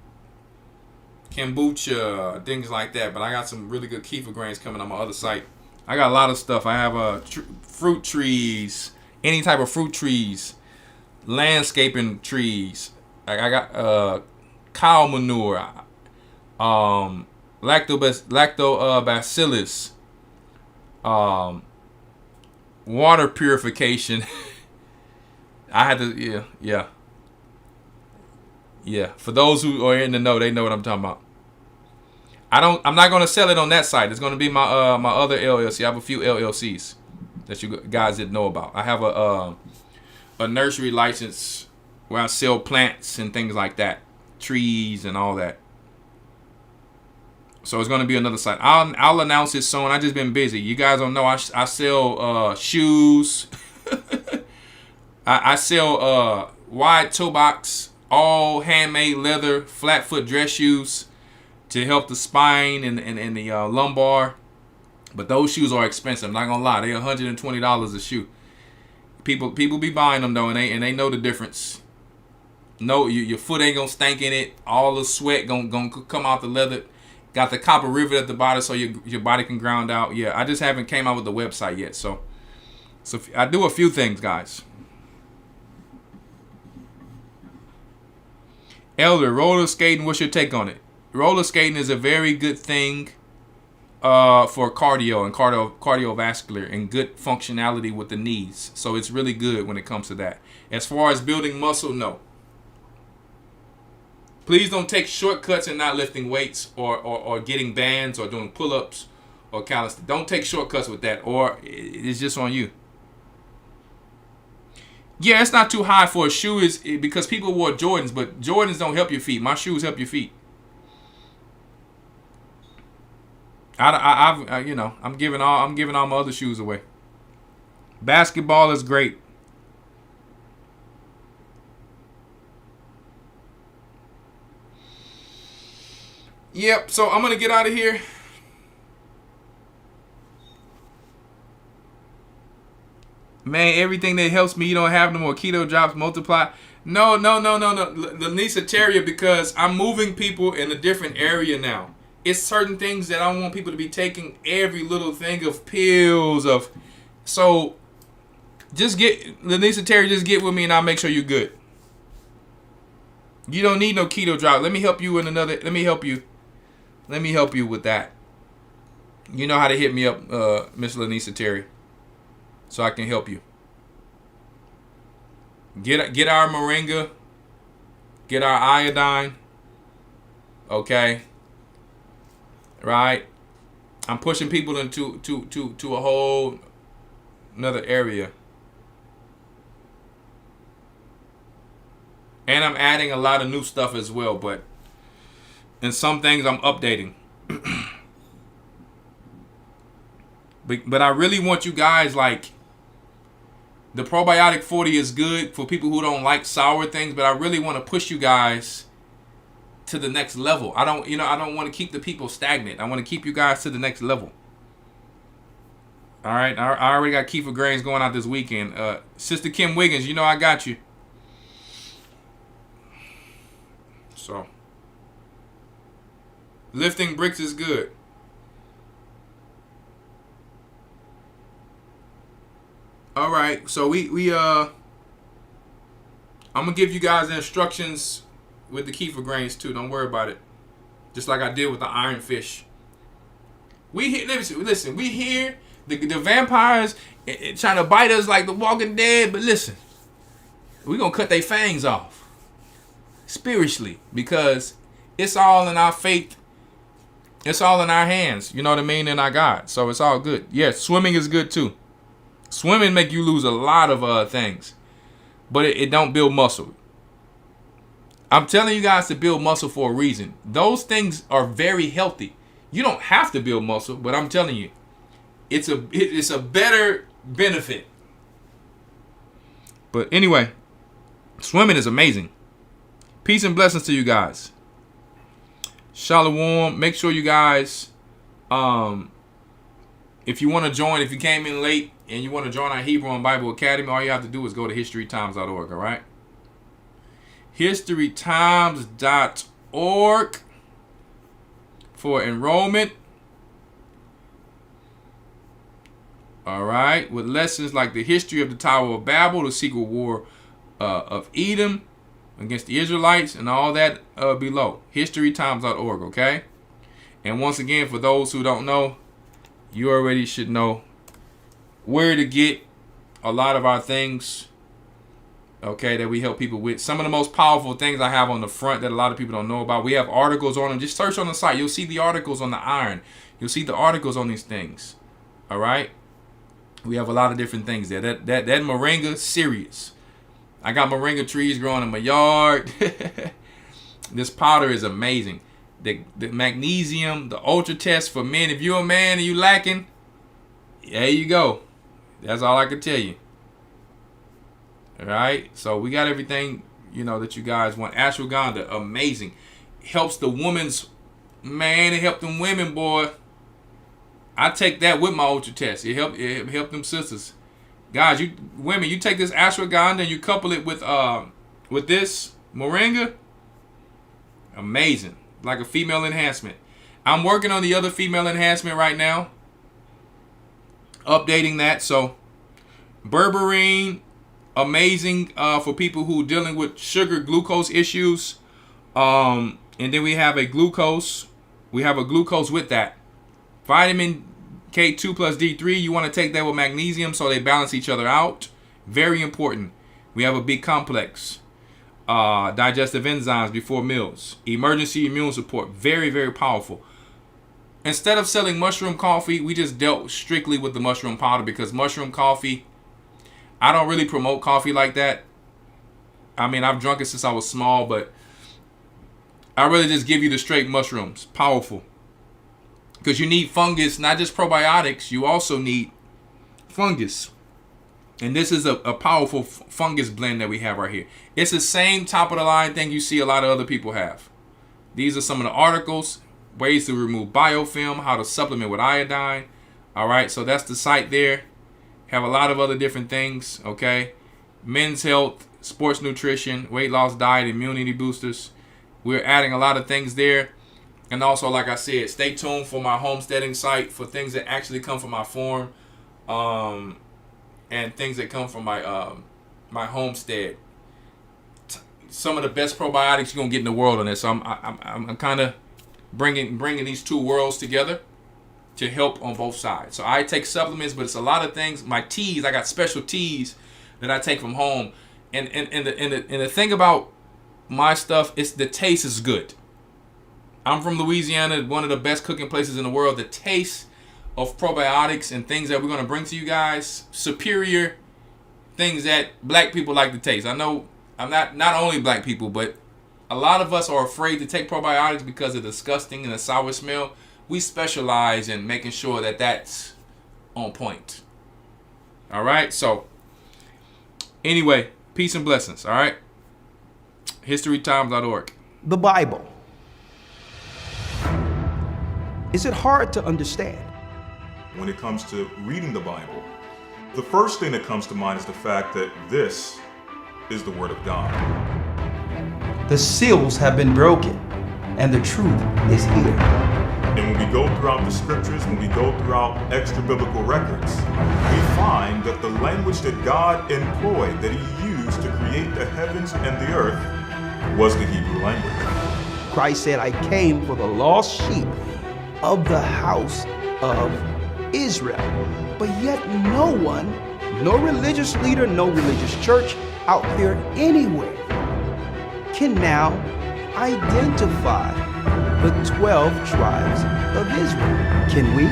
kombucha, things like that. But I got some really good kefir grains coming on my other site. I got a lot of stuff. I have fruit trees, any type of fruit trees, landscaping trees. I got cow manure, lactobacillus, water purification. I had to, yeah. For those who are in the know, they know what I'm talking about. I'm not gonna sell it on that site. It's gonna be my other LLC. I have a few LLCs that you guys didn't know about. I have a nursery license where I sell plants and things like that, trees and all that. So it's gonna be another site. I'll announce it soon. I just been busy. You guys don't know I sell shoes. I sell wide toe box, all handmade leather, flat foot dress shoes to help the spine and the lumbar. But those shoes are expensive. I'm not gonna lie, they're $120 a shoe. People be buying them though, and they know the difference. No, your foot ain't gonna stank in it. All the sweat gonna come out the leather. Got the copper rivet at the bottom so your body can ground out. Yeah, I just haven't came out with the website yet. So I do a few things, guys. Elder, roller skating, what's your take on it? Roller skating is a very good thing for cardio and cardiovascular and good functionality with the knees. So it's really good when it comes to that. As far as building muscle, no. Please don't take shortcuts in not lifting weights or getting bands or doing pull-ups or calisthenics. Don't take shortcuts with that, or it's just on you. Yeah, it's not too high for a shoe because people wore Jordans, but Jordans don't help your feet. My shoes help your feet. I'm giving all my other shoes away. Basketball is great. Yep, so I'm going to get out of here. Man, everything that helps me, you don't have no more keto drops, multiply. No. Lanisa Terrier, because I'm moving people in a different area now. It's certain things that I want people to be taking every little thing of pills of. So just get Lanisa Terrier, just get with me and I'll make sure you're good. You don't need no keto drop. Let me help you with that. You know how to hit me up, Miss Lanisa Terry, so I can help you. Get our moringa, get our iodine. Okay. Right. I'm pushing people into to a whole another area. And I'm adding a lot of new stuff as well, but and some things I'm updating. But I really want you guys, like, the probiotic 40 is good for people who don't like sour things, but I really want to push you guys to the next level. I don't want to keep the people stagnant. I want to keep you guys to the next level. All right, I already got Kefir Grains going out this weekend. Sister Kim Wiggins, you know I got you. So, lifting bricks is good. All right, so I'm gonna give you guys the instructions with the Kefir Grains too. Don't worry about it. Just like I did with the iron fish. Listen, we hear the vampires trying to bite us like the Walking Dead, but listen, we gonna cut their fangs off spiritually, because it's all in our faith. It's all in our hands. You know what I mean? In our God. So it's all good. Yes, swimming is good too. Swimming make you lose a lot of things, but it don't build muscle. I'm telling you guys to build muscle for a reason. Those things are very healthy. You don't have to build muscle, but I'm telling you, it's a better benefit. But anyway, swimming is amazing. Peace and blessings to you guys. Shalom. Make sure you guys, if you want to join, if you came in late and you want to join our Hebrew and Bible Academy, all you have to do is go to historytimes.org, all right? historytimes.org for enrollment. All right, with lessons like the history of the Tower of Babel, the secret war of Edom against the Israelites, and all that below. historytimes.org, okay? And once again, for those who don't know, you already should know where to get a lot of our things, okay, that we help people with. Some of the most powerful things I have on the front that a lot of people don't know about. We have articles on them. Just search on the site. You'll see the articles on the iron. You'll see the articles on these things. All right? We have a lot of different things there. That moringa, serious. I got moringa trees growing in my yard. This powder is amazing. The magnesium, the ultra test for men. If you're a man and you lacking, there you go. That's all I can tell you. All right. So we got everything, that you guys want. Ashwagandha, amazing. Helps the woman's, man, it helped them women, boy. I take that with my ultra test. It helped them sisters. Guys, women, you take this ashwagandha and you couple it with this moringa. Amazing. Like a female enhancement. I'm working on the other female enhancement right now. Updating that. So berberine, amazing for people who are dealing with sugar glucose issues. And then we have a glucose. We have a glucose with that. Vitamin K2 plus D3. You want to take that with magnesium so they balance each other out. Very important. We have a B complex. Digestive enzymes before meals. Emergency immune support. Very, very powerful. Instead of selling mushroom coffee, we just dealt strictly with the mushroom powder, because mushroom coffee, I don't really promote coffee like that. I mean, I've drunk it since I was small, but I really just give you the straight mushrooms. Powerful. Because you need fungus, not just probiotics, you also need fungus. And this is a powerful fungus blend that we have right here. It's the same top of the line thing you see a lot of other people have. These are some of the articles, ways to remove biofilm, how to supplement with iodine. All right, so that's the site there. Have a lot of other different things, okay? Men's health, sports nutrition, weight loss diet, immunity boosters. We're adding a lot of things there. And also, like I said, stay tuned for my homesteading site for things that actually come from my farm, and things that come from my my homestead. Some of the best probiotics you're gonna get in the world on this. So I'm kind of bringing these two worlds together to help on both sides. So I take supplements, but it's a lot of things. My teas, I got special teas that I take from home, and the thing about my stuff is the taste is good. I'm from Louisiana, one of the best cooking places in the world. The taste of probiotics and things that we're going to bring to you guys, superior things that black people like to taste. I know I'm not only black people, but a lot of us are afraid to take probiotics because of the disgusting and the sour smell. We specialize in making sure that that's on point. All right, so anyway, peace and blessings, all right? HistoryTimes.org. The Bible. Is it hard to understand? When it comes to reading the Bible, the first thing that comes to mind is the fact that this is the Word of God. The seals have been broken, and the truth is here. And when we go throughout the scriptures, when we go throughout extra biblical records, we find that the language that God employed, that He used to create the heavens and the earth, was the Hebrew language. Christ said, I came for the lost sheep of the house of Israel. But yet no one, no religious leader, no religious church out there anywhere can now identify the 12 tribes of Israel. Can we?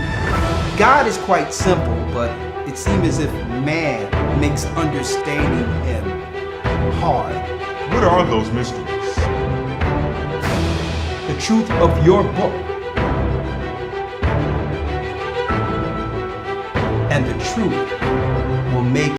God is quite simple, but it seems as if man makes understanding Him hard. What are those mysteries? The truth of your book. And the truth will make